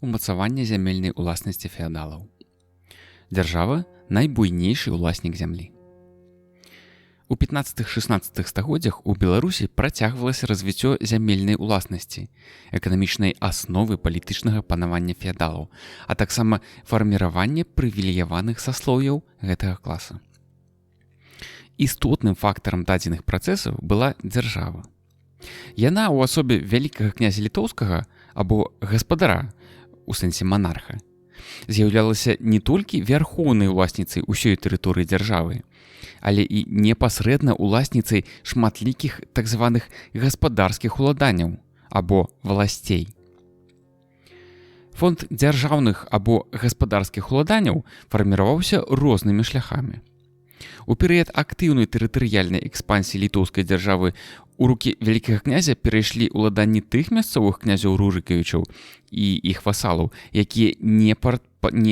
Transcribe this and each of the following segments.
умацавання зямельнай уласнасці феадалаў. Дзяржава найбуйнейшы ўласнік зямлі. У 15-16 стагоддзях у Беларусі працягвалася развіццё зямельнай уласнасці, эканамічнай асновы палітычнага панавання феадалаў, а таксама фарміраванне прывілеяваных саслоўяў гэтага класа. Істотным фактарам дадзеных працэсаў была дзяржава. Яна ў асобе вялікага князя літоўскага або гаспадара, у сэнсе манарха, з'яўлялася не толькі вярхоўнай уласніцай усёй тэрыторыі дзяржавы, але і непасрэдна уласніцай шматлікіх так званых гаспадарскіх уладанняў або власцей. Фонд дзяржаўных або гаспадарскіх уладанняў фарміраваўся рознымі шляхамі. У перыяд актыўнай тэрытарыяльнай экспансіі літоўскай дзяржавы у рукі вялікага князя перайшлі ўладанні тых мясцовых князёў Рурыкавічаў і іх васалаў, якія не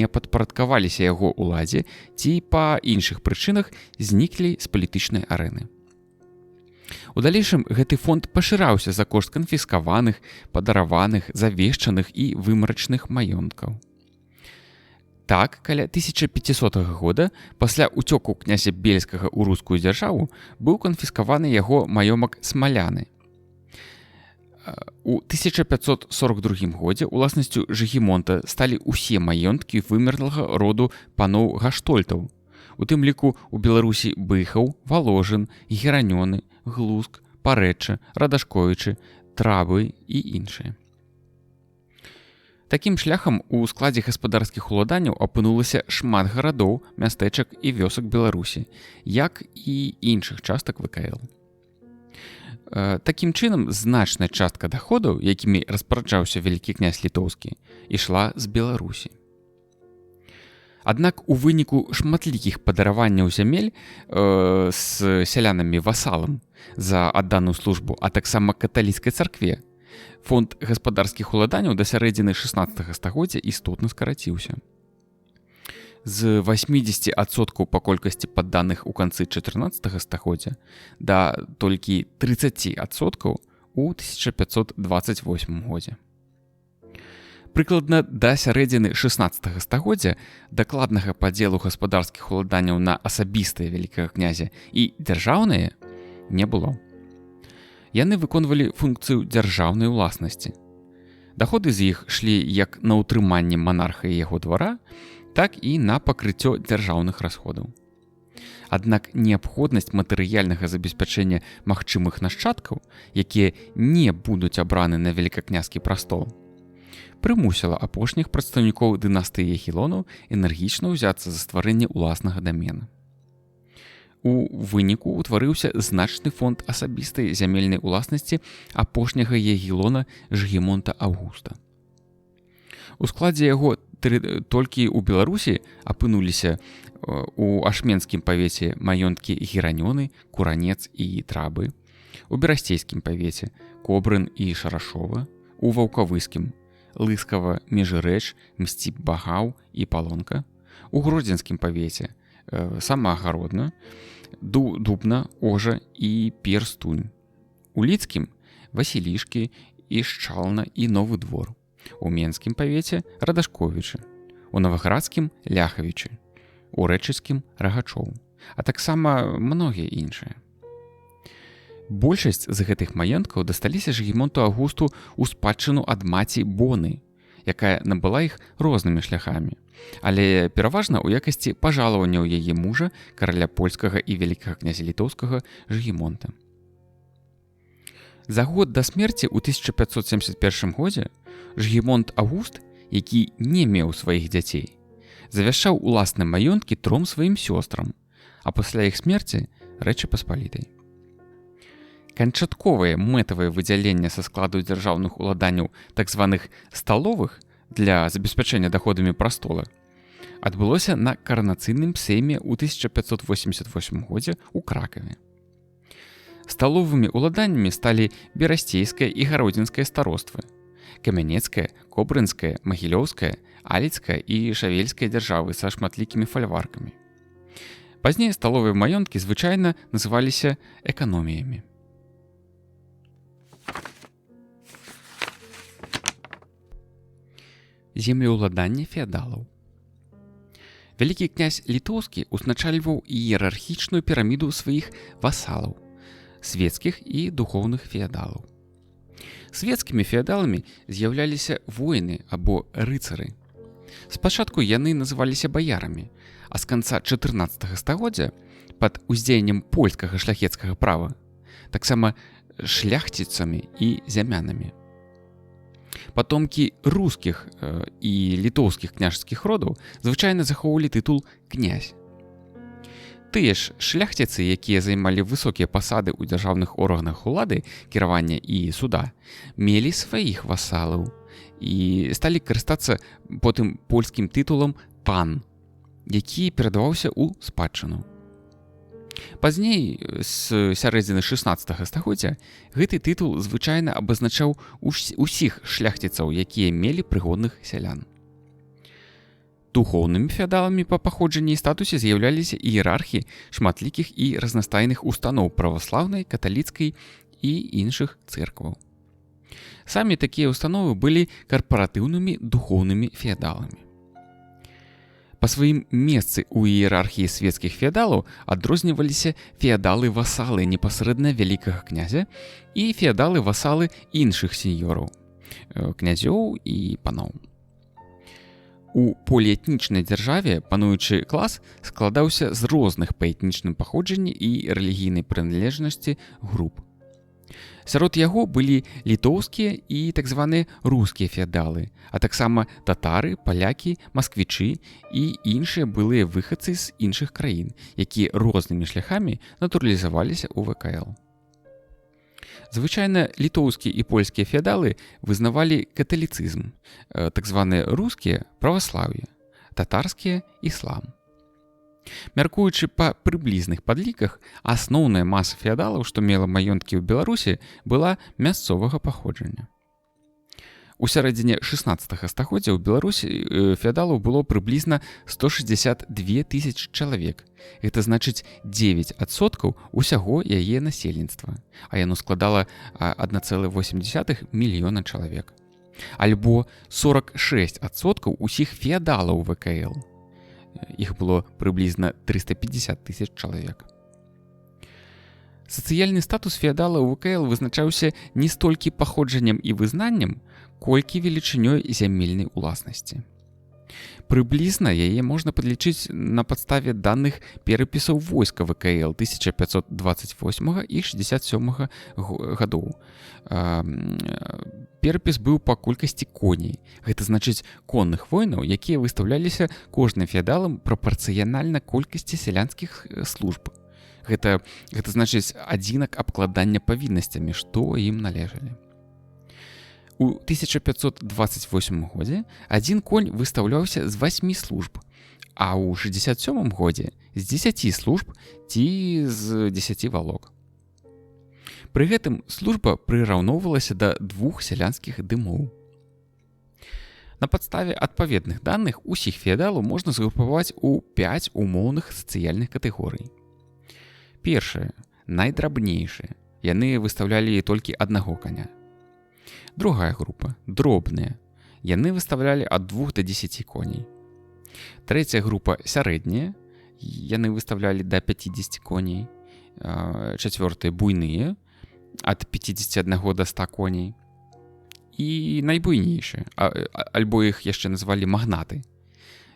падпарадкаваліся яго ўладзе ці па іншых прычынах зніклі з палітычнай арэны. У далейшым гэты фонд пашыраўся за кошт канфіскаваных, падараваных, завешчаных і вымарачных маёнткаў. Так, каля 1500 года, пасля уцёку князя Бельскага ў рускую дзяржаву, быў канфіскаваны яго маёмак Смаляны. У 1542 годзе уласнасцю Жыгімонта сталі ўсе маёнткі вымерлага роду паноў Гаштольтаў, у тым ліку у Беларусі Быхаў, Валожын, Геранёны, Глуск, Парэчча, Радашковічы, Трабы і іншыя. Такім шляхам у складзе гаспадарскіх уладанняў апынулася шмат гарадоў, мястэчак і вёсак Беларусі, як і іншых частак ВКЛ. Такім чынам, значная частка даходаў, якімі распараджаўся вялікі князь літоўскі, ішла з Беларусі. Аднак у выніку шматлікіх падараванняў зямель з сялянамі-васалам за адданую службу, а таксама каталіцкай царкве, фонд гаспадарскіх уладанняў да сярэдзіны 16 стагоддзя істотна скараціўся. З 80% па колькасці падданых у канцы 14 стагоддзя да толькі 30% у 1528 годзе. Прыкладна да сярэдзіны 16 стагоддзя дакладнага падзелу гаспадарскіх уладанняў на асабістыя вялікага князя і дзяржаўныя не было. Яны выконвалі функцыю дзяржаўнай уласнасці. Даходы з іх шлі як на ўтрыманне манарха і яго двара, так і на пакрыццё дзяржаўных расходаў. Аднак неабходнасць матэрыяльнага забеспячэння магчымых нашчадкаў, якія не будуць абраны на великакняскі прастол, прымусіла апошніх прадстаўнікоў дынастыі Ягелонаў энергічна ўзяцца за стварэнне ўласнага дамена. У выніку ўтварыўся значны фонд асабістай зямельнай уласнасці апошняга Ягелона Жыгімонта Аўгуста. У складзе яго толькі ў Беларусі апынуліся у ашменскім павеце маёнткі Геранёны, Куранец і Трабы, у берасцейскім павеце Кобрын і Шарашова, у ваўкавыскім Лыскава, Межырэч, Мсціп-Багаў і Палонка, у гродзенскім павеце Самаагародна, Дубна, Ожа і Перстунь. У лідскім Васілішкі, Ішчална і Новы двор. У менскім павеце Радашковічы, у Наваградскім Ляхавічы, у рэчыцкім Рагачоў, а таксама многія іншыя. Большасць з гэтых маёнткаў дасталіся Жыгімонту Аўгусту ў спадчыну ад маці Боны, якая набыла іх рознымі шляхамі, але пераважна ў якасці пажалаванняў яе мужа, караля польскага і вялікага князя літоўскага Жыгімонта. За год да смерці ў 1571 годзе Жыгімонт Аўгуст, які не меў сваіх дзяцей, завяшчаў уласныя маёнткі 3 сваім сёстрам, а пасля іх смерці Рэчы Паспалітай. Канчатковае мэтавае выдзяленне са складу дзяржаўных уладанняў так званых сталовых для забеспячэння даходамі прастола адбылося на каранацыйным сейме ў 1588 годзе ў Кракаве. Сталовымі уладаннямі сталі берасцейскае і гародзінскае староствы, камянецкая, кобрынская, магілёўская, аліцкая і шавельская дзяржавы са шматлікімі фальваркамі. Пазней сталовыя маёнткі звычайна называліся эканоміямі. землеўладання феадалаў. Вялікі князь літоўскі узначальваў іерархічную піраміду сваіх васалаў, свецкіх і духоўных феадалаў. Свецкімі феадаламі з'яўляліся воіны або рыцары. Спачатку яны называліся баярамі, а з канца 14 стагоддзя пад уздзеяннем польскага шляхецкага права таксама шляхціцамі і зямянамі. Патомкі рускіх і літоўскіх княжскіх родаў звычайна захоўвалі тытул князь. Тыя ж шляхціцы, якія займалі высокія пасады ў дзяржаўных органах улады, кіравання і суда, мелі сваіх васалаў і сталі карыстацца потым польскім тытулам пан, які перадаваўся ў спадчыну. Пазней, з сярэдзіны 16 стагоддзя, гэты тытул звычайна абазначаў усіх шляхціцаў, якія мелі прыгодных сялян. Духоўнымі феадаламі па паходжанні і статусе з'яўляліся іерархі шматлікіх і разнастайных устаноў праваслаўнай, каталіцкай і іншых цэркваў. Самі такія установы былі карпаратыўнымі духоўнымі феадаламі. Па сваім месцы ў іерархіі свецкіх феадалаў адрозніваліся феадалы-васалы непасрэдна вялікага князя і феадалы-васалы іншых сеньёраў, князёў і паноў. У поліэтнічнай дзяржаве пануючы клас складаўся з розных па этнічным паходжанні і рэлігійнай прыналежнасці груп. Сярод яго былі літоўскія і так званыя рускія феадалы, а таксама татары, палякі, масквічы і іншыя былыя выхадцы з іншых краін, якія рознымі шляхамі натуралізаваліся ў ВКЛ. Звычайна літоўскія і польскія феадалы вызнавалі каталіцызм, так званыя рускія праваслаўе, татарскія іслам. Мяркуючы па прыблізных падліках, асноўная маса феадалаў, што мела маёнткі ў Беларусі, была мясцовага паходжання. У сярэдзіне 16 стагоддзя ў Беларусі феадалаў было прыблізна 162 тысячы чалавек. Гэта значыць 9% усяго яе насельніцтва, а яно складала 1,8 мільёна чалавек. Альбо 46% усіх феадалаў ВКЛ. Іх было прыблізна 350 тысяч чалавек. Сацыяльны статус феадала ў ВКЛ вызначаўся не столькі паходжаннем і вызнаннем, колькі велічынёй зямельнай уласнасці. Прыблізна яе можна падлічыць на падставе даных перапісаў войска ВКЛ 1528 і 67 гадоў. Перапіс быў па колькасці коней. Гэта значыць конных воінаў, якія выстаўляліся кожным феадалам прапарцыянальна колькасці сялянскіх служб. Гэта значыць адзінак абкладання павіннасцямі, што ім належалі. У 1528 годзе адзін конь выстаўляўся з 8 служб, а ў 67 годзе з 10 служб ці з 10 валок. Пры гэтым служба прыраўноўвалася да 2 сялянскіх дымоў. На падставе адпаведных даных усіх феадалаў можна згрупаваць у 5 умоўных сацыяльных катэгорый. Першае, найдрабнейшыя. Яны выстаўлялі толькі аднаго каня. Другая група – дробныя. Яны выставлялі ад 2 до 10 коней. Трэцяя група – сярэднія. Яны выставлялі да 50 коней. Чацвёртыя – буйныя. Ад 51 до 100 коней. І найбуйнейшыя, альбо іх яшчэ назвалі магнаты.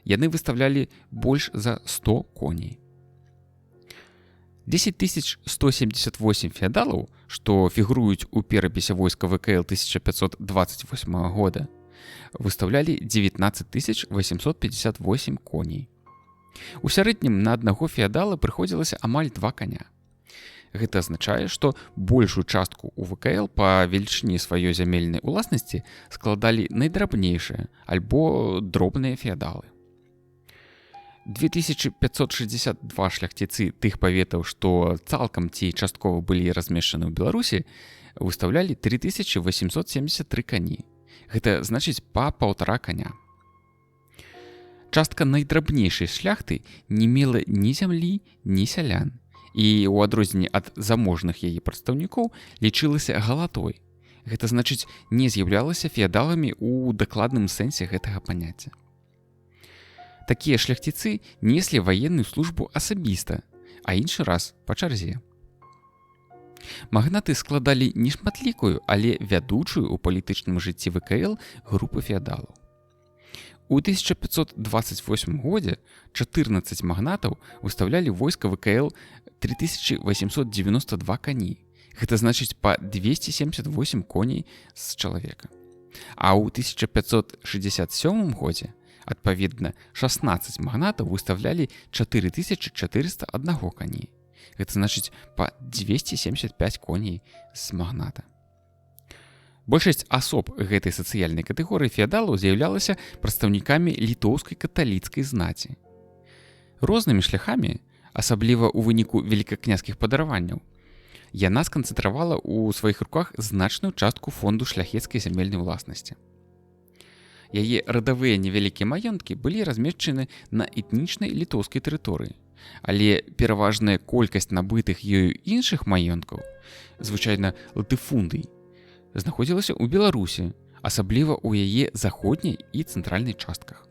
Яны выставлялі больш за 100 коней. 10 178 феадалаў, што фігуруюць у перапісе войска ВКЛ 1528 года, выставлялі 19 858 коней. У сярэднім на аднаго феадала прыходзілася амаль 2 каня. Гэта азначае, што большую частку у ВКЛ па велічыні сваёй зямельнай уласнасці складалі найдрабнейшыя альбо дробныя феадалы. 2562 шляхціцы тых паветаў, што цалкам ці часткова былі размешчаны ў Беларусі, выстаўлялі 3873 кані. Гэта значыць па 1,5 каня. Частка найдрабнейшай шляхты не мела ні зямлі, ні сялян. І ў адрозненне ад заможных яе прадстаўнікоў лічылася галатой. Гэта значыць, не з'яўлялася феадаламі ў дакладным сэнсе гэтага паняцця. Такія шляхціцы неслі ваенную службу асабіста, а іншы раз па чарзе. Магнаты складалі не шматлікую, але вядучую ў палітычным жыцці ВКЛ групу феадалаў. У 1528 годзе 14 магнатаў выстаўлялі войска ВКЛ 3892 кані. Гэта значыць па 278 коней з чалавека. А ў 1567 годзе, адпаведна, 16 магнатаў выстаўлялі 4401 каней. Гэта значыць па 275 коней з магната. Большасць асоб гэтай сацыяльнай катэгорыі феадалаў з'яўлялася прадстаўнікамі літоўскай каталіцкай знаці. Рознымі шляхамі, асабліва ў выніку велікакняскіх падараванняў, яна сканцэнтравала ў сваіх руках значную частку фонду шляхецкай зямельнай уласнасці. Яе радавыя невялікія маёнткі былі размешчаны на этнічнай літоўскай тэрыторыі, але пераважная колькасць набытых ёю іншых маёнткаў, звычайна латыфундый, знаходзілася ў Беларусі, асабліва ў яе заходняй і цэнтральнай частках.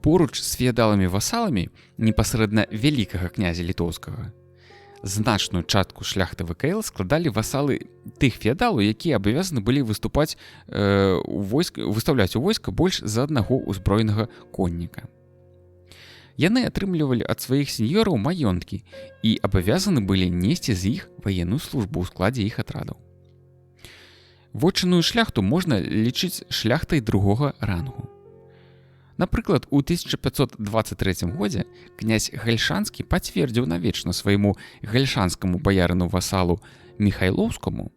Поруч з феадаламі-васаламі непасрэдна вялікага князя літоўскага, значную частку шляхты ВКЛ складалі васалы тых феадалаў, якія абавязаны былі выстаўляць у войска больш за аднаго ўзброенага конніка. Яны атрымлівалі ад сваіх сеньёраў маёнткі і абавязаны былі несці з іх ваенную службу ў складзе іх атрадаў. Вотчынную шляхту можна лічыць шляхтай другога рангу. Напрыклад, у 1523 годзе князь Гальшанскі пацвердзіў навечна свайму гальшанскаму баярыну-васалу Міхайлоўскаму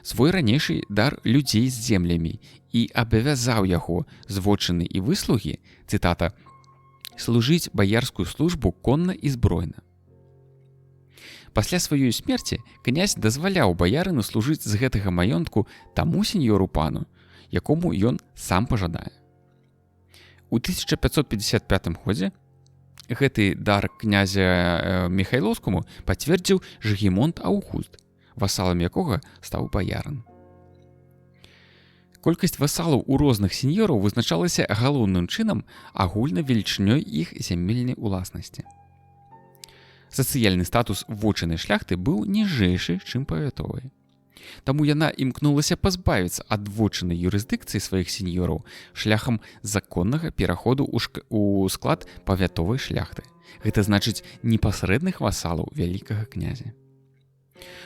свой ранейшы дар людзей з землямі і абавязаў яго з вотчыны і выслугі, цытата, служыць баярскую службу конна і збройна. Пасля сваёй смерці князь дазваляў баярыну служыць з гэтага маёнтку таму сеньёру пану, якому ён сам пажадае. У 1555 годзе гэты дар князя Міхайлоўскаму пацвердзіў Жыгімонт Аўгуст, васалам якога стаў баярын. Колькасць васалаў у розных сеньёраў вызначалася галоўным чынам агульнай велічынёй іх зямельнай уласнасці. Сацыяльны статус вотчыннай шляхты быў ніжэйшы, чым павятовай. Таму яна імкнулася пазбавіцца ад вотчыннай юрысдыкцыі сваіх сеньёраў шляхам законнага пераходу ў склад павятовай шляхты. Гэта значыць непасрэдных васалаў вялікага князя.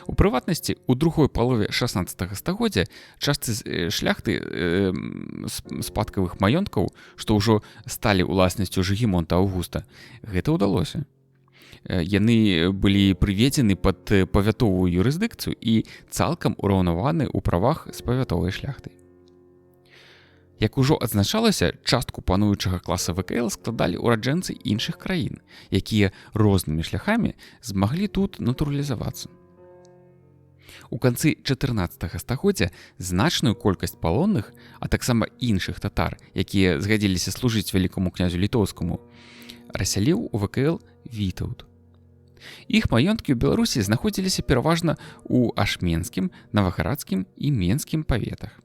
У прыватнасці, у другой палове 16 стагоддзя частцы шляхты спадкавых маёнткаў, што ўжо сталі ўласнасцю Жыгімонта Аўгуста, гэта ўдалося. Яны былі прыведзены пад павятовую юрысдыкцыю і цалкам ураўнаваны ў правах з павятовай шляхтай. Як ужо адзначалася, частку пануючага класа ВКЛ складалі ураджэнцы іншых краін, якія рознымі шляхамі змаглі тут натуралізавацца. У канцы 14 стагоддзя значную колькасць палонных, а таксама іншых татар, якія згадзіліся служыць вялікаму князю літоўскаму, рассяліў у ВКЛ Вітаўт. Іх маёнткі ў Беларусі знаходзіліся пераважна ў Ашменскім, Наваградскім і Менскім паветах.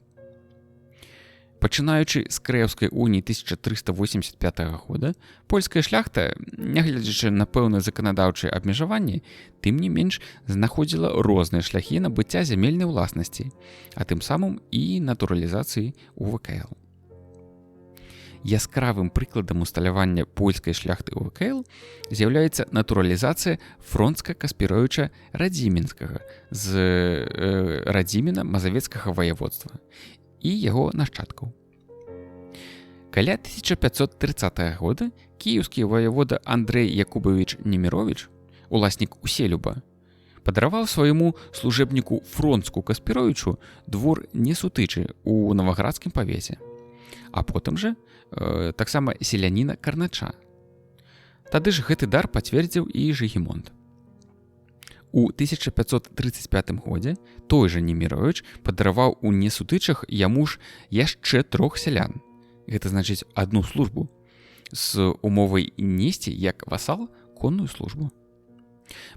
Пачынаючы з Крэўскай уніі 1385 года, польская шляхта, нягледзячы на пэўныя заканадаўчыя абмежаванні, тым не менш знаходзіла розныя шляхі набыцця зямельнай уласнасці, а тым самым і натуралізацыі ў ВКЛ. Яскравым прыкладам усталявання польскай шляхты ў ВКЛ з'яўляецца натуралізацыя Фронцка-Каспіровіча Радзімінскага з Радзіміна мазавецкага ваяводства і яго нашчадкаў. Каля 1530 года кіеўскі ваявода Андрэй Якубавіч Неміровіч, уласнік Уселюба, падараваў свайму служэбніку Фронцку Каспіровічу двор Несутычы ў Наваградскім павеце, а потым жа таксама селяніна Карнача. Тады ж гэты дар пацвердзіў і Жыгімонт. У 1535 годзе той жа Неміровіч падараваў у Несутычах яму ж яшчэ 3 сялян. Гэта значыць адну службу з умовай несці як васал конную службу.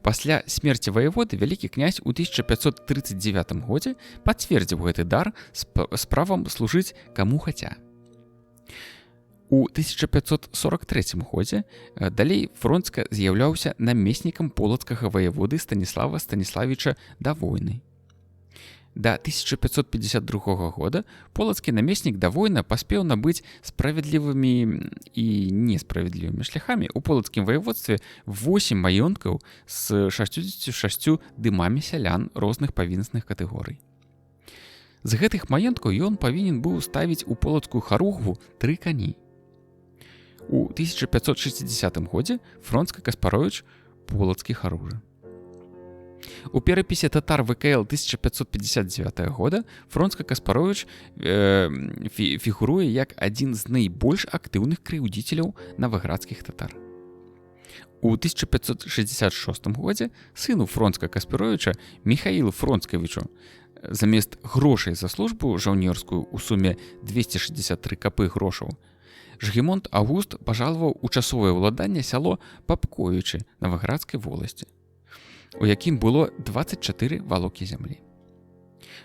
Пасля смерці ваяводы вялікі князь у 1539 годзе пацвердзіў гэты дар з правам служыць каму хаця. У 1543 годзе далей Фронцка з'яўляўся намеснікам полацкага ваяводы Станіслава Станіславіча Давойны. Да 1552 года полацкі намеснік Давойна паспеў набыць справядлівымі і несправядлівымі шляхамі ў полацкім ваяводстве 8 маёнткаў з 66 дымамі сялян розных павіннасных катэгорый. З гэтых маёнткаў ён павінен быў ставіць у полацкую харугву 3 кані. У 1560 годзе Фронцка Каспаровіч полацкі харужа. У перапісе татар ВКЛ 1559 года Фронцка Каспаровіч фігуруе як адзін з найбольш актыўных крыўдзіцеляў наваградскіх татар. У 1566 годзе сыну Фронцка Каспаровіча Міхаілу Фронцкавічу замест грошай за службу жаўнерскую ў суме 263 капы грошаў Жгімонт Аўгуст пажалаваў у часовае ўладанне сяло Папковічы Наваградскай воласці, у якім было 24 валокі зямлі.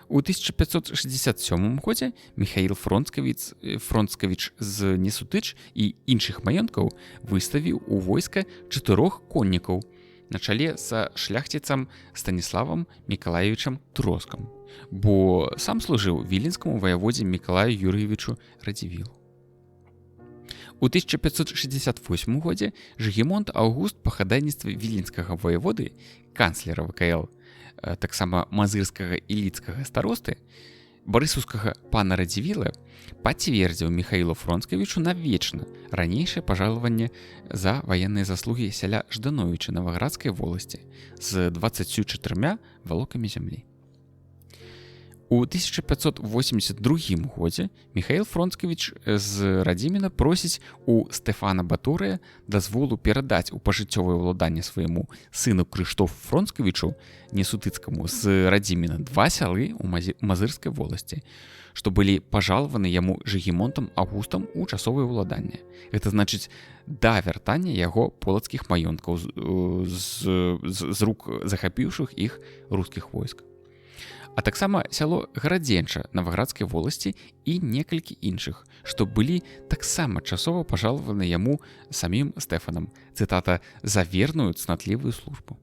У 1567 годзе Міхаіл Фронцкавіч з Несутыч і іншых маёнткаў выставіў у войска 4 коннікаў на чале са шляхціцам Станіславам Мікалаевічам Троскам, бо сам служыў віленскаму ваяводзе Мікалаю Юрыевічу Радзівілу. У 1568 годзе Жгімонт Аўгуст па хадайніцтве віленскага ваяводы, канцлера ВКЛ, таксама мазырскага і ліцкага старосты, барысаўскага пана Радзівіла, пацвердзіў Міхаілу Фронцкавічу навечна ранейшае пажалаванне за ваенныя заслугі сяля Ждановіча Наваградскай воласці з 24 валокамі зямлі. У 1582 годзе Міхаіл Фронцкавіч з Радзіміна просіць у Стэфана Баторыя дазволу перадаць у пажыццёвае ўладанне свайму сыну Крыштофу Фронцкавічу Несутыцкаму з Радзіміна 2 сялы ў Мазырскай воласці, што былі пажалаваны яму Жгімонтам Аўгустам у часовае ўладанне. Гэта значыць да вяртання яго полацкіх маёнткаў з рук захапіўшых іх рускіх войск. А таксама сяло Гарадзенча Наваградскай воласці і некалькі іншых, што былі таксама часова пажалаваны яму самім Стэфанам, цытата, «за верную цнатлівую службу».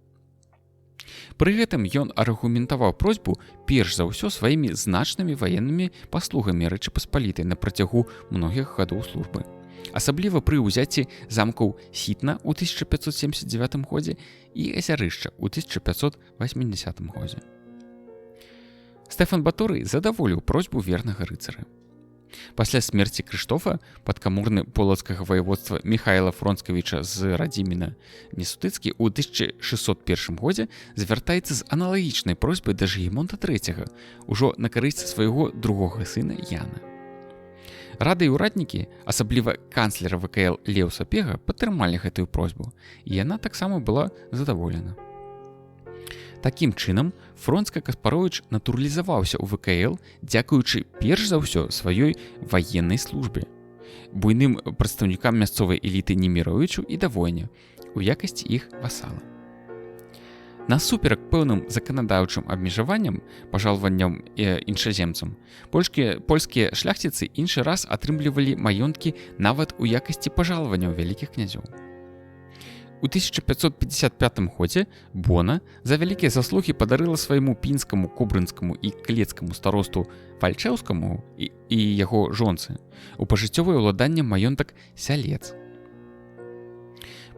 Пры гэтым ён аргументаваў просьбу перш за ўсё сваімі значнымі ваеннымі паслугамі Рэчы Паспалітай на працягу многіх гадоў службы. Асабліва пры ўзяцці замкаў Сітна ў 1579 годзе і Азярышча ў 1580 годзе. Стэфан Баторый задаволіў просьбу вернага рыцара. Пасля смерці Крыштофа падкамурны полацкага ваяводства Міхаіла Фронцкавіча з Радзіміна Несутыцкі ў 1601 годзе звяртаецца з аналагічнай просьбай да Жгімонта III, ужо на карысць свайго другога сына Яна. Рады і ўраднікі, асабліва канцлера ВКЛ Леў Сапега, падтрымалі гэтую просьбу, і яна таксама была задаволена. Такім чынам, Фронцка Каспаровіч натуралізаваўся ў ВКЛ, дзякуючы перш за ўсё сваёй ваеннай службе, буйным прадстаўнікам мясцовай эліты Неміровічу і Давойне у якасці іх васала. Насуперак пэўным заканадаўчым абмежаванням, пажалаванням іншаземцам, польскія шляхціцы іншы раз атрымлівалі маёнткі нават у якасці пажалаванняў вялікіх князёў. У 1555 годзе Бона за вялікія заслугі падарыла свайму пінскаму, кобрынскаму і клецкаму старосту Вальчэўскаму і яго жонцы у пажыццёвае ўладанне маёнтак Сялец.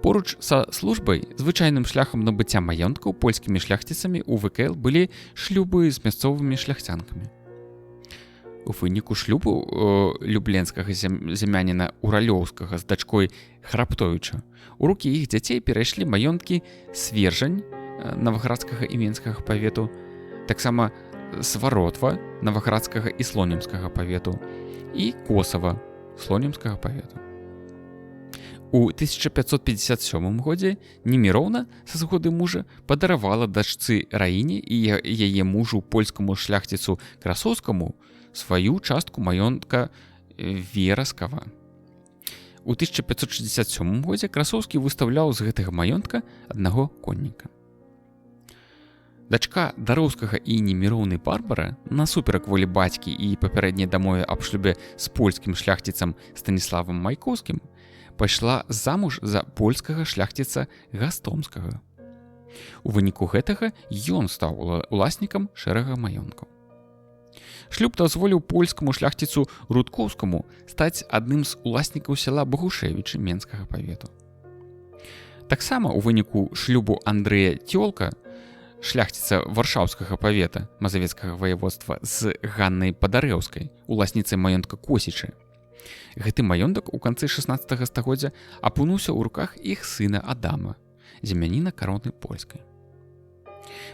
Поруч са службай, звычайным шляхам набыцця маёнткаў польскімі шляхціцамі ў ВКЛ былі шлюбы з мясцовымі шляхцянкамі. У выніку шлюбу любленскага зямяніна Уралёўскага з дачкой Храптовіча у рукі іх дзяцей перайшлі маёнткі Свержань Наваградскага і Менскага павету, таксама Сваротва Наваградскага і Слонімскага павету і Косава Слонімскага павету. У 1557 годзе Неміроўна са згоды мужа падаравала дачцы Раіне і яе мужу польскаму шляхціцу Красоўскаму сваю частку маёнтка Вераскава. У 1567 годзе Красоўскі выстаўляў з гэтага маёнтка аднаго конніка. Дачка Дароўскага і неміроўнай Барбара, насуперак волі бацькі і папярэдняй дамове аб шлюбе з польскім шляхціцам Станіславам Майкоўскім, пайшла замуж за польскага шляхціца Гастомскага. У выніку гэтага ён стаў уласнікам шэрага маёнткаў. Шлюб дазволіў польскаму шляхціцу Рудкоўскаму стаць адным з уласнікаў сяла Багушевічы Менскага павету. Таксама у выніку шлюбу Андрэя Цёлка, шляхціца Варшаўскага павета Мазавецкага ваяводства з Ганнай Падарэўскай, уласніцай маёнтка Косічы. Гэты маёнтак у канцы 16 стагоддзя апынуўся ў руках іх сына Адама, земляніна кароны польскай.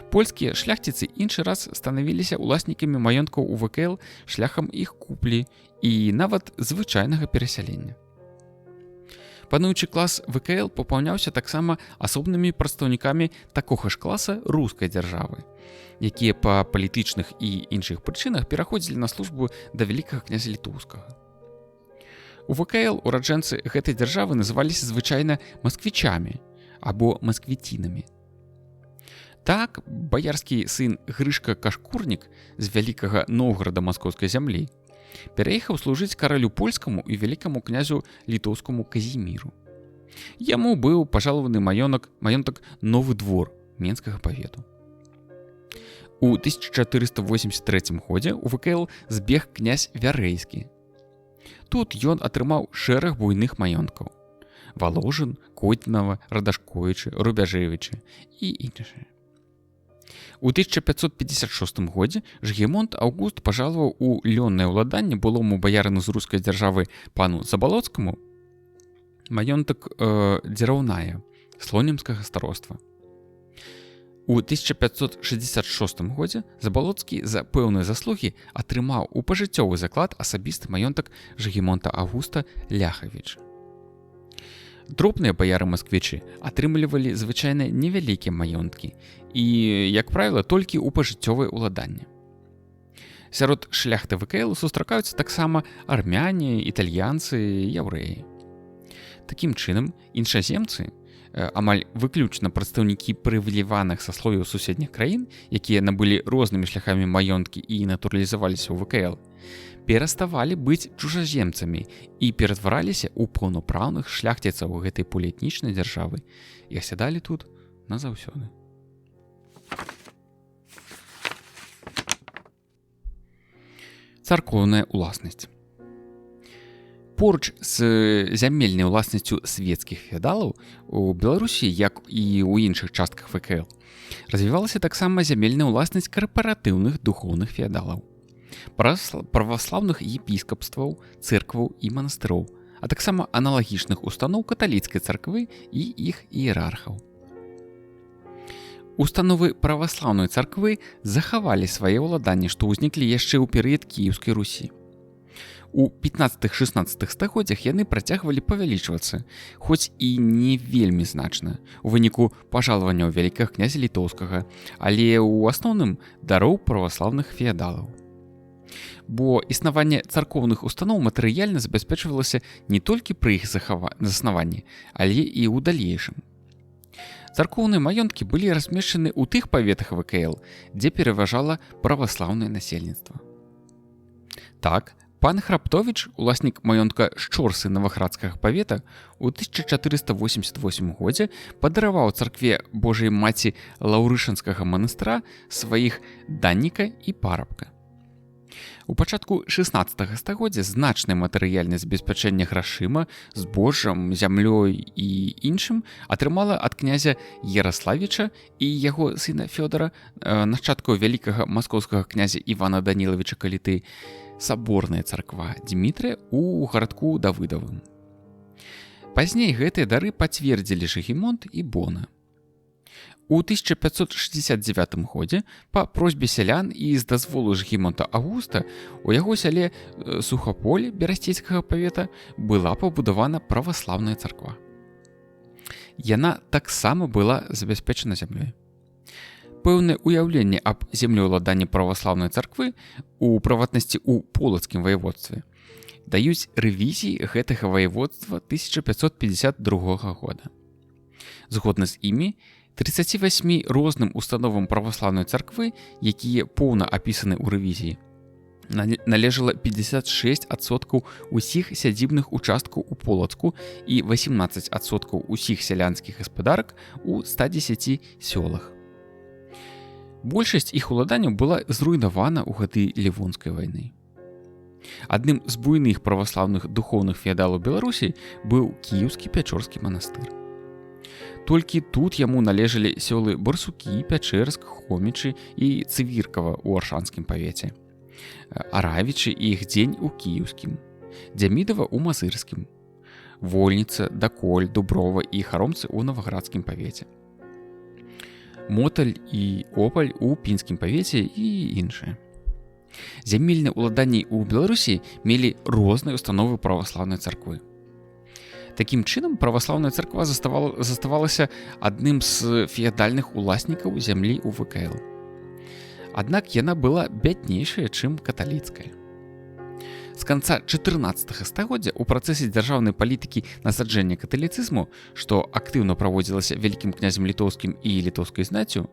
Польскія шляхціцы іншы раз станавіліся ўласнікамі маёнткаў у ВКЛ шляхам іх куплі і нават звычайнага перасялення. Пануючы клас ВКЛ папаўняўся таксама асобнымі прадстаўнікамі такога ж класа рускай дзяржавы, якія па палітычных і іншых прычынах пераходзілі на службу да вялікага князя Літоўскага. У ВКЛ ураджэнцы гэтай дзяржавы называліся звычайна масквічамі або масквіцінамі. Так, баярскі сын Грышка Кашкурнік з вялікага Новграда маскоўскай зямлі пераехаў служыць каралю польскаму і вялікаму князю літоўскаму Казіміру. Яму быў пажалаваны маёнтак Новы двор Менскага павету. У 1483 годзе у ВКЛ збег князь Вярэйскі. Тут ён атрымаў шэраг буйных маёнткаў: Валожын, Котнава, Радашковічы, Рубяжевічы і іншыя. У 1556 годзе Жгемонт Аўгуст пажалаваў у лённае ўладанне былому баярыну з рускай дзяржавы пану Забалоцкаму маёнтак Дзераўная слонімскага староства. У 1566 годзе Забалоцкі за пэўныя заслугі атрымаў у пажыццёвы заклад асабісты маёнтак Жгемонта Аўгуста Ляхавіча. Дробныя баяры-масквічы атрымлівалі звычайна невялікія маёнткі і, як правіла, толькі ў пажыццёвае ўладанне. Сярод шляхты ВКЛ сустракаюцца таксама армяне, італьянцы, яўрэі. Такім чынам, іншаземцы, амаль выключна прадстаўнікі прывілеяваных сасловяў суседніх краін, якія набылі рознымі шляхамі маёнткі і натуралізаваліся ў ВКЛ, пераставалі быць чужаземцамі і ператвараліся ў паўнапраўных шляхціцаў гэтай поліэтнічнай дзяржавы і асядалі тут назаўсёды. Царкоўная ўласнасць. Поруч з зямельнай уласнасцю свецкіх феадалаў у Беларусі, як і ў іншых частках ВКЛ, развівалася таксама зямельная ўласнасць карпаратыўных духоўных феадалаў, праваслаўных епіскапстваў, цэркваў і манастыроў, а таксама аналагічных устаноў каталіцкай царквы і іх іерархаў. Установы праваслаўнай царквы захавалі свае ўладанні, што ўзніклі яшчэ ў перыяд Кіеўскай Русі. У 15-16 стагоддзях яны працягвалі павялічвацца, хоць і не вельмі значна, у выніку пажалаванняў вялікага князя Літоўскага, але ў асноўным дароў праваслаўных феадалаў. Бо існаванне царкоўных устаноў матэрыяльна забяспечвалася не толькі пры іх заснаванні, але і ў далейшым. Царкоўныя маёнткі былі размешчаны ў тых паветах ВКЛ, дзе пераважала праваслаўнае насельніцтва. Так, пан Храптовіч, уласнік маёнтка Шчорсы Наваградскага павета, у 1488 годзе падараваў царкве Божай Маці Лаўрышанскага манастыра сваіх данніка і парабка. У пачатку 16 стагоддзя значнае матэрыяльнае забеспячэнне грашыма, збожжам, зямлёй і іншым атрымала ад князя Яраславіча і яго сына Фёдара, нашчадкаў вялікага маскоўскага князя Івана Данілавіча Каліты, саборная царква Дзмітрыя ў гарадку Давыдавым. Пазней гэтыя дары пацвердзілі Жгемонт і Бона. У 1569 годзе па просьбе сялян і з дазволу Жгемонта Аўгуста у яго сяле Сухаполе Берасцейскага павета была пабудавана праваслаўная царква. Яна таксама была забяспечана зямлёй. Пэўнае ўяўленне аб землеўладанні праваслаўнай царквы, у прыватнасці ў полацкім ваяводстве, даюць рэвізіі гэтага ваяводства 1552 года. Згодна з імі, 38 розным установам праваслаўнай царквы, якія поўна апісаны ў рэвізіі, належала 56% усіх сядзібных участкаў у Полацку і 18% усіх сялянскіх гаспадарак у 110 сёлах. Большасць іх уладанняў была зруйнавана ў гады Лівонскай вайны. Адным з буйных праваслаўных духоўных феадалаў Беларусі быў кіеўскі Пячорскі манастыр. Толькі тут яму належалі сёлы Барсукі, Пячэрск, Хомічы і Цывіркава ў Аршанскім павеце, Аравічы і Ігдзень у Кіеўскім, Дзямідава ў Мазырскім, Вольніца, Даколь, Дуброва і Харомцы ў Наваградскім павеце, Моталь і Опаль у Пінскім павеце і іншыя. Зямельныя ўладанні ў Беларусі мелі розныя установы праваслаўнай царквы. Такім чынам, праваслаўная царква заставалася адным з феадальных уласнікаў зямлі ў ВКЛ. Аднак яна была бяднейшая, чым каталіцкая. З канца 14 стагоддзя ў працэсе дзяржаўнай палітыкі насаджэння каталіцызму, што актыўна праводзілася вялікім князем літоўскім і літоўскай знаццю,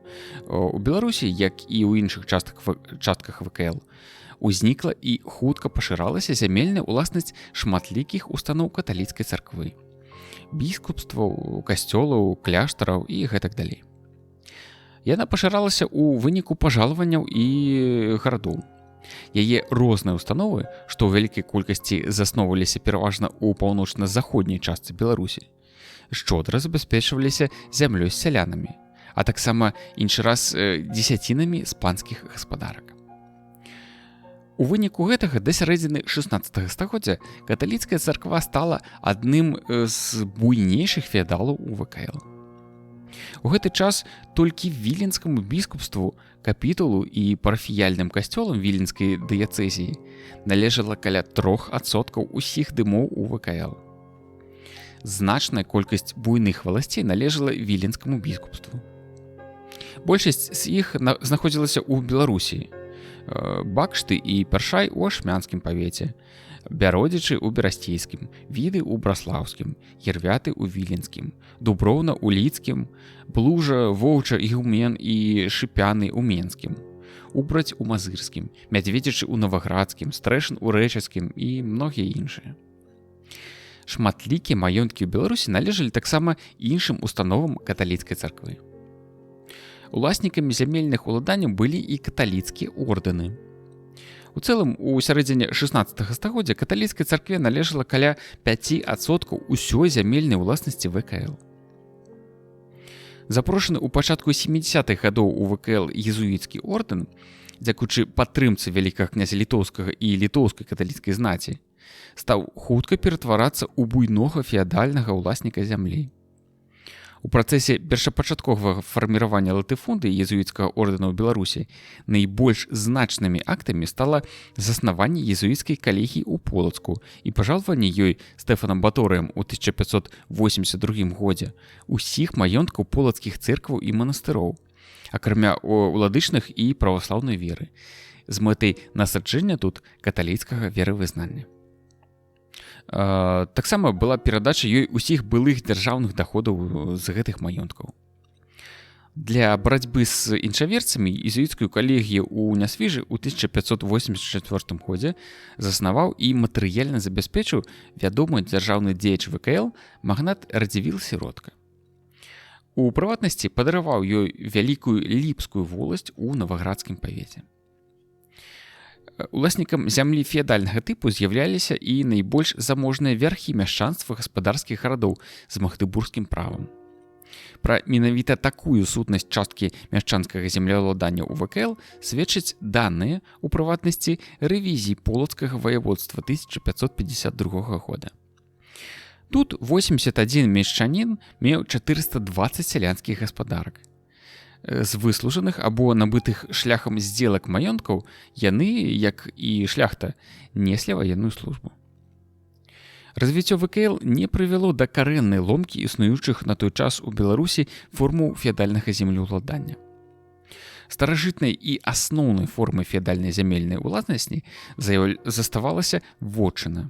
у Беларусі, як і ў іншых частках ВКЛ, узнікла і хутка пашыралася зямельная ўласнасць шматлікіх устаноў каталіцкай царквы, біскупстваў, касцёлаў, кляштараў і гэтак далей. Яна пашыралася ў выніку пажалаванняў і гарадоў. Яе розныя установы, што ў вялікай колькасці засноўваліся пераважна ў паўночна-заходняй частцы Беларусі, шчодра забяспечваліся зямлёй з сялянамі, а таксама іншы раз дзесяцінамі з панскіх гаспадарак. У выніку гэтага да сярэдзіны 16 стагоддзя каталіцкая царква стала адным з буйнейшых феадалаў у ВКЛ. У гэты час толькі віленскаму біскупству, капітулу і парафіяльным касцёлам віленскай дыяцэзіі належала каля 3% усіх дымоў у ВКЛ. Значная колькасць буйных валасцей належала віленскаму біскупству. Большасць з іх знаходзілася ў Беларусі. Бакшты і Першай у Ашмянскім павеце, Бяродзічы ў Берасцейскім, Віды ў Браслаўскім, Ервяты ў Віленскім, Дуброўна ў Ліцкім, Блужа, Воўча, Ігумен і Шыпяны ў Менскім, Убраць у Мазырскім, Мядзведзічы ў Наваградскім, Стрэшын у Рэчацкім і многія іншыя. Шматлікія маёнткі ў Беларусі належалі таксама іншым установам каталіцкай царквы. Уласнікамі зямельных уладанняў былі і каталіцкія ордэны. У цэлым, у сярэдзіне 16 стагоддзя каталіцкай царкве належала каля 5% усёй зямельнай уласнасці ВКЛ. Запрошаны ў пачатку 70-х гадоў у ВКЛ езуіцкі ордэн, дзякуючы падтрымцы вялікага князя літоўскага і літоўскай каталіцкай знаці, стаў хутка ператварацца ў буйнога феадальнага ўласніка зямлі. У працэсе першапачатковага фарміравання латыфунды езуіцкага ордэна ў Беларусі найбольш значнымі актамі стала заснаванне езуіцкай калегіі ў Полацку і пажалаванне ёй Стэфанам Баторыем у 1582 годзе усіх маёнткаў полацкіх цэркваў і манастыроў, акрамя уладычных і праваслаўнай веры, з мэтай насаджэння тут каталіцкага веравызнання. Таксама была перадача ёй усіх былых дзяржаўных даходаў з гэтых маёнткаў. Для барацьбы з іншаверцамі езуіцкую калегію ў Нясвіжы ў 1584 годзе заснаваў і матэрыяльна забяспечыў вядомы дзяржаўны дзеяч ВКЛ магнат Радзівіл Сіротка. У прыватнасці падараваў ёй вялікую ліпскую воласць у Наваградскім павеце. Уласнікам зямлі феадальнага тыпу з'яўляліся і найбольш заможныя вярхі мяшчанства гаспадарскіх гарадоў з магдыбургскім правам. Пра менавіта такую сутнасць часткі мяшчанскага землеўладання ў ВКЛ сведчаць даныя, у прыватнасці, рэвізіі полацкага ваяводства 1552 года. Тут 81 мяшчанін меў 420 сялянскіх гаспадарак. З выслужаных або набытых шляхам здзелак маёнткаў яны, як і шляхта, неслі ваенную службу. Развіццё ВКЛ не прывяло да карэннай ломкі існуючых на той час у Беларусі форму феадальнага землеўладання. Старажытнай і асноўнай формай феадальнай зямельнай уласнасці заставалася вотчына,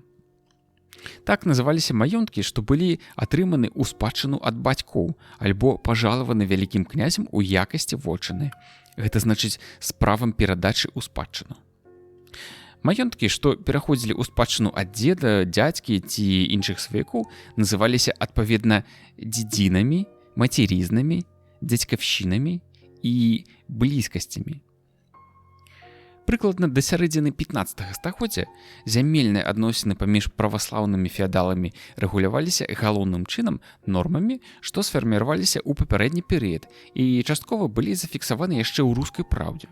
Так называліся маёнткі, што былі атрыманы ў спадчыну ад бацькоў альбо пажалаваны вялікім князем у якасці вотчыны. Гэта значыць з правам перадачы ў спадчыну. Маёнткі, што пераходзілі ў спадчыну ад дзеда, дзядзькі ці іншых сваякоў, называліся адпаведна дзедзінамі, мацерізнамі, дзядзькаўшчынамі і блізкасцямі. Прыкладна да сярэдзіны 15 стагоддзя зямельныя адносіны паміж праваслаўнымі феадаламі рэгуляваліся галоўным чынам нормамі, што сфарміраваліся ў папярэдні перыяд і часткова былі зафіксаваны яшчэ ў рускай праўдзе.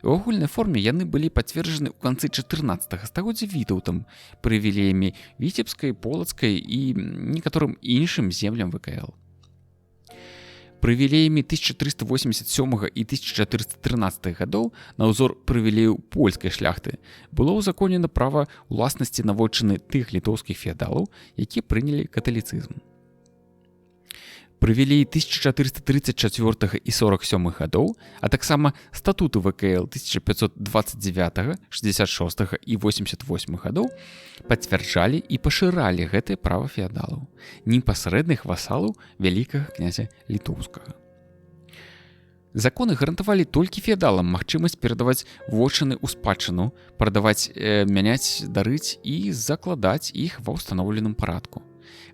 У агульнай форме яны былі пацверджаны ў канцы 14 стагоддзя вітаўтам, прывілеямі віцебскай, полацкай і некаторым іншым землям ВКЛ. Прывілеямі 1387 і 1413 гадоў на ўзор прывілеяў польскай шляхты было ўзаконена права ўласнасці на вотчыны тых літоўскіх феадалаў, якія прынялі каталіцызм. Прывілеі 1434 і 47 гадоў, а таксама статуты ВКЛ 1529, 66 і 88 гадоў пацвярджалі і пашыралі гэтае права феадалаў, непасрэдных васалаў вялікага князя літоўскага. Законы гарантавалі толькі феадалам магчымасць перадаваць вотчыны ў спадчыну, прадаваць, мяняць, дарыць і закладаць іх ва ўстаноўленым парадку.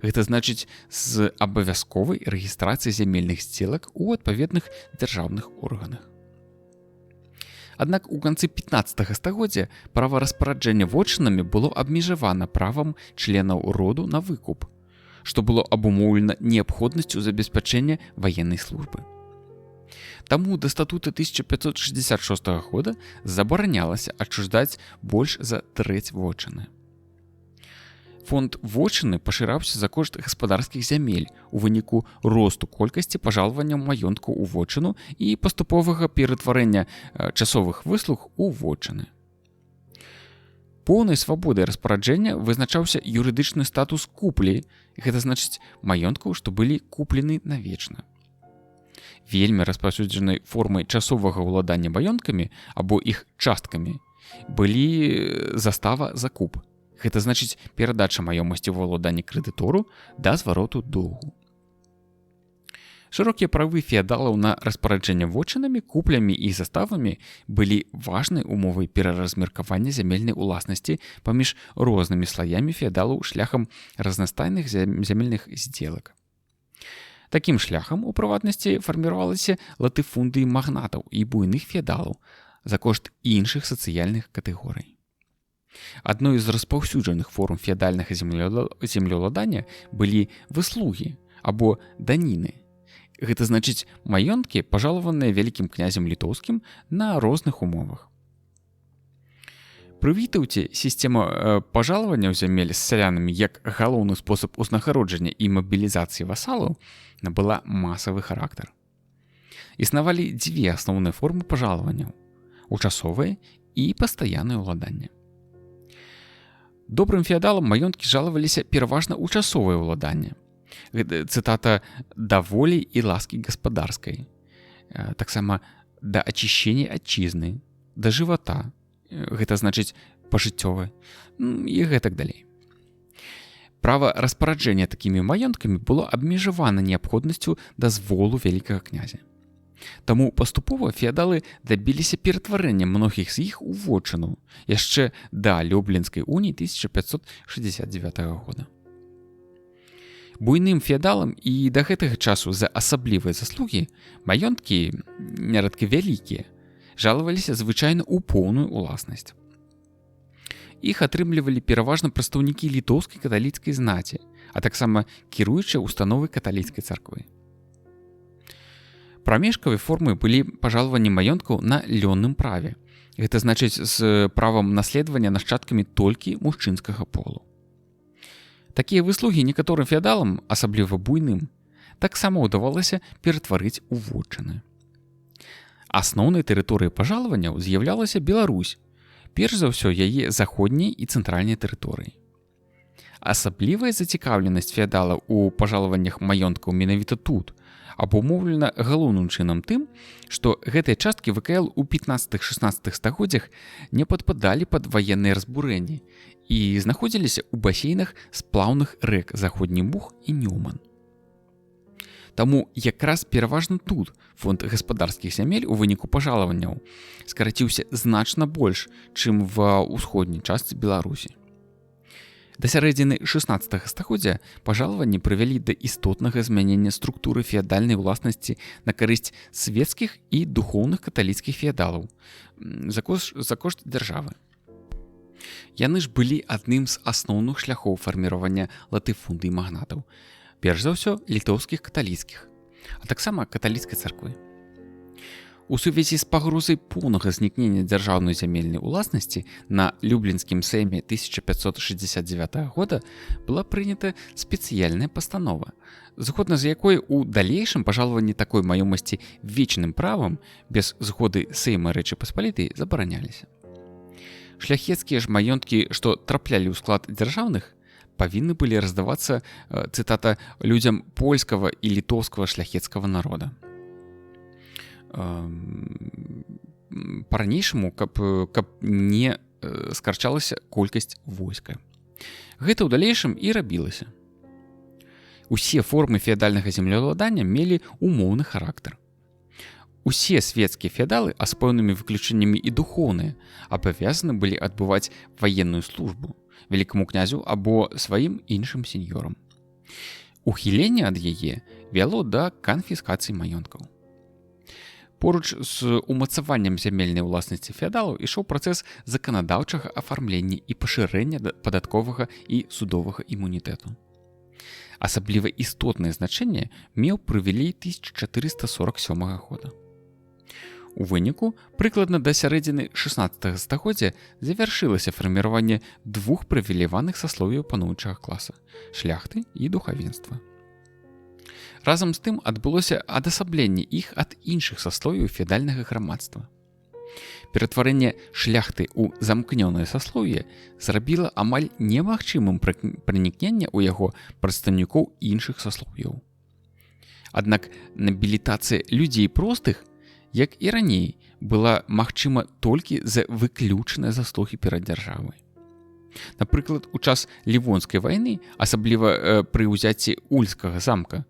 Гэта значыць з абавязковай рэгістрацыяй зямельных здзелак у адпаведных дзяржаўных органах. Аднак у канцы 15 стагоддзя права распараджэння вотчынамі было абмежавана правам членаў роду на выкуп, што было абумоўлена неабходнасцю забеспячэння ваеннай службы. Таму да статута 1566 года забаранялася адчуждаць больш за трэць вотчыны. Фонд вотчыны пашыраўся за кошт гаспадарскіх зямель у выніку росту колькасці пажалаванняў маёнтку ў вотчыну і паступовага ператварэння часовых выслуг у вотчыны. Поўнай свабодай распараджэння вызначаўся юрыдычны статус куплі, гэта значыць маёнткаў, што былі куплены навечна. Вельмі распаўсюджанай формай часовага ўладання маёнткамі або іх часткамі былі застава закуп. Гэта значыць перадача маёмасці ў валоданне крэдытору да звароту доўгу. Шырокія правы феадалаў на распараджэнне вотчынамі, куплямі і заставамі былі важнай умовай пераразмеркавання зямельнай уласнасці паміж рознымі слаямі феадалаў шляхам разнастайных зямельных здзелак. Такім шляхам, у прыватнасці, фарміравалася латыфундыі магнатаў і буйных феадалаў за кошт іншых сацыяльных катэгорый. Адной з распаўсюджаных форм феадальнага землеўладання былі выслугі або даніны. Гэта значыць маёнткі, пажалаваныя вялікім князем літоўскім на розных умовах. Пры вітаўце сістэма пажалаванняў зямель з сялянамі як галоўны спосаб узнагароджання і мабілізацыі васалаў набыла масавы характар. Існавалі дзве асноўныя формы пажалаванняў – учасовае і пастаяннае ўладанне. Добрым феадалам маёнткі жалаваліся пераважна ў часовае ўладанне. Цытата «да волі і ласкі гаспадарскай». Таксама «да ачышчэння адчызны», «да жывата». Гэта значыць пажыццёвы і гэтак далей. Права распараджэння такімі маёнткамі было абмежавана неабходнасцю дазволу вялікага князя. Таму паступова феадалы дабіліся ператварэння многіх з іх у вотчыну яшчэ да Люблінскай уніі 1569 года. Буйным феадалам і да гэтага часу за асаблівыя заслугі маёнткі, нярэдка вялікія, жалаваліся звычайна ў поўную ўласнасць. Іх атрымлівалі пераважна прадстаўнікі літоўскай каталіцкай знаці, а таксама кіруючыя установы каталіцкай царквы. Прамежкавай формай былі пажалаванні маёнткаў на лённым праве. Гэта значыць з правам наследавання нашчадкамі толькі мужчынскага полу. Такія выслугі некаторым феадалам, асабліва буйным, таксама ўдавалася ператварыць у вотчыны. Асноўнай тэрыторыяй пажалаванняў з'яўлялася Беларусь, перш за ўсё яе заходняй і цэнтральнай тэрыторыі. Асаблівая зацікаўленасць феадала ў пажалаваннях маёнткаў менавіта тут, абумоўлена галоўным чынам тым, што гэтыя часткі ВКЛ у 15-16 стагоддзях не падпадалі пад ваенныя разбурэнні і знаходзіліся ў басейнах сплаўных рэк Заходні Буг і Нюман. Таму якраз пераважна тут фонд гаспадарскіх зямель у выніку пажалаванняў скараціўся значна больш, чым ва ўсходняй частцы Беларусі. Да сярэдзіны 16 стагоддзя пажалаванні прывялі да істотнага змянення структуры феадальнай уласнасці на карысць свецкіх і духоўных каталіцкіх феадалаў за кошт дзяржавы. Яны ж былі адным з асноўных шляхоў фарміравання латыфундый магнатаў, перш за ўсё літоўскіх каталіцкіх, а таксама каталіцкай царквы. У сувязі з пагрозай поўнага знікнення дзяржаўнай зямельнай уласнасці на Люблінскім сейме 1569 года была прынята спецыяльная пастанова, згодна з якой у далейшым пажалаванні такой маёмасці вечным правам без згоды Сейма Рэчы Паспалітай забараняліся. Шляхецкія ж маёнткі, што траплялі ў склад дзяржаўных, павінны былі раздавацца, цытата, людзям польскага і літоўскага шляхецкага народа. Па-ранейшаму, каб не скарчалася колькасць войска. Гэта ў далейшым і рабілася. Усе формы феадальнага землеўладання мелі умоўны характар. Усе свецкія феадалы, а з пэўнымі выключэннямі і духоўныя, абавязаны былі адбываць ваенную службу вялікаму князю або сваім іншым сеньёрам. Ухіленне ад яе вяло да канфіскацыі маёнткаў. Поруч з умацаваннем зямельнай уласнасці феадалаў ішоў працэс заканадаўчага афармлення і пашырэння падатковага і судовага імунітэту. Асабліва істотнае значэнне меў прывілей 1447 года. У выніку, прыкладна да сярэдзіны 16 стагоддзя завяршылася фарміраванне двух прывілеяваных саслоўяў пануючага класа – шляхты і духавенства. Разам з тым адбылося адасабленне іх ад іншых саслоўяў феадальнага грамадства. Ператварэнне шляхты ў замкнёнае саслоўе зрабіла амаль немагчымым пранікнення ў яго прадстаўнікоў іншых саслоўяў. Аднак набілітацыя людзей простых, як і раней, была магчыма толькі за выключныя заслугі перад дзяржавай. Напрыклад, у час Лівонскай вайны, асабліва пры ўзяцці Ульскага замка,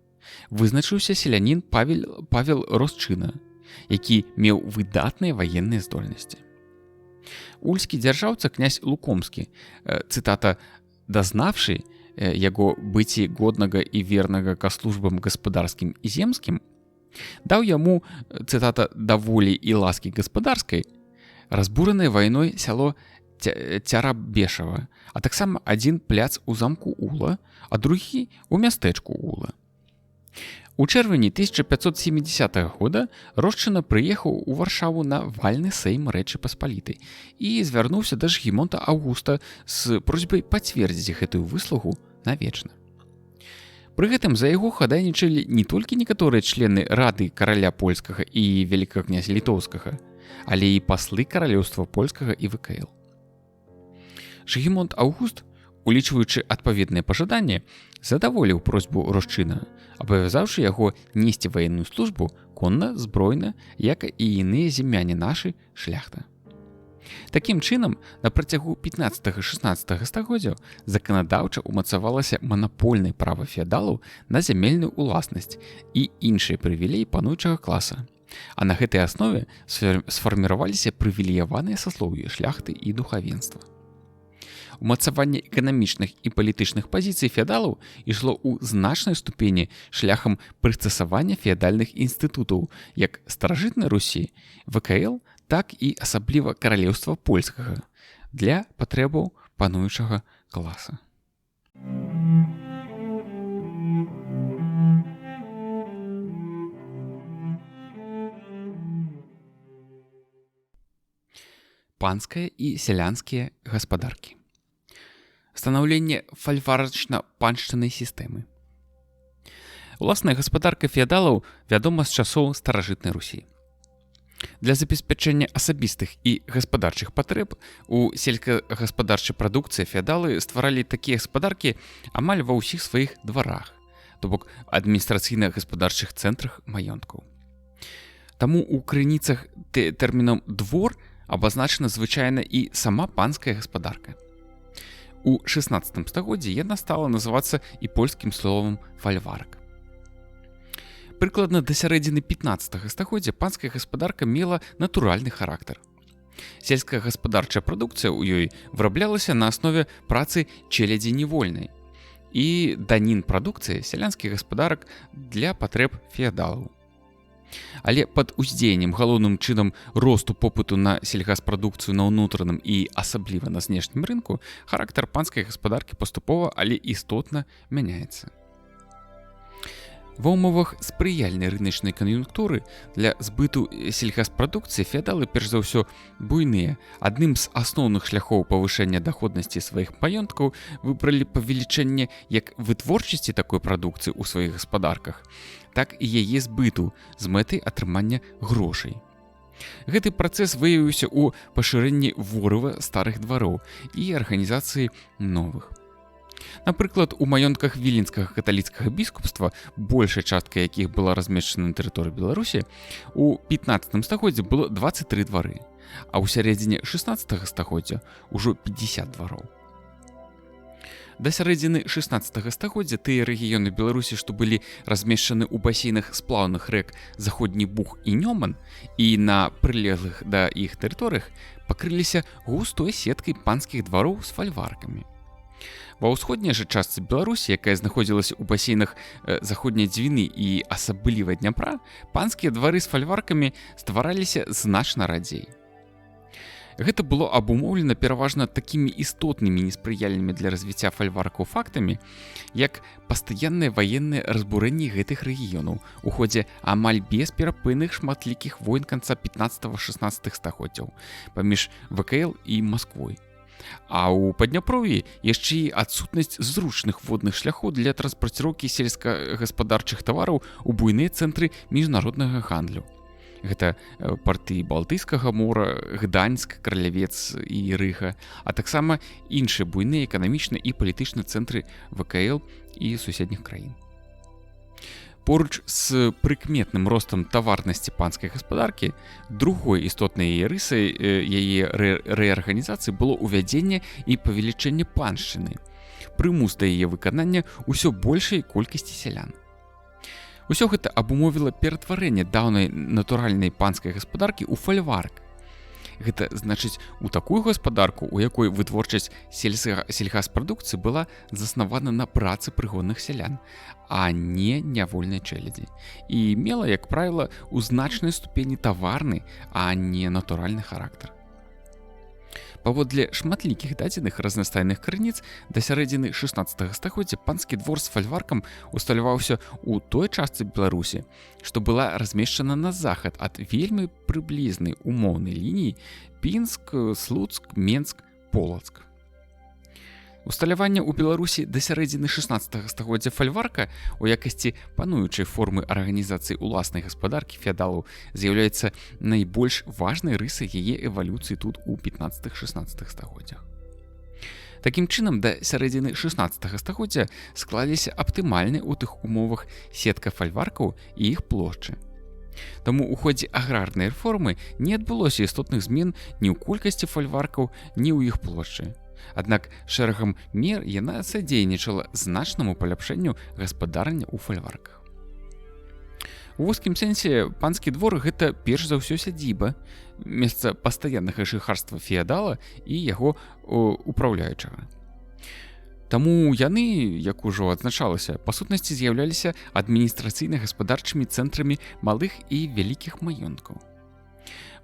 вызначыўся селянін Павел Росчына, які меў выдатныя ваенныя здольнасці. Ульскі дзяржаўца князь Лукомскі, цытата, «дазнавшы яго быці годнага і вернага ка службам гаспадарскім і земскім, даў яму, цытата, даволі і ласкі гаспадарскай, разбуранае вайной сяло Цярабешава, а таксама адзін пляц у замку Ула, а другі у мястэчку Ула. У чэрвені 1570 года Росчына прыехаў у Варшаву на вальны сейм Рэчы Паспалітай і звярнуўся да Жгімонта Аўгуста з просьбай пацвердзіць гэтую выслугу навечна. Пры гэтым за яго хадайнічалі не толькі некаторыя члены рады караля польскага і вялікага князя літоўскага, але і паслы каралеўства польскага і ВКЛ. Жгімонт Аўгуст, улічваючы адпаведнае пажаданне, задаволіў просьбу Росчына, абавязаўшы яго несці ваенную службу конна, збройна, як і іныя земляне нашы шляхта. Такім чынам, на працягу 15-16 стагоддзяў заканадаўча ўмацавалася манапольнае права феадалаў на зямельную уласнасць і іншыя прывілеі пануючага класа, а на гэтай аснове сфарміраваліся прывілеяваныя саслоўі шляхты і духавенства. Умацаванне эканамічных і палітычных пазіцый феадалаў ішло ў значнай ступені шляхам прыстасавання феадальных інстытутаў як старажытнай Русі, ВКЛ, так і асабліва каралеўства польскага для патрэбаў пануючага класа. Панская і сялянскія гаспадаркі. Станаўленне фальварачна-паншчыннай сістэмы. Уласная гаспадарка феадалаў вядома з часоў старажытнай Русі. Для забеспячэння асабістых і гаспадарчых патрэб у сельскагаспадарчай прадукцыі феадалы стваралі такія гаспадаркі амаль ва ўсіх сваіх дварах, то бок адміністрацыйна-гаспадарчых цэнтрах маёнткаў. Таму ў крыніцах тэрмінам «двор» абазначана звычайна і сама панская гаспадарка. У 16 стагоддзі яна стала называцца і польскім словам «фальварак». Прыкладна да сярэдзіны 15 стагоддзя панская гаспадарка мела натуральны характар. Сельская гаспадарчая прадукцыя ў ёй выраблялася на аснове працы челядзі нявольнай і данін прадукцыі сялянскіх гаспадарак для патрэб феадалаў. Але пад уздзеяннем галоўным чынам росту попыту на сельгаспрадукцыю на ўнутраным і асабліва на знешнім рынку характар панскай гаспадаркі паступова, але істотна мяняецца. Ва ўмовах спрыяльнай рыначнай кан'юнктуры для збыту сельгаспрадукцыі феадалы перш за ўсё буйныя. Адным з асноўных шляхоў павышэння даходнасці сваіх маёнткаў выбралі павелічэнне як вытворчасці такой прадукцыі ў сваіх гаспадарках, так і яе збыту з мэтай атрымання грошай. Гэты працэс выявіўся ў пашырэнні ворыва старых двароў і арганізацыі новых. Напрыклад, у маёнтках віленскага каталіцкага біскупства, большая частка якіх была размешчана на тэрыторыі Беларусі, у 15 стагоддзі было 23 двары, а ў сярэдзіне 16 стагоддзя ўжо 50 двароў. Да сярэдзіны 16 стагоддзя тыя рэгіёны Беларусі, што былі размешчаны ў басейнах сплаўных рэк Заходні Буг і Нёман і на прылеглых да іх тэрыторыях, пакрыліся густой сеткай панскіх двароў з фальваркамі. Ва ўсходняй жа частцы Беларусі, якая знаходзілася ў басейнах Заходняй Двіны і асабліва Дняпра, панскія двары з фальваркамі ствараліся значна радзей. Гэта было абумоўлена пераважна такімі істотнымі неспрыяльнымі для развіцця фальваркаў фактамі, як пастаянныя ваенныя разбурэнні гэтых рэгіёнаў у ходзе амаль бесперапынных шматлікіх войн канца 15-16 стагоддзяў паміж ВКЛ і Масквой. А ў Падняпров'і яшчэ і адсутнасць зручных водных шляхоў для транспарціроўкі сельскагаспадарчых тавараў у буйныя цэнтры міжнароднага гандлю. Гэта парты Балтыйскага мора, Гданьск, Кралявец і Рыга, а таксама іншыя буйныя эканамічныя і палітычныя цэнтры ВКЛ і суседніх краін. Поруч з прыкметным ростам таварнасці панскай гаспадаркі, другой істотнай яе рысай яе рэарганізацыі было ўвядзенне і павелічэнне паншчыны, прымус да яе выканання ўсё большай колькасці сялян. Усё гэта абумовіла ператварэнне даўнай натуральнай панскай гаспадаркі ў фальварк. Гэта значыць у такую гаспадарку, у якой вытворчасць сельгаспрадукцыі была заснавана на працы прыгонных сялян, а не нявольнай чэлядзі, і мела, як правіла, у значнай ступені таварны, а не натуральны характар. Паводле шматлікіх дадзеных разнастайных крыніц, да сярэдзіны 16 стагоддзя панскі двор з фальваркам усталяваўся ў той частцы Беларусі, што была размешчана на захад ад вельмі прыблізнай умоўнай лініі Пінск, Слуцк, Менск, Полацк. Усталяванне ў Беларусі да сярэдзіны 16 стагоддзя фальварка у якасці пануючай формы арганізацыі ўласнай гаспадаркі феадалаў з'яўляецца найбольш важнай рысай яе эвалюцыі тут у 15-16 стагоддзях. Такім чынам, да сярэдзіны 16 стагоддзя склаліся аптымальныя ў тых умовах сетка фальваркаў і іх плошчы. Таму ў ходзе аграрнай рэформы не адбылося істотных змен ні ў колькасці фальваркаў, ні ў іх плошчы. Аднак шэрагам мер яна садзейнічала значнаму паляпшэнню гаспадарання ў фальварках. У вузкім сэнсе панскі двор гэта перш за ўсё сядзіба, месца пастаяннага жыхарства феадала і яго упраўляючага. Таму яны, як ужо адзначалася, па сутнасці з'яўляліся адміністрацыйна-гаспадарчымі цэнтрамі малых і вялікіх маёнткаў.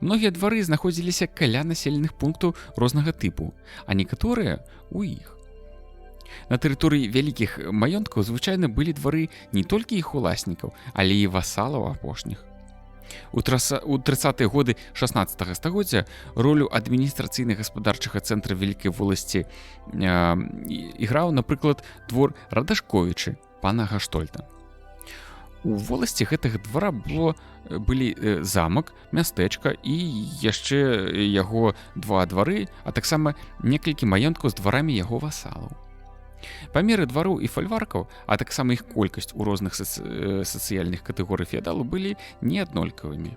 Многія двары знаходзіліся каля населеных пунктаў рознага тыпу, а некаторыя ў іх. На тэрыторыі вялікіх маёнткаў звычайна былі двары не толькі іх уласнікаў, але і васалаў апошніх. У 30-е годы 16 стагоддзя ролю адміністрацыйна-гаспадарчага цэнтра вялікай воласці іграў, напрыклад, двор Радашковічы, пана Гаштольта. У воласці гэтага двара былі замак, мястэчка і яшчэ яго два двары, а таксама некалькі маёнткаў з дварамі яго васалаў. Памеры двароў і фальваркаў, а таксама іх колькасць у розных сацыяльных катэгорый феадалу былі неаднолькавымі.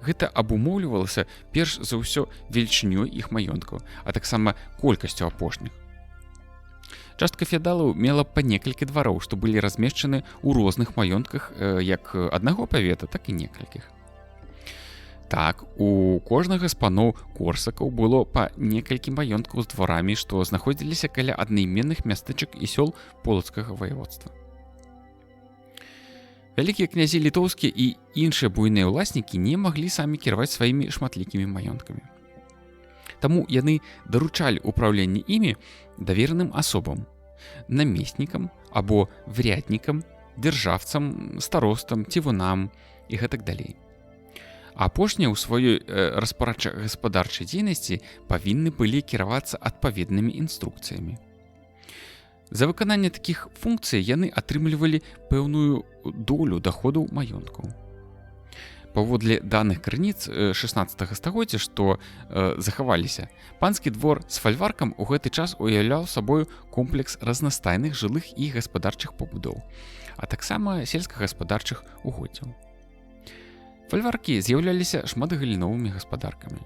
Гэта абумоўлівалася перш за ўсё велічынёй іх маёнткаў, а таксама колькасцю апошніх. Частка феадалаў мела па некалькі двароў, што былі размешчаны ў розных маёнтках як аднаго павета, так і некалькіх. Так, у кожнага з паноў корсакаў было па некалькі маёнткаў з дварамі, што знаходзіліся каля аднайменных мястэчак і сёл полацкага ваяводства. Вялікія князі літоўскія і іншыя буйныя ўласнікі не маглі самі кіраваць сваімі шматлікімі маёнткамі. Таму яны даручалі ўпраўленне імі давераным асобам, намеснікам або вряднікам, дзяржаўцам, старостам, цівунам і гэтак далей. Апошнія ў сваёй распарадча-гаспадарчай дзейнасці павінны былі кіравацца адпаведнымі інструкцыямі. За выкананне такіх функцый яны атрымлівалі пэўную долю даходаў маёнткаў. Паводле даных крыніц 16 стагоддзя, што захаваліся, панскі двор з фальваркам у гэты час уяўляў сабою комплекс разнастайных жылых і гаспадарчых пабудоў, а таксама сельскагаспадарчых угоддзяў. Фальваркі з'яўляліся шматгаліновымі гаспадаркамі.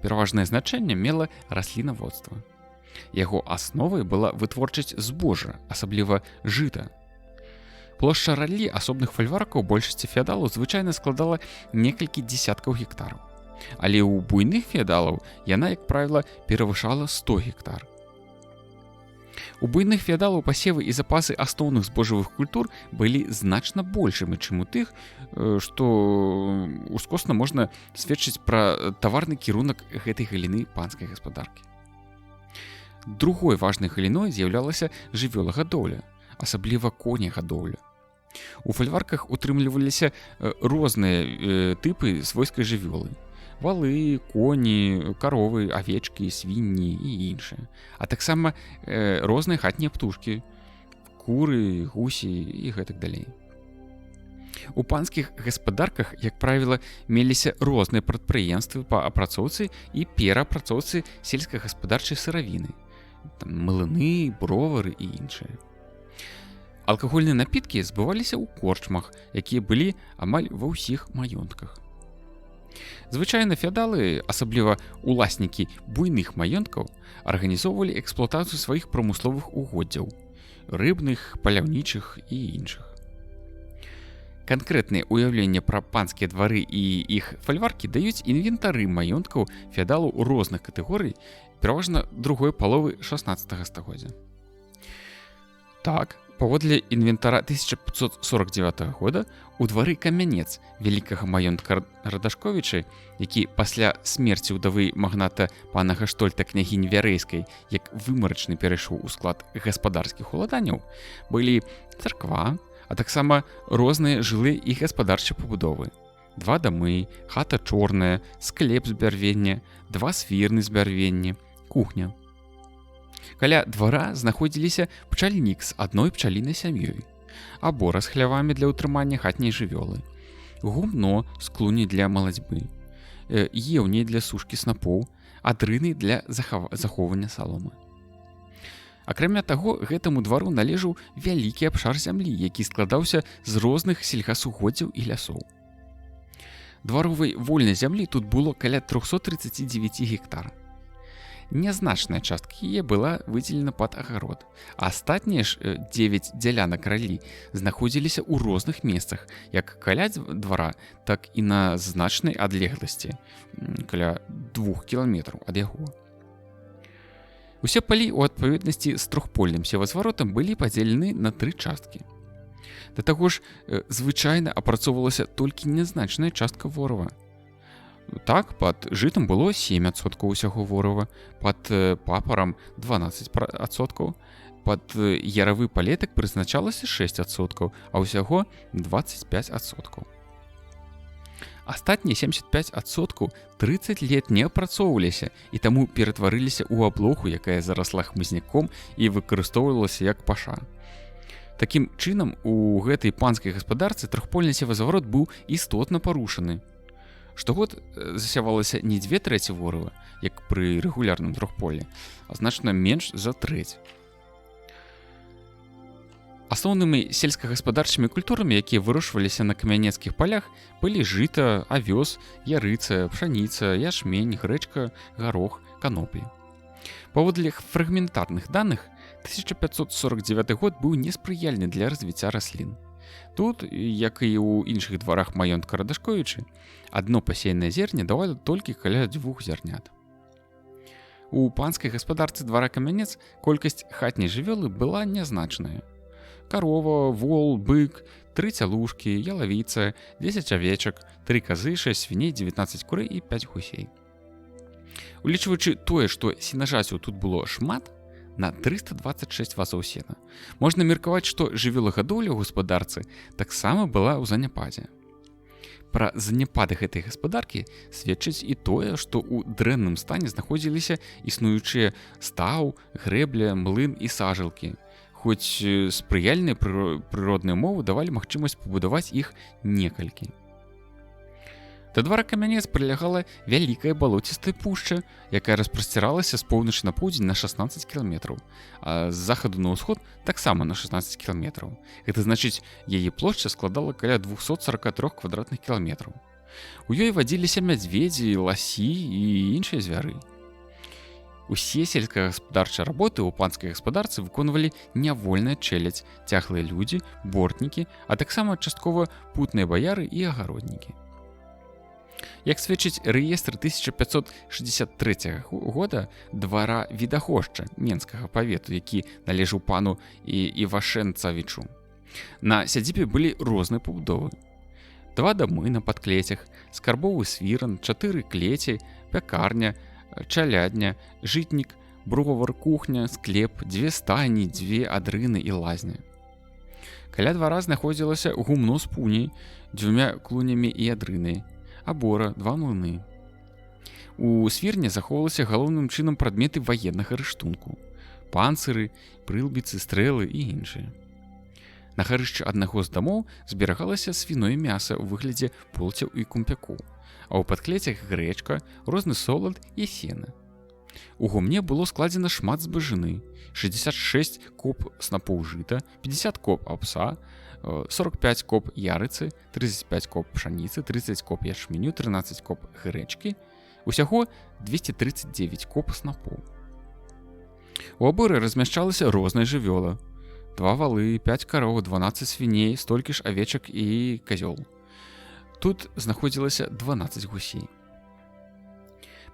Пераважнае значэнне мела раслінаводства. Яго асновай была вытворчасць збожжа, асабліва жыта. Плошча раллі асобных фальваркаў большасці феадалаў звычайна складала некалькі дзесяткаў гектараў. Але ў буйных феадалаў яна, як правіла, перавышала 100 гектар. У буйных феадалаў пасевы і запасы асноўных збожжавых культур былі значна большымі, чым у тых, што ускосна можна сведчыць пра таварны кірунак гэтай галіны панскай гаспадаркі. Другой важнай галіной з'яўлялася жывёлагадоўля, асабліва конегадоўля. У фальварках утрымліваліся розныя тыпы свойскай жывёлы: валы, коні, каровы, авечкі, свінні і іншыя, а таксама розныя хатнія птушкі, куры, гусі і гэтак далей. У панскіх гаспадарках, як правіла, меліся розныя прадпрыемствы па апрацоўцы і пераапрацоўцы сельскагаспадарчай сыравіны, млыны, бровары і іншыя. Алкагольныя напіткі збываліся ў корчмах, якія былі амаль ва ўсіх маёнтках. Звычайна феадалы, асабліва уласнікі буйных маёнткаў, арганізоўвалі эксплуатацыю сваіх прамысловых угоддзяў, рыбных, паляўнічых і іншых. Канкрэтныя ўяўленні пра панскія двары і іх фальваркі даюць інвентары маёнткаў феадалаў розных катэгорый, пераважна другой паловы 16 стагоддзя. Так, паводле інвентара 1549 года у двары Камянец вялікага маёнтка Радашковічы, які пасля смерці ўдавы магната пана Гаштольта княгінь Вярэйскай як вымарачны перайшоў у склад гаспадарскіх уладанняў, былі царква, а таксама розныя жылыя і гаспадарчыя пабудовы: 2 дамы, хата чорная, склеп з бярвення, 2 свірны з бярвення, кухня. Каля двара знаходзіліся пчальнік з адной пчалінай сям'ёй, абора з хлявамі для ўтрымання хатняй жывёлы, гумно з клуні для малацьбы, еўні для сушкі снапоў, адрыны для захоўвання саломы. Акрамя таго, гэтаму двару належаў вялікі абшар зямлі, які складаўся з розных сельгасугоддзяў і лясоў. Дваровай вольнай зямлі тут было каля 339 гектар. Нязначная частка яе была выдзелена пад агарод, а астатнія ж 9 дзялянак раллі знаходзіліся ў розных месцах, як каля двара, так і на значнай адлегласці, каля 2 кіламетраў ад яго. Усе палі ў адпаведнасці з трохпольным севазваротам былі падзелены на 3 часткі. Да таго ж, звычайна апрацоўвалася толькі нязначная частка ворава. Так, пад жытам было 7% усяго ворава, пад папарам 12%, пад яравы палетак прызначалася 6%, а ўсяго 25%. Астатнія 75% 30 лет не апрацоўваліся і таму ператварыліся ў аблоху, якая зарасла хмызняком і выкарыстоўвалася як паша. Такім чынам, у гэтай панскай гаспадарцы трохпольны севазварот быў істотна парушаны. Штогод засявалася не 2/3 ворыва, як пры рэгулярным трохполі, а значна менш за трэць. Асноўнымі сельскагаспадарчымі культурамі, якія вырошчваліся на камянецкіх палях, былі жыта, авёс, ярыца, пшаніца, ячмень, грэчка, гарох, каноплі. Паводле фрагментарных даных, 1549 год быў неспрыяльны для развіцця раслін. Тут, як і ў іншых дварах маёнтка Радашковічы, адно пасеянае зерне давало толькі каля 2 зярнят. У панскай гаспадарцы двара Камянец колькасць хатняй жывёлы была нязначная. Карова, вол, бык, 3 цялушкі, ялавіца, 10 авечак, 3 казы, 6 свіней, 19 курэй і 5 гусей. Улічваючы тое, што сенажацяў тут было шмат, на 326 вазоў сена, можна меркаваць, што жывёлагадоўля ў гаспадарцы таксама была ў заняпадзе. Пра заняпады гэтай гаспадаркі сведчыць і тое, што ў дрэнным стане знаходзіліся існуючыя стаў, грэбля, млын і сажалкі, хоць спрыяльныя прыродныя умовы давалі магчымасць пабудаваць іх некалькі. Да двара Камянец прылягала вялікая балоцістая пушча, якая распрасціралася з поўначы на поўдзень на 16 кіламетраў, а з захаду на ўсход таксама на 16 кіламетраў. Гэта значыць, яе плошча складала каля 243 квадратных кіламетраў. У ёй вадзіліся мядзведзі, ласі і іншыя звяры. Усе сельскагаспадарчыя работы ў панскай гаспадарцы выконвалі нявольная чэлядзь, цяглыя людзі, бортнікі, а таксама часткова путныя баяры і агароднікі. Як сведчыць рэестр 1563 года двара Відахошча Менскага павету, які належаў пану Івашэнцавічу, на сядзібе былі розныя пабудовы. 2 дамы на падклецях, скарбовы свіран, 4 клеці, пякарня, чалядня, жытнік, бровар, кухня, склеп, 2 стайні, 2 адрыны і лазня. Каля двара знаходзілася гумно з пуняй, 2 клунямі і адрынай, абора, 2 млыны. У свірне захоўваліся галоўным чынам прадметы ваеннага рыштунку, панцыры, прылбіцы, стрэлы і іншыя. На гарышчы аднаго з дамоў зберагалася свіное мяса ў выглядзе полцяў і кумпякоў, а ў падклецях грэчка, розны солад і сена. У гумне было складзена шмат збажыны, 66 коп снапоў жыта, 50 коп апса, 45 коп ярыцы, 35 коп пшаніцы, 30 коп ячменю, 13 коп грэчкі, усяго 239 коп снапоў. У аборы размяшчалася розная жывёла. 2 валы, 5 кароў, 12 свіней, столькі ж авечак і казёл. Тут знаходзілася 12 гусей.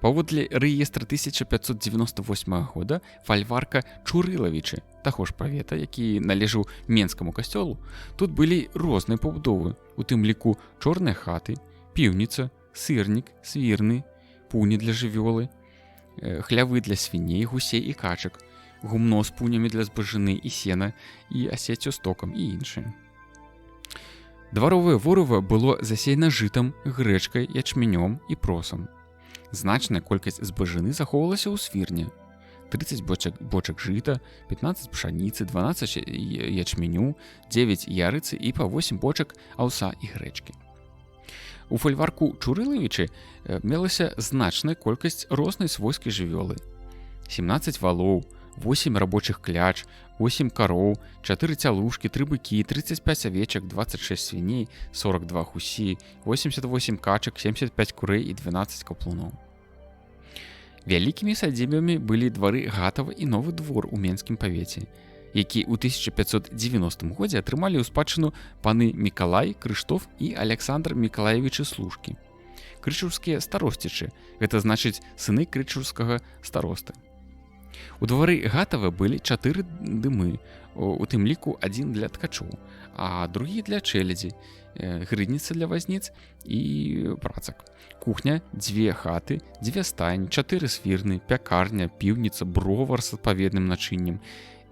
Паводле рэестра 1598 года фальварка Чурылавічы, таго ж павета, які належаў Менскаму касцёлу, тут былі розныя пабудовы, у тым ліку чорныя хаты, піўніца, сырнік, свірны, пуні для жывёлы, хлявы для свіней, гусей і качак, гумно з пунямі для збажыны і сена, і асеццю з токам і іншыя. Дваровае ворыва было засеяна жытам, грэчкай, ячменём і просам. Значная колькасць збажыны захоўвалася ў свірне. 30 бочак жыта, 15 пшаніцы, 12 ячменю, 9 ярыцы і па 8 бочак аўса і грэчкі. У фальварку Чурылавічы мелася значная колькасць рознай свойскай жывёлы. 17 валоў, 8 рабочых кляч, 8 кароў, 4 цялушкі, 3 быкі, 35 авечак, 26 свіней, 42 гусі, 88 качак, 75 курэй і 12 каплуноў. Вялікімі сядзібамі былі двары Гатава і Новы двор у Менскім павеце, які ў 1590 годзе атрымалі ў спадчыну паны Мікалай, Крыштоф і Аляксандр Мікалаевічы Служкі. Крычаўскія старосцічы, гэта значыць сыны крычаўскага старосты. У двары Гатава былі 4 дымы, у тым ліку 1 для ткачоў, а другі для чэлядзі, грыдніца для вазніц і працак. Кухня, 2 хаты, 2 стайні, 4 свірны, пякарня, піўніца, бровар з адпаведным начыннем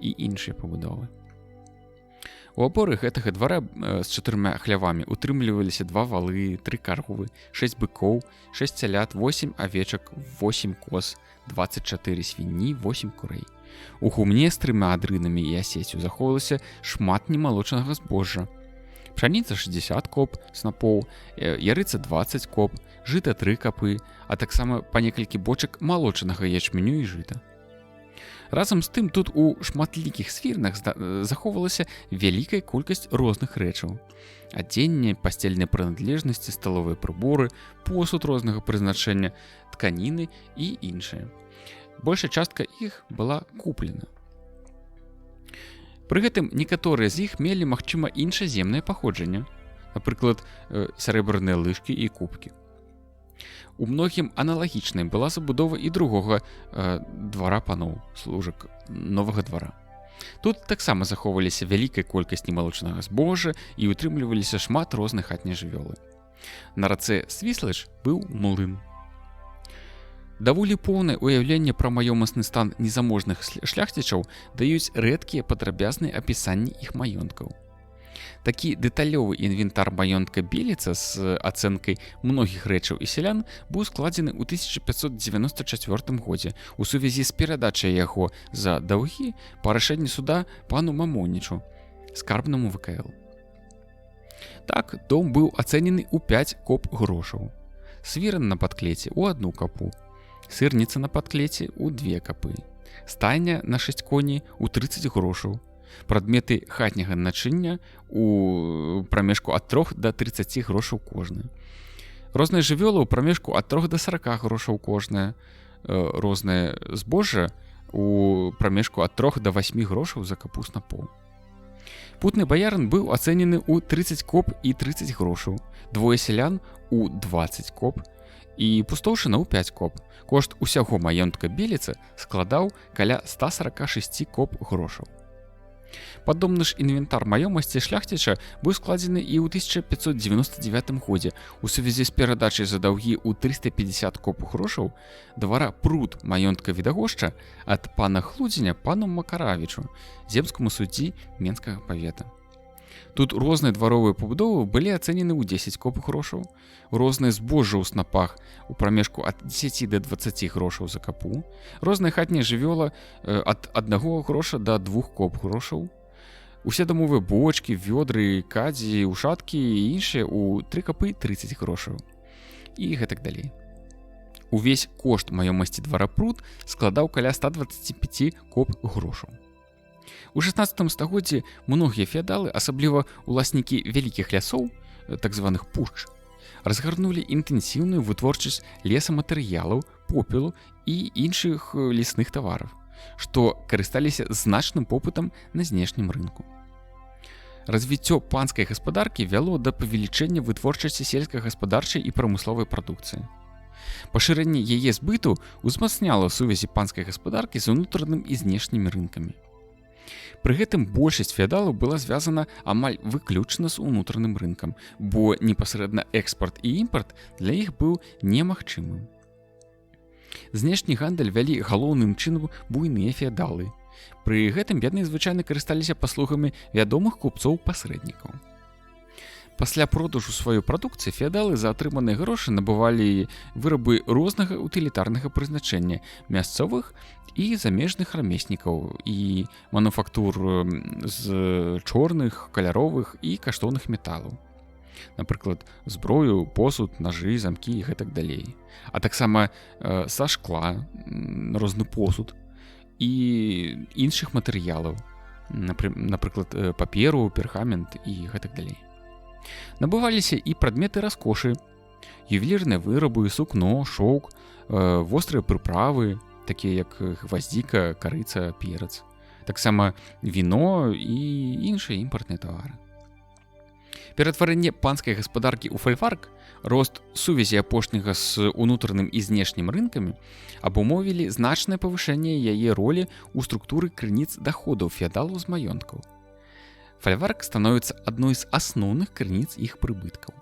і іншыя пабудовы. У аборы гэтага двара з 4 хлявамі утрымліваліся 2 валы, 3 каровы, 6 быкоў, 6 цялят, 8 авечак, 8 коз, 24 свіні, 8 курэй. У гумне з 3 адрынамі і асецю захоўвалася шмат немалочнага збожжа. Пшаніца 60 коп снапоў, ярыца 20 коп, жыта 3 капы, а таксама па некалькі бочак малочанага ячменю і жыта. Разам з тым, тут у шматлікіх свірнах захоўвалася вялікая колькасць розных рэчаў. Адзенне, пасцельныя прыналежнасці, сталовыя прыборы, посуд рознага прызначэння, тканіны і іншае. Большая частка іх была куплена. Пры гэтым некаторыя з іх мелі, магчыма, іншаземнае паходжанне, напрыклад, сярэбраныя лыжкі і кубкі. У многім аналагічнай была забудова і другога двара паноў, служак новага двара. Тут таксама захоўваліся вялікая колькасць немалочнага збожжа і утрымліваліся шмат розных хатняй жывёлы. На рацэ Свіслэч быў млын. Даволі поўнае ўяўленне пра маёмасны стан незаможных шляхцічаў даюць рэдкія падрабязныя апісанні іх маёнткаў. Такі дэталёвы інвентар маёнтка Беліца з ацэнкай многіх рэчаў і сялян быў складзены ў 1594 годзе у сувязі з перадачай яго за даўгі па рашэнні суда пану Мамонічу, скарбнаму ВКЛ. Так, дом быў ацэнены ў 5 коп грошаў, свіран на падклеце ў 1 капу, сырніца на падклеце ў 2 капы, стайня на 6 коней у 30 грошаў, прадметы хатняга начыння у прамежку ад 3 да 30 грошаў кожная. Розныя жывёлы ў прамежку ад 3 да 40 грошаў кожная. Рознае збожжа у прамежку ад 3 да 8 грошаў за капуст на пол. Путны баярын быў ацэнены ў 30 коп і 30 грошаў, двое сялян у 20 коп і пустоўшчына ў 5 коп. Кошт усяго маёнтка Беліца складаў каля 146 коп грошаў. Падобны ж інвентар маёмасці шляхціча быў складзены і ў 1599 годзе у сувязі з перадачай за даўгі ў 350 коп грошаў двара пруд маёнтка Відагошча ад пана Хлудзеня пану Макаравічу, земскаму суддзі Менскага павета. Тут розныя дваровыя пабудовы былі ацэнены ў 10 коп грошаў, розныя збожжа ў снапах у прамежку ад 10 да 20 грошаў за капу, розная хатняя жывёла ад 1 гроша да 2 коп грошаў, усе дамовыя бочкі, вёдры, кадзі, ушаткі і іншыя ў 3 капы 30 грошаў і гэтак далей. Увесь кошт маёмасці двара пруд складаў каля 125 коп грошаў. У 16 стагоддзі многія феадалы, асабліва уласнікі вялікіх лясоў, так званых пушч, разгарнулі інтэнсіўную вытворчасць лесаматэрыялаў, попелу і іншых лесных тавараў, што карысталіся значным попытам на знешнім рынку. Развіццё панскай гаспадаркі вяло да павелічэння вытворчасці сельскагаспадарчай і прамысловай прадукцыі. Пашырэнне яе збыту ўзмацняла сувязі панскай гаспадаркі з унутраным і знешнімі рынкамі. Пры гэтым большасць феадалаў была звязана амаль выключна з унутраным рынкам, бо непасрэдна экспарт і імпарт для іх быў немагчымым. Знешні гандаль вялі галоўным чынам буйныя феадалы. Пры гэтым яны звычайна карысталіся паслугамі вядомых купцоў-пасрэднікаў. Пасля продажу сваёй прадукцыі феадалы за атрыманыя грошы набывалі вырабы рознага утылітарнага прызначэння мясцовых і замежных рамеснікаў і мануфактур з чорных, каляровых і каштоўных металаў. Напрыклад, зброю, посуд, нажы, замкі і гэтак далей. А таксама са шкла, розны посуд і іншых матэрыялаў, напрыклад, паперу, пергамент і гэтак далей. Набываліся і прадметы раскошы, ювелірныя вырабы, сукно, шоўк, вострыя прыправы, такія як гваздзіка, карыца, перац. Таксама віно і іншыя імпартныя тавары. Ператварэнне панскай гаспадаркі ў фальварк, рост сувязі апошняга з унутраным і знешнім рынкамі абумовілі значнае павышэнне яе ролі ў структуры крыніц даходаў феадалаў з маёнткаў. Фальварк становіцца адной з асноўных крыніц іх прыбыткаў.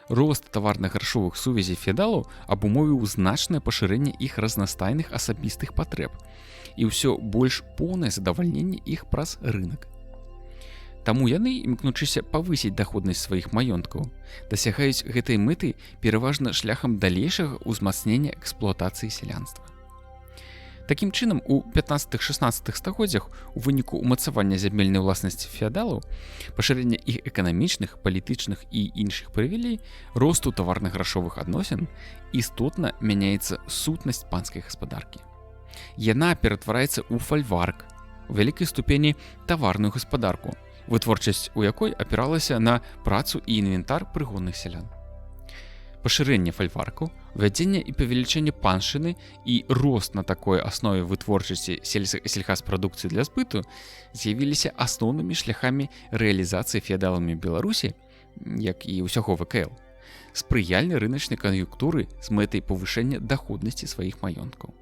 Рост таварна-грашовых сувязей феадалаў абумовіў значнае пашырэнне іх разнастайных асабістых патрэб і ўсё больш поўнае задавальненне іх праз рынак. Таму яны, імкнучыся павысіць даходнасць сваіх маёнткаў, дасягаюць гэтай мэты пераважна шляхам далейшага ўзмацнення эксплуатацыі сялянства. Такім чынам, у 15-16 стагоддзях у выніку ўмацавання зямельнай уласнасці феадалаў, пашырэння іх эканамічных, палітычных і іншых прывілей, росту таварна-грашовых адносін істотна мяняецца сутнасць панскай гаспадаркі. Яна ператвараецца ў фальварк, у вялікай ступені таварную гаспадарку, вытворчасць у якой апіралася на працу і інвентар прыгонных сялян. Пашырэнне фальварку, ввядзенне і павелічэнне паншчыны і рост на такой аснове вытворчасці сельхазпрадукцыі для збыту з'явіліся асноўнымі шляхамі рэалізацыі феадаламі Беларусі, як і ўсяго ВКЛ, спрыяльнай рыначнай кан'юнктуры з мэтай павышэння даходнасці сваіх маёнткаў.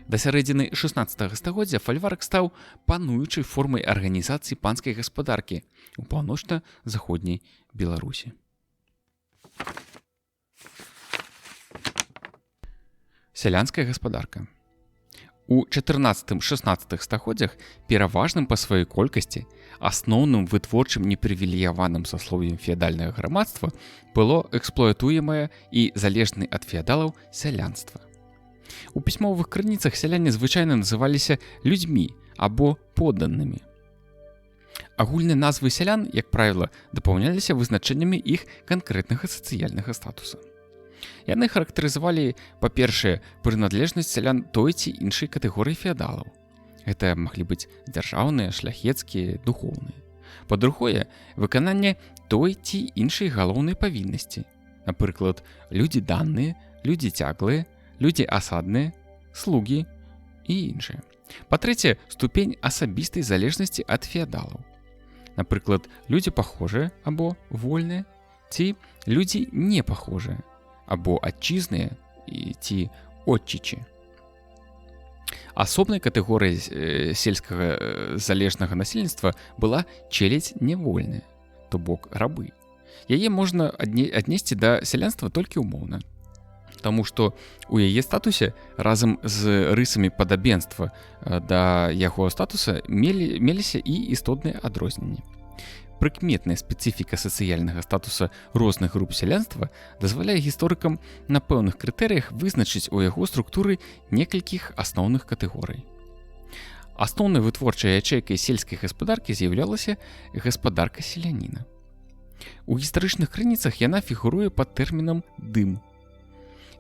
Да сярэдзіны 16 стагоддзя фальварак стаў пануючай формай арганізацыі панскай гаспадаркі ў паўночна-заходняй Беларусі. Сялянская гаспадарка. У 14-16 стагоддзях пераважным па сваёй колькасці асноўным вытворчым непрывілеяваным саслоўем феадальнага грамадства было эксплуатуемае і залежнае ад феадалаў сялянства. У пісьмовых крыніцах сяляне звычайна называліся людзьмі або подданымі. Агульныя назвы сялян, як правіла, дапаўняліся вызначэннямі іх канкрэтнага сацыяльнага статуса. Яны характарызавалі, па-першае, прыналежнасць сялян той ці іншай катэгорыі феадалаў. Гэта маглі быць дзяржаўныя, шляхецкія, духоўныя. Па-другое, выкананне той ці іншай галоўнай павіннасці. Напрыклад, людзі данныя, людзі цяглыя, людзі асадныя, слугі і іншыя. Па-трэцяе, ступень асабістай залежнасці ад феадалаў. Напрыклад, людзі пахожыя або вольныя, ці людзі не пахожыя, або адчызныя ці отчычы. Асобнай катэгорыяй сельскага залежнага насельніцтва была челядзь нявольная, то бок рабы. Яе можна аднесці да сялянства толькі ўмоўна, таму што ў яе статусе разам з рысамі падабенства да яго статуса меліся і істотныя адрозненні. Прыкметная спецыфіка сацыяльнага статуса розных груп сялянства дазваляе гісторыкам на пэўных крытэрыях вызначыць у яго структуры некалькіх асноўных катэгорый. Асноўнай вытворчай ячэйкай сельскай гаспадаркі з'яўлялася гаспадарка селяніна. У гістарычных крыніцах яна фігуруе пад тэрмінам дым.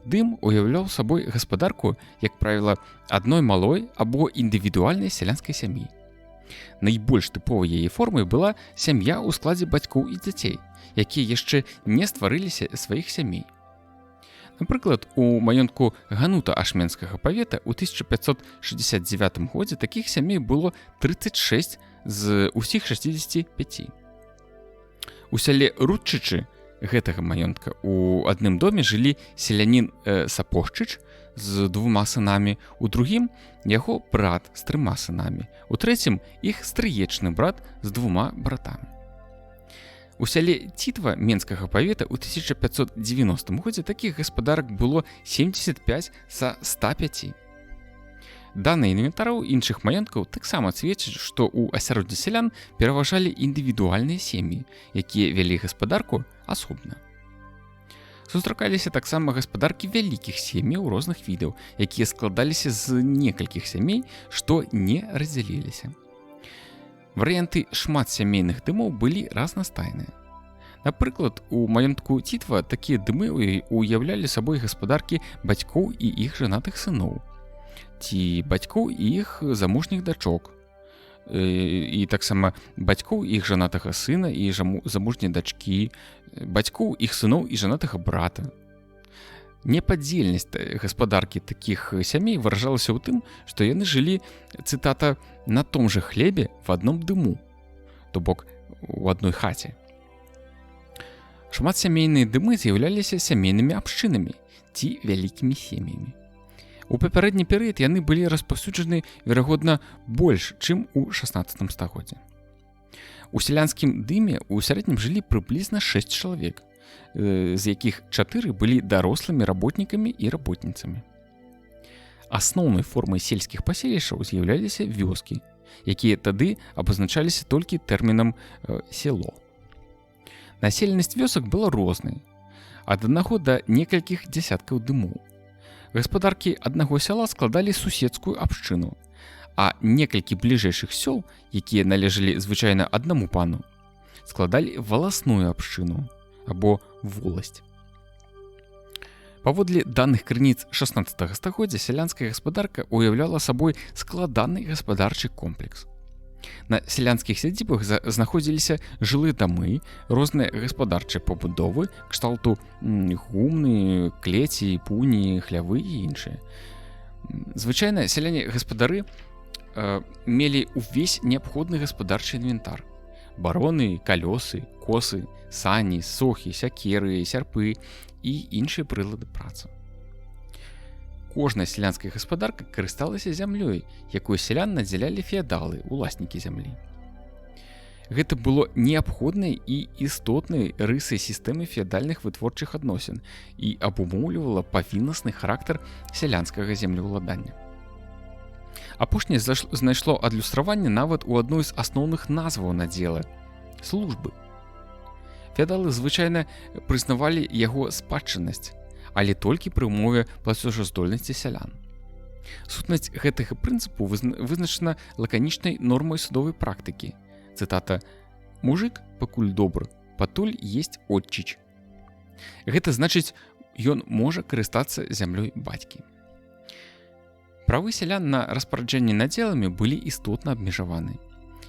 Дым уяўляў сабой гаспадарку, як правіла, адной малой або індывідуальнай сялянскай сям'і. Найбольш тыповай яе формай была сям'я ў складзе бацькоў і дзяцей, якія яшчэ не стварыліся сваіх сямей. Напрыклад, у маёнтку Ганута Ашменскага павета ў 1569 годзе такіх сямей было 36 з усіх 65. У сяле Рудчычы гэтага маёнтка у адным доме жылі селянін Сапожчыч з 2 сынамі, у другім яго брат з 3 сынамі, у трэцім іх стрыечны брат з 2 братамі. У сяле Цітва Менскага павета ў 1590 годзе такіх гаспадарак было 75 са 105. Даныя інвентараў іншых маёнткаў таксама сведчаць, што ў асяроддзі сялян пераважалі індывідуальныя сем'і, якія вялі гаспадарку асобна. Сустракаліся таксама гаспадаркі вялікіх сем'яў розных відаў, якія складаліся з некалькіх сямей, што не раздзяліліся. Варыянты шматсямейных дымоў былі разнастайныя. Напрыклад, у маёнтку Цітва такія дымы уяўлялі сабой гаспадаркі бацькоў і іх жанатых сыноў, ці бацькоў і іх замужніх дачок, і таксама бацькоў іх жанатага сына і замужняй дачкі, бацькоў іх сыноў і жанатага брата. Непадзельнасць гаспадаркі такіх сямей выражалася ў тым, што яны жылі, цытата, на том же хлебе в адном дыму, то бок у адной хаце. Шматсямейныя дымы з'яўляліся сямейнымі абшчынамі ці вялікімі сем'ямі. У папярэдні перыяд яны былі распаўсюджаны, верагодна, больш, чым у 16 стагоддзі. У сялянскім дыме ў сярэднім жылі прыблізна 6 чалавек, з якіх 4 былі дарослымі работнікамі і работніцамі. Асноўнай формай сельскіх паселішчаў з'яўляліся вёскі, якія тады абазначаліся толькі тэрмінам село. Населенасць вёсак была рознай, ад аднаго да некалькіх дзясяткаў дымоў. Гаспадаркі аднаго сяла складалі суседскую абшчыну, а некалькі бліжэйшых сёл, якія належалі звычайна аднаму пану, складалі валасную абшчыну або воласць. Паводле даных крыніц 16 стагоддзя сялянская гаспадарка уяўляла сабой складаны гаспадарчы комплекс. На сялянскіх сядзібах знаходзіліся жылыя дамы, розныя гаспадарчыя пабудовы, кшталту гумны, клеці, пуні, хлявы і іншыя. Звычайна сяляне-гаспадары мелі ўвесь неабходны гаспадарчы інвентар. Бароны, калёсы, косы, сані, сохі, сякеры, сярпы і іншыя прылады працы. Кожная сялянская гаспадарка карысталася зямлёй, якую сялян надзялялі феадалы, уласнікі зямлі. Гэта было неабходнай і істотнай рысай сістэмы феадальных вытворчых адносін і абумоўлівала павіннасны характар сялянскага землеўладання. Апошняе знайшло адлюстраванне нават у адной з асноўных назваў надзела – службы. Феадалы звычайна прызнавалі яго спадчыннасць, але толькі пры умове плацежаздольнасці сялян. Сутнасць гэтага прынцыпу вызначана лаканічнай нормай судовай практыкі. Цытата: «Мужик, пакуль добры, патуль есть отчыч». Гэта значыць, ён можа карыстацца зямлёй бацькі. Правы сялян на распараджэнне надзеламі былі істотна абмежаваны.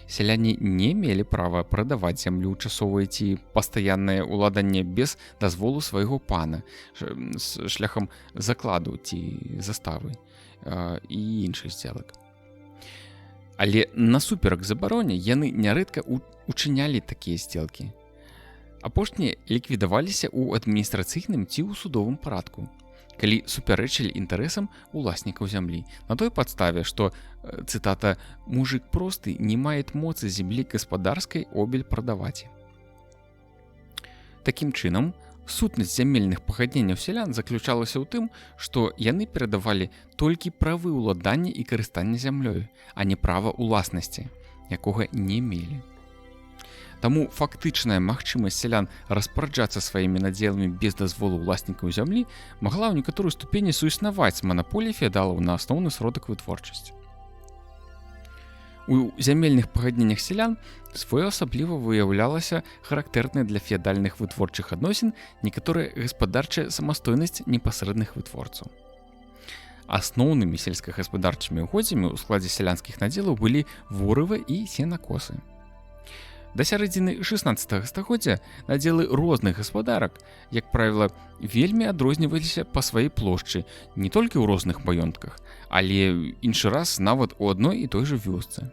Сяляне не мелі права прадаваць зямлю, часовае ці пастаяннае ўладанне без дазволу свайго пана, шляхам закладу ці заставы і іншых здзелак. Але насуперак забароне яны нярэдка учынялі такія здзелкі. Апошнія ліквідаваліся ў адміністрацыйным ці ў судовым парадку, калі супярэчылі інтарэсам уласнікаў зямлі, на той падставе, што, цытата, «мужик просты не мает моцы земли господарской обель продавать». Такім чынам, сутнасць зямельных пагадненняў сялян заключалася ў тым, што яны перадавалі толькі правы ўладання і карыстання зямлёй, а не права ўласнасці, якога не мелі. Таму фактычная магчымасць сялян распараджацца сваімі надзеламі без дазволу ўласнікаў зямлі магла ў некаторай ступені суіснаваць з манаполіяй феадалаў на асноўны сродак вытворчасці. У зямельных пагадненнях сялян своеасабліва выяўлялася характэрная для феадальных вытворчых адносін некаторая гаспадарчая самастойнасць непасрэдных вытворцаў. Асноўнымі сельскагаспадарчымі угоддзямі ў складзе сялянскіх надзелаў былі ворывы і сенакосы. Да сярэдзіны 16 стагоддзя надзелы розных гаспадарак, як правіла, вельмі адрозніваліся па сваёй плошчы не толькі ў розных маёнтках, але іншы раз нават у адной і той жа вёсцы.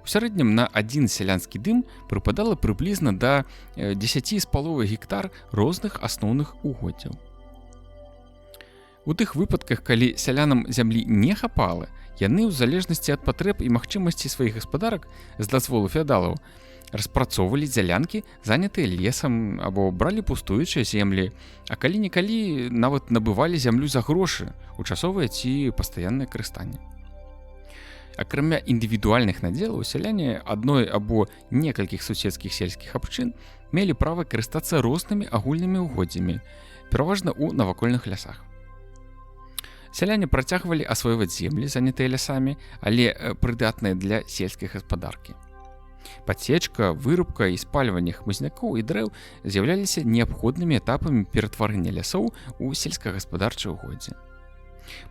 У сярэднім на адзін сялянскі дым прыпадала прыблізна да 10,5 гектар розных асноўных угоддзяў. У тых выпадках, калі сялянам зямлі не хапала, яны ў залежнасці ад патрэб і магчымасці сваіх гаспадарак з дазволу феадалаў распрацоўвалі дзялянкі, занятыя лесам або бралі пустуючыя землі, а калі-нікалі нават набывалі зямлю за грошы ў часовае ці пастаяннае карыстанне. Акрамя індывідуальных надзелаў, сяляне адной або некалькіх суседскіх сельскіх абшчын мелі права карыстацца рознымі агульнымі угоддзямі, пераважна ў навакольных лясах. Сяляне працягвалі асвойваць землі, занятыя лясамі, але прыдатныя для сельскай гаспадаркі. Падсечка, вырубка і спальванне хмызнякоў і дрэў з'яўляліся неабходнымі этапамі ператварэння лясоў у сельскагаспадарчыя угоддзі.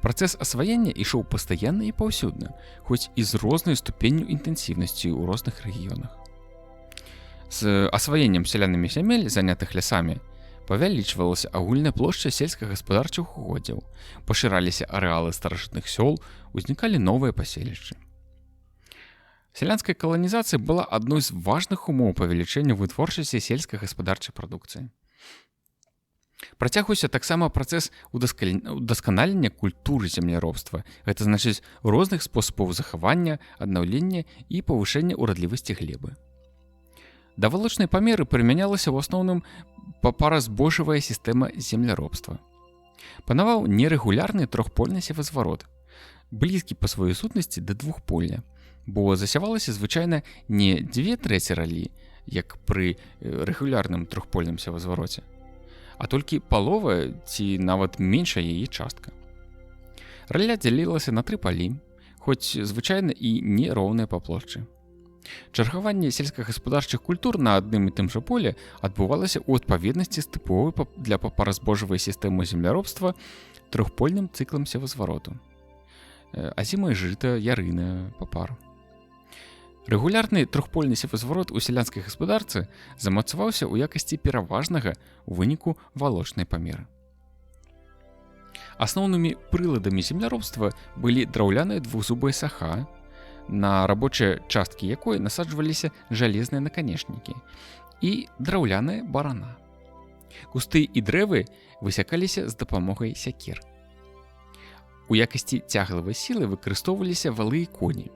Працэс асваення ішоў пастаянна і паўсюдна, хоць і з рознай ступенню інтэнсіўнасці ў розных рэгіёнах. З асваеннем сялянамі зямель, занятых лясамі, павялічвалася агульная плошча сельскагаспадарчых угоддзяў, пашыраліся арэалы старажытных сёл, узнікалі новыя паселішчы. Сялянская каланізацыя была адной з важных умоў павелічэння вытворчасці сельскагаспадарчай прадукцыі. Працягваўся таксама працэс удасканалення культуры земляробства, гэта значыць розных спосабаў захавання, аднаўлення і павышэння ўрадлівасці глебы. Да валочнай памеры прымянялася ў асноўным паразбожжавая сістэма земляробства. Панаваў нерэгулярны трохпольны севазварот, блізкі па сваёй сутнасці да двухпольня, бо засявалася звычайна не 2/3 ралі, як пры рэгулярным трохпольным севазвароце, а толькі палова ці нават меншая яе частка. Раля дзялілася на 3 палі, хоць звычайна і не роўная па плошчы. Чаргаванне сельскагаспадарчых культур на адным і тым жа поле адбывалася ў адпаведнасці з тыповай для папаразбожавай сістэмы земляробства трохпольным цыклам севазвароту. Азімай жыта, ярына, папар. Рэгулярны трохпольны севазварот у сялянскай гаспадарцы замацаваўся ў якасці пераважнага ў выніку валочнай памеры. Асноўнымі прыладамі земляробства былі драўляная двухзубая саха, на рабочыя часткі якой насаджваліся жалезныя наканечнікі, і драўляная барана. Кусты і дрэвы высякаліся з дапамогай сякер. У якасці цяглавай сілы выкарыстоўваліся валы і коні.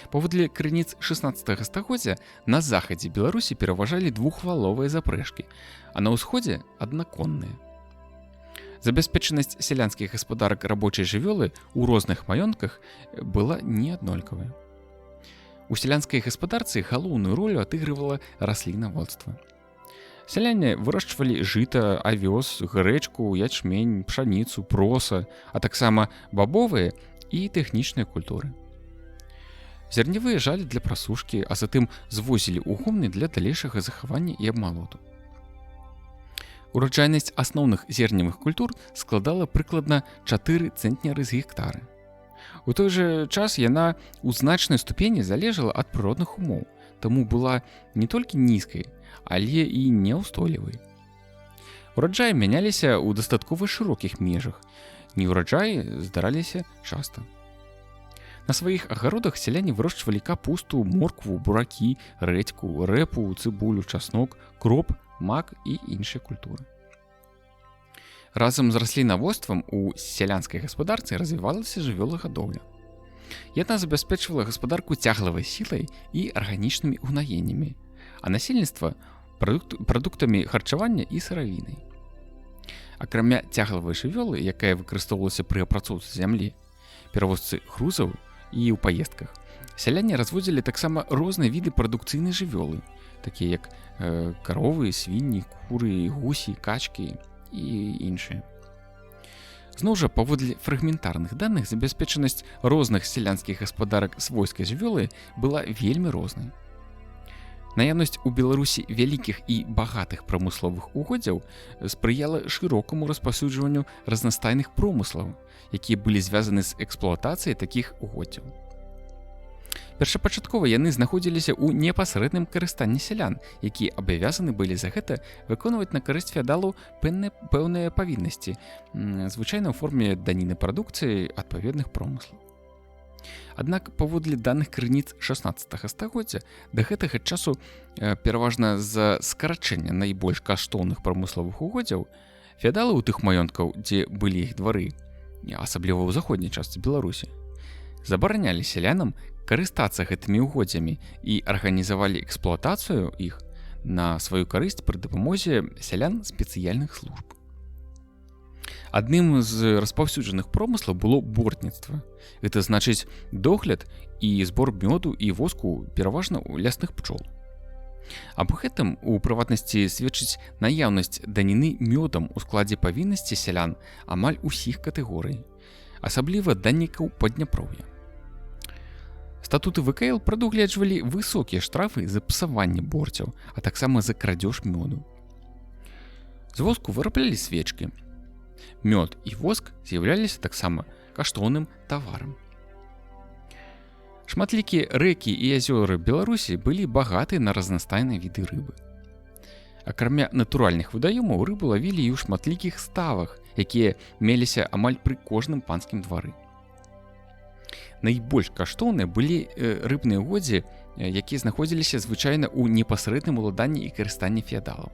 Паводле крыніц 16 стагоддзя на захадзе Беларусі пераважалі двухваловыя запрэжкі, а на ўсходзе аднаконныя. Забяспечанасць сялянскіх гаспадарак рабочай жывёлы ў розных маёнтках была неаднолькавая. У сялянскай гаспадарцы галоўную ролю адыгрывала раслінаводства. Сяляне вырошчвалі жыта, авёс, грэчку, ячмень, пшаніцу, проса, а таксама бабовыя і тэхнічныя культуры. Зерневыя жалі для прасушкі, а затым звозілі ў гумны для далейшага захавання і абмалоту. Ураджайнасць асноўных зерневых культур складала прыкладна 4 цэнтнеры з гектара. У той жа час яна ў значнай ступені залежала ад прыродных умоў, таму была не толькі нізкай, але і няўстойлівай. Ураджаі мяняліся ў дастаткова шырокіх межах, неўраджаі здараліся часта. На сваіх агародах сяляне вырошчвалі капусту, моркву, буракі, рэдзьку, рэпу, цыбулю, часнок, кроп, мак і іншыя культуры. Разам з раслінаводствам у сялянскай гаспадарцы развівалася жывёлагадоўля. Яна забяспечвала гаспадарку цяглавай сілай і арганічнымі ўгнаеннямі, а насельніцтва прадуктамі харчавання і сыравінай. Акрамя цяглавай жывёлы, якая выкарыстоўвалася пры апрацоўцы зямлі, перавозцы грузаў і ў паездках, сяляне разводзілі таксама розныя віды прадукцыйнай жывёлы, такія як каровы, свінні, куры, гусі, качкі і іншыя. Зноў жа, паводле фрагментарных даных, забяспечанасць розных сялянскіх гаспадарак свойскай жывёлы была вельмі рознай. Наяўнасць у Беларусі вялікіх і багатых прамысловых угоддзяў спрыяла шырокаму распаўсюджванню разнастайных промыслаў, якія былі звязаны з эксплуатацыяй такіх угоддзяў. Першапачаткова яны знаходзіліся ў непасрэдным карыстанні сялян, якія абавязаны былі за гэта выконваць на карысць феадалаў пэўныя павіннасці, звычайна ў форме даніны прадукцыі адпаведных промыслаў. Аднак, паводле даных крыніц 16 стагоддзя, да гэтага часу, пераважна з-за скарачэння найбольш каштоўных прамысловых угоддзяў, феадалы ў тых маёнткаў, дзе былі іх двары, асабліва ў заходняй частцы Беларусі, забаранялі сялянам карыстацца гэтымі угоддзямі і арганізавалі эксплуатацыю іх на сваю карысць пры дапамозе сялян спецыяльных служб. Адным з распаўсюджаных промыслаў было бортніцтва. Гэта значыць догляд і збор мёду і воску пераважна ў лясных пчол. Аб гэтым, у прыватнасці, сведчыць наяўнасць даніны мёдам у складзе павіннасці сялян амаль усіх катэгорый, асабліва даннікаў Падняпроўя. Статуты ВКЛ прадугледжвалі высокія штрафы за псаванне борцяў, а таксама за крадзеж мёду. З воску выраблялі свечкі. Мёд і воск з'яўляліся таксама каштоўным таварам. Шматлікія рэкі і азёры Беларусі былі багаты на разнастайныя віды рыбы. Акрамя натуральных вадаёмаў, рыбу лавілі і ў шматлікіх ставах, якія меліся амаль пры кожным панскім двары. Найбольш каштоўныя былі рыбныя угоддзі, якія знаходзіліся звычайна ў непасрэдным уладанні і карыстанні феадалаў.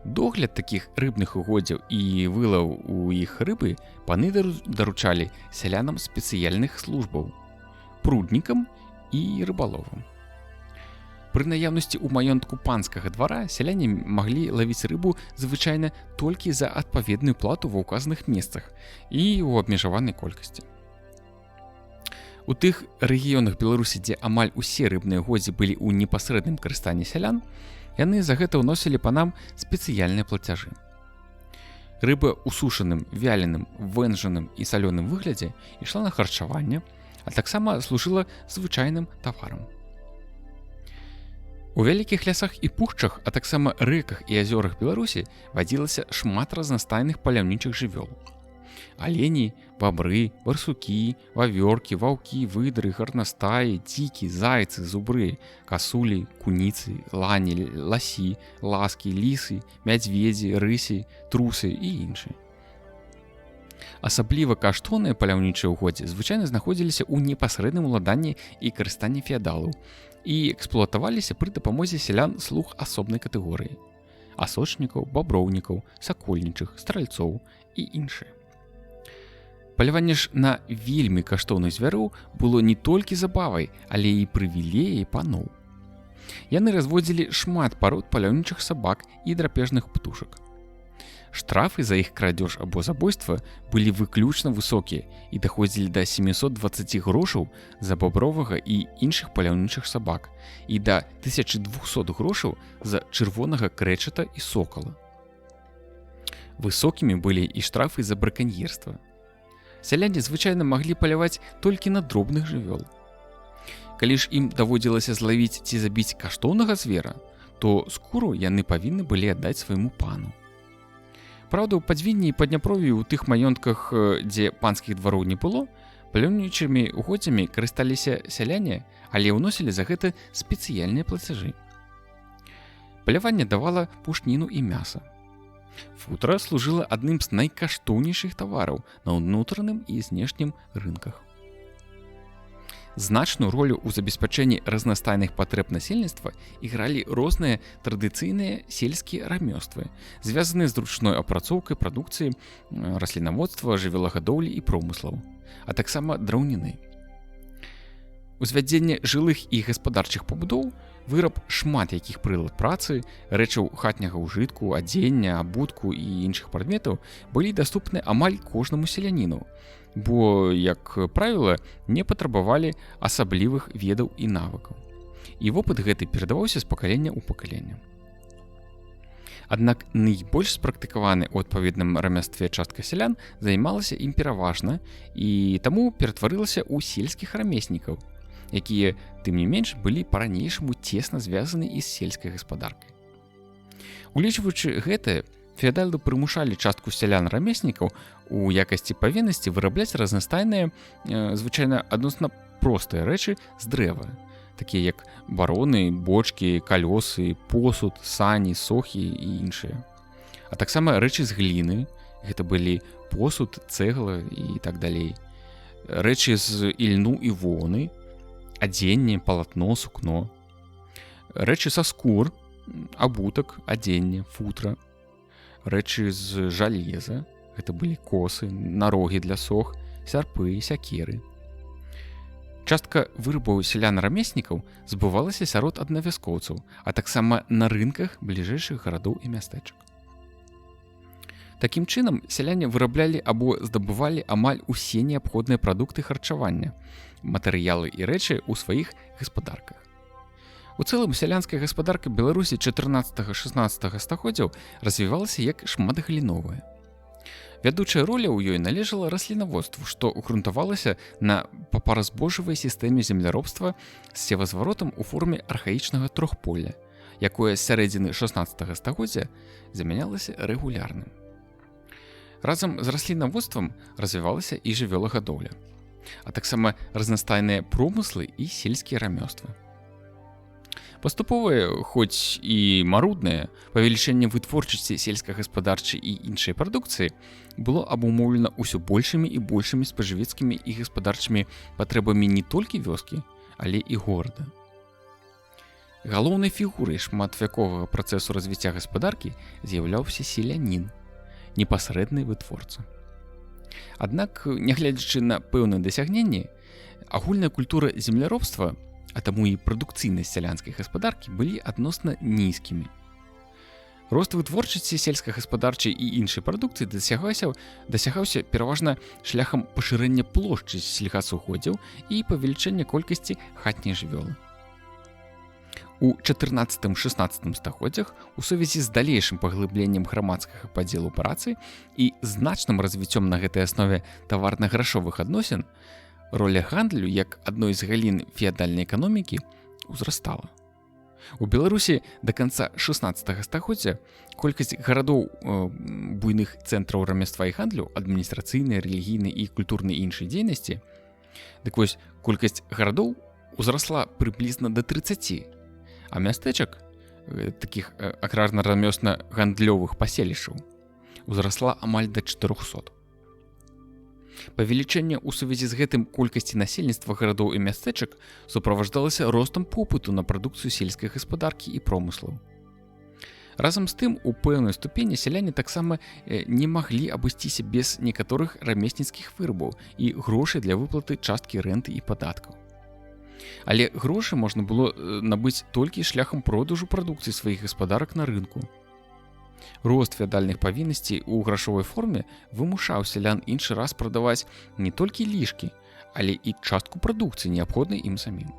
Догляд такіх рыбных угоддзяў і вылаў у іх рыбы паны даручалі сялянам спецыяльных службаў, пруднікам і рыбаловам. Пры наяўнасці ў маёнтку панскага двара сяляне маглі лавіць рыбу звычайна толькі за адпаведную плату ва ўказаных месцах і ў абмежаванай колькасці. У тых рэгіёнах Беларусі, дзе амаль усе рыбныя угоддзі былі ў непасрэдным карыстанні сялян, яны за гэта ўносілі панам спецыяльныя плацяжы. Рыба ў сушаным, вяленым, вэнжаным і салёным выглядзе ішла на харчаванне, а таксама служыла звычайным таварам. У вялікіх лясах і пушчах, а таксама рэках і азёрах Беларусі вадзілася шмат разнастайных паляўнічых жывёл. Алені, бабры, барсукі, вавёркі, ваўкі, выдры, гарнастаі, дзікі, зайцы, зубры, касулі, куніцы, лані, ласі, ласкі, лісы, мядзведзі, рысі, трусы і іншыя. Асабліва каштоўныя паляўнічыя ўгоддзі звычайна знаходзіліся ў непасрэдным уладанні і карыстанні феадалаў і эксплуатаваліся пры дапамозе сялян слуг асобнай катэгорыі – асочнікаў, баброўнікаў, сакольнічых, стральцоў і іншыя. Паляванне ж на вельмі каштоўных звяроў было не толькі забавай, але і прывілеяй паноў. Яны разводзілі шмат парод паляўнічых сабак і драпежных птушак. Штрафы за іх крадзеж або забойства былі выключна высокія і даходзілі да 720 грошаў за бабровага і іншых паляўнічых сабак і да 1200 грошаў за чырвонага крэчата і сокала. Высокімі былі і штрафы за браканьерства. Сяляне звычайна маглі паляваць толькі на дробных жывёл. Калі ж ім даводзілася злавіць ці забіць каштоўнага звера, то скуру яны павінны былі аддаць свайму пану. Праўда, у Падзвінні і Падняпров'і ў тых маёнтках, дзе панскіх двароў не было, паляўнічымі угоддзямі карысталіся сяляне, але ўносілі за гэта спецыяльныя плацяжы. Паляванне давала пушніну і мяса. Футра служыла адным з найкаштоўнейшых тавараў на ўнутраным і знешнім рынках. Значную ролю ў забеспячэнні разнастайных патрэб насельніцтва ігралі розныя традыцыйныя сельскія рамёствы, звязаныя з ручной апрацоўкай прадукцыі раслінаводства, жывёлагадоўлі і промыслаў, а таксама драўніны. Узвядзенне жылых і гаспадарчых пабудоў, выраб шмат якіх прылад працы, рэчаў хатняга ўжытку, адзення, абутку і іншых прадметаў былі даступны амаль кожнаму селяніну, бо, як правіла, не патрабавалі асаблівых ведаў і навыкаў. І вопыт гэты перадаваўся з пакалення ў пакаленне. Аднак найбольш спрактыкаваны ў адпаведным рамястве частка сялян займалася ім пераважна і таму ператварылася ў сельскіх рамеснікаў, якія, тым не менш, былі па-ранейшаму цесна звязаны і з сельскай гаспадаркай. Улічваючы гэтае, феадалы прымушалі частку сялян-рамеснікаў у якасці павіннасці вырабляць разнастайныя, звычайна адносна простыя рэчы з дрэва, такія як бароны, бочкі, калёсы, посуд, сані, сохі і іншыя. А таксама рэчы з гліны, гэта былі посуд, цэгла і так далей. Рэчы з ільну і воўны, адзенне, палатно, сукно. Рэчы са скур, абутак, адзенне, футра. Рэчы з жалеза, гэта былі косы, нарогі для сох, сярпы, сякеры. Частка вырабаў сялян-рамеснікаў збывалася сярод аднавяскоўцаў, а таксама на рынках бліжэйшых гарадоў і мястэчак. Такім чынам, сяляне выраблялі або здабывалі амаль усе неабходныя прадукты харчавання, матэрыялы і рэчы ў сваіх гаспадарках. У цэлым сялянская гаспадарка Беларусі 14-16 стагоддзяў развівалася як шматгаліновая. Вядучая роля ў ёй належала раслінаводству, што грунтавалася на папаразбожжавай сістэме земляробства з севазваротам у форме архаічнага трохполля, якое з сярэдзіны 16 стагоддзя замянялася рэгулярным. Разам з раслінаводствам развівалася і жывёлагадоўля, а таксама разнастайныя промыслы і сельскія рамёствы. Паступовае, хоць і маруднае, павелічэнне вытворчасці сельскагаспадарчай і іншай прадукцыі было абумоўлена ўсё большымі і большымі спажывецкімі і гаспадарчымі патрэбамі не толькі вёскі, але і горада. Галоўнай фігурай шматвяковага працэсу развіцця гаспадаркі з'яўляўся селянін, непасрэдны вытворца. Аднак, нягледзячы на пэўныя дасягненні, агульная культура земляробства, а таму і прадукцыйнасць сялянскай гаспадаркі былі адносна нізкімі. Рост вытворчасці сельскагаспадарчай і іншай прадукцыі дасягаўся пераважна шляхам пашырэння плошчы сельгасугоддзяў і павелічэння колькасці хатняй жывёлы. У 14-16 стагоддзях у сувязі з далейшым паглыбленнем грамадскага падзелу працы і значным развіццём на гэтай аснове таварна-грашовых адносін, роля гандлю як адной з галін феадальнай эканомікі ўзрастала. У Беларусі да канца 16 стагоддзя колькасць гарадоў буйных цэнтраў рамяства і гандлю, адміністрацыйнай, рэлігійнай і культурнай іншай дзейнасці, дык вось колькасць гарадоў узрасла прыблізна да 30, а мястэчак, такіх аграрна-рамёсна-гандлёвых паселішчаў, узрасла амаль да 400. Павелічэнне ў сувязі з гэтым колькасці насельніцтва гарадоў і мястэчак суправаджалася ростам попыту на прадукцыю сельскай гаспадаркі і промыслаў. Разам з тым, у пэўнай ступені сяляне таксама не маглі абысціся без некаторых рамесніцкіх вырабаў і грошай для выплаты часткі рэнты і падаткаў. Але грошы можна было набыць толькі шляхам продажу прадукцыі сваіх гаспадарак на рынку. Рост феадальных павіннасцей у грашовай форме вымушаў сялян іншы раз прадаваць не толькі лішкі, але і частку прадукцыі, неабходнай ім самім.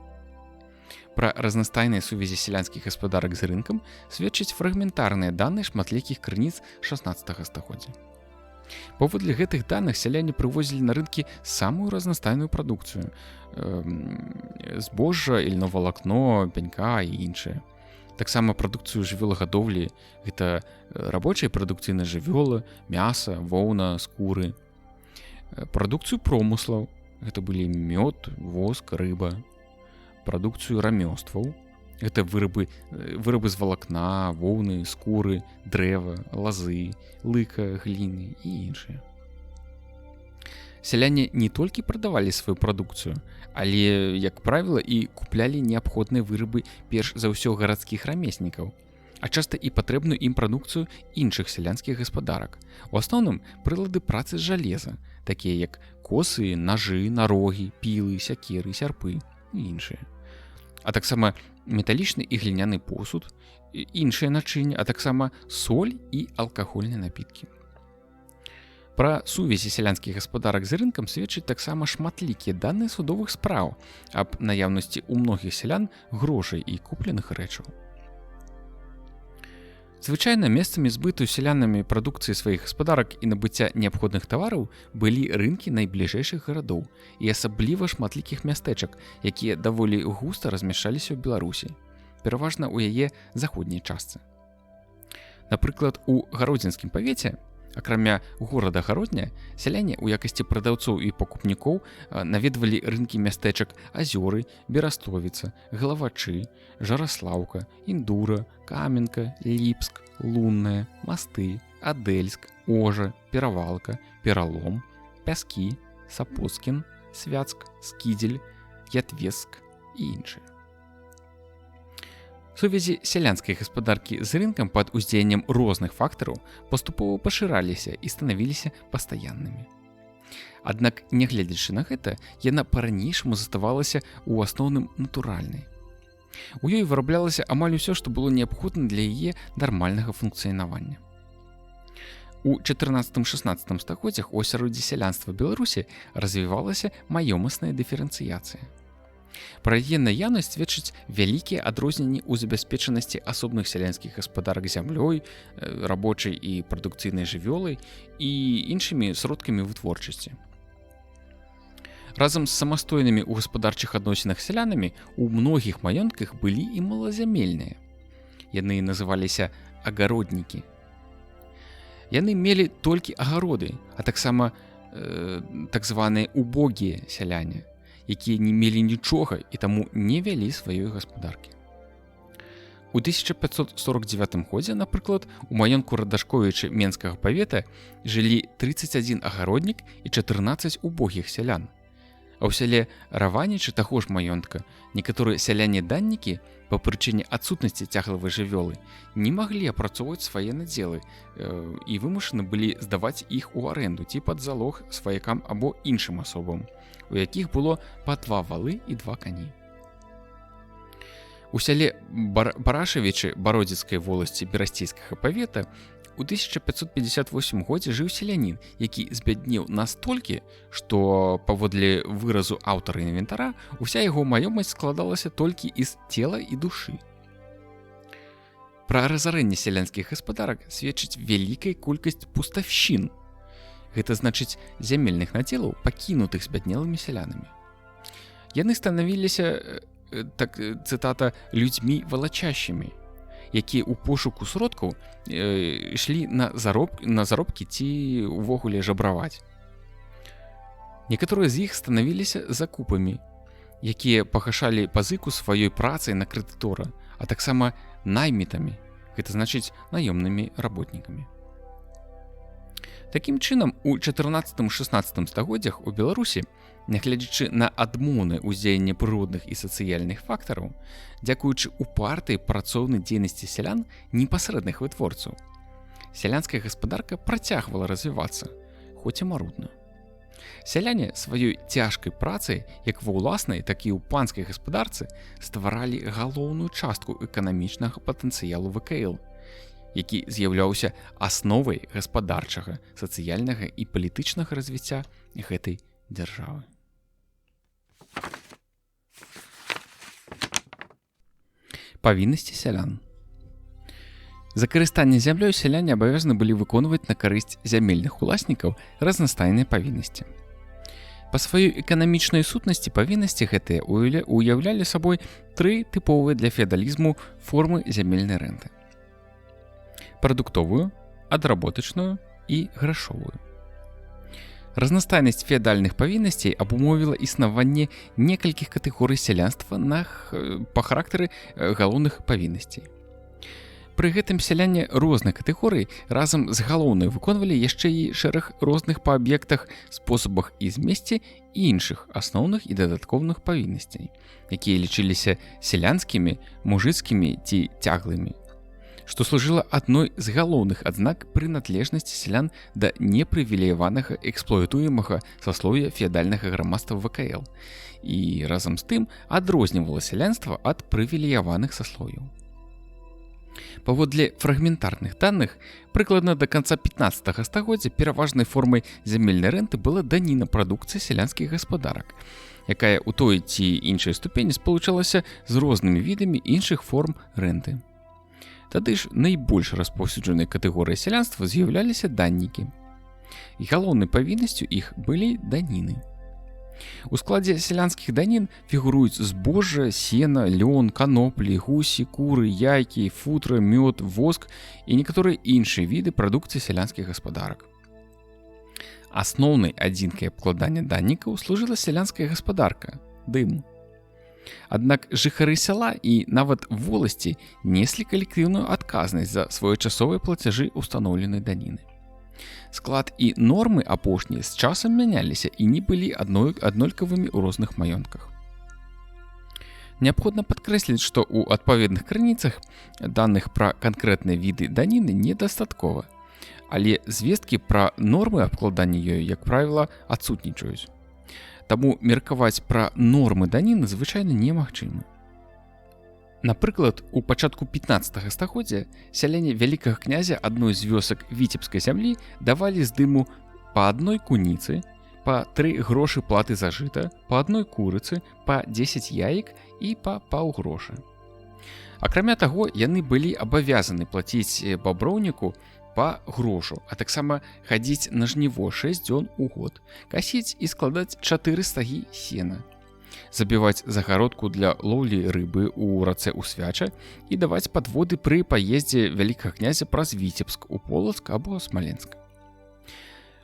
Пра разнастайныя сувязі сялянскіх гаспадарак з рынкам сведчаць фрагментарныя даныя шматлікіх крыніц 16 стагоддзя. Паводле гэтых даных сяляне прывозілі на рынкі самую разнастайную прадукцыю: збожжа, ільновалакно, пянька і іншае. Таксама прадукцыю жывёлагадоўлі, гэта рабочыя прадукцыйныя жывёлы, мяса, воўна, скуры. Прадукцыю промыслаў, гэта былі мёд, воск, рыба. Прадукцыю рамёстваў, гэта вырабы з валакна, воўны, скуры, дрэва, лазы, лыка, гліны і іншыя. Сяляне не толькі прадавалі сваю прадукцыю, але, як правіла, і куплялі неабходныя вырабы перш за ўсё гарадскіх рамеснікаў, а часта і патрэбную ім прадукцыю іншых сялянскіх гаспадарак. У асноўным прылады працы з жалеза, такія як косы, нажы, нарогі, пілы, сякеры, сярпы і іншыя. А таксама металічны і гліняны посуд, іншыя начынні, а таксама соль і алкагольныя напіткі. Пра сувязі сялянскіх гаспадарак з рынкам сведчаць таксама шматлікія даныя судовых спраў аб наяўнасці ў многіх сялян грошай і купленых рэчаў. Звычайна месцамі збыту сялянамі прадукцыі сваіх гаспадарак і набыцця неабходных тавараў былі рынкі найбліжэйшых гарадоў і асабліва шматлікіх мястэчак, якія даволі густа размяшчаліся ў Беларусі, пераважна ў яе заходняй частцы. Напрыклад, у гародзінскім павеце, акрамя горада Гародня, сяляне ў якасці прадаўцоў і пакупнікоў наведвалі рынкі мястэчак Азёры, Берастовіца, Галавачы, Жараслаўка, Індура, Каменка, Ліпск, Лунная, Масты, Адэльск, Ожа, Перавалка, Пералом, Пяскі, Сапоцкін, Свяцк, Скідзель, Ятвеск і іншыя. Сувязі сялянскай гаспадаркі з рынкам пад уздзеяннем розных фактараў паступова пашыраліся і станавіліся пастаяннымі. Аднак, нягледзячы на гэта, яна па-ранейшаму заставалася ў асноўным натуральнай. У ёй выраблялася амаль усё, што было неабходна для яе нармальнага функцыянавання. У 14-16 стагоддзях у асяроддзі сялянства Беларусі развівалася маёмасная дыферэнцыяцыя. Пра яе наяўнасць сведчаць вялікія адрозненні ў забяспечанасці асобных сялянскіх гаспадарак зямлёй, рабочай і прадукцыйнай жывёлай і іншымі сродкамі вытворчасці. Разам з самастойнымі ў гаспадарчых адносінах сялянамі у многіх маёнтках былі і малазямельныя. Яны называліся агароднікі. Яны мелі толькі агароды, а таксама так званыя убогія сяляне, якія не мелі нічога і таму не вялі сваёй гаспадаркі. У 1549 годзе, напрыклад, у маёнтку Радашковіча Менскага павета жылі 31 агароднік і 14 убогіх сялян. А ў сяле Раванічы таго ж маёнтка некаторыя сяляне-даннікі па прычыне адсутнасці цяглавай жывёлы не маглі апрацоўваць свае надзелы і вымушаны былі здаваць іх у арэнду ці пад залог сваякам або іншым асобам, у якіх было па 2 валы і 2 кані. У сяле Барашавічы Бародзіцкай воласці Берасцейскага павета у 1558 годзе жыў селянін, які збяднеў настолькі, што, паводле выразу аўтара інвентара, уся яго маёмасць складалася толькі з цела і душы. Пра разарэнне сялянскіх гаспадарак сведчыць вялікая колькасць пустаўшчын. Гэта значыць зямельных надзелаў, пакінутых збяднелымі сялянамі. Яны станавіліся цытата, людзьмі валачащымі, якія ў пошуку сродкаў ішлі на заробкі ці ўвогуле жабраваць. Некаторыя з іх станавіліся закупамі, якія пагашалі пазыку сваёй працай на крэдытора, а таксама наймітамі, гэта значыць наёмнымі работнікамі. Такім чынам, у 14-16 стагоддзях у Беларусі, нягледзячы на адмоўнае ўздзеянне прыродных і сацыяльных фактараў, дзякуючы упартай працоўнай дзейнасці сялян непасрэдных вытворцаў, сялянская гаспадарка працягвала развівацца, хоць і марудна. Сяляне сваёй цяжкай працай, як ва ўласнай, так і ў панскай гаспадарцы, стваралі галоўную частку эканамічнага патэнцыялу ВКЛ, які з'яўляўся асновай гаспадарчага, сацыяльнага і палітычнага развіцця гэтай дзяржавы. Павіннасці сялян. За карыстанне зямлёй сяляне абавязаны былі выконваць на карысць зямельных уласнікаў разнастайныя павіннасці. Па сваёй эканамічнай сутнасці павіннасці гэтыя уяўлялі сабой тры тыповыя для феадалізму формы зямельнай рэнты: прадуктовую, адработачную і грашовую. Разнастайнасць феадальных павіннасцей абумовіла існаванне некалькіх катэгорый сялянства па характары галоўных павіннасцей. Пры гэтым сяляне розных катэгорый разам з галоўнай выконвалі яшчэ і шэраг розных па аб'ектах, спосабах і змесце іншых асноўных і дадатковых павіннасцей, якія лічыліся сялянскімі, мужыцкімі ці цяглымі, што служыла адной з галоўных адзнак прыналежнасці сялян да непрывілеяванага эксплуатуемага саслоўя феадальнага грамадства ВКЛ і разам з тым адрознівала сялянства ад прывілеяваных саслоўяў. Паводле фрагментарных даных, прыкладна да канца 15 стагоддзя пераважнай формай зямельнай рэнты была даніна прадукцыі сялянскіх гаспадарак, якая ў той ці іншай ступені спалучалася з рознымі відамі іншых форм рэнты. Тады ж найбольш распаўсюджанай катэгорыяй сялянства з'яўляліся даннікі. І галоўнай павіннасцю іх былі даніны. У складзе сялянскіх данін фігуруюць збожжа, сена, лён, каноплі, гусі, куры, яйкі, футра, мёд, воск і некаторыя іншыя віды прадукцыі сялянскіх гаспадарак. Асноўнай адзінкай абкладання даннікаў служыла сялянская гаспадарка – дым. Аднак жыхары сяла і нават воласці неслі калектыўную адказнасць за своечасовыя плацяжы устаноўленай даніны. Склад і нормы апошнія з часам мяняліся і не былі аднолькавымі ў розных маёнтках. Неабходна падкрэсліць, што ў адпаведных крыніцах даных пра канкрэтныя віды даніны недастаткова, але звесткі пра нормы абкладання ёю, як правіла, адсутнічаюць. Таму меркаваць пра нормы даніны звычайна немагчыма. Напрыклад, у пачатку 15 стагоддзя сяляне вялікага князя адной з вёсак віцебскай зямлі давалі з дыму па адной куніцы, па 3 грошы платы за жыта, па адной курыцы, па 10 яек і па паўгрошы. Акрамя таго, яны былі абавязаны плаціць баброўніку па грошу, а таксама хадзіць на жніво 6 дзён у год, касіць і складаць 4 стагі сена, забіваць загародку для лоўлі рыбы ў рацэ Усвяча і даваць падводы пры паездзе вялікага князя праз Віцебск у Полацк або Смаленск.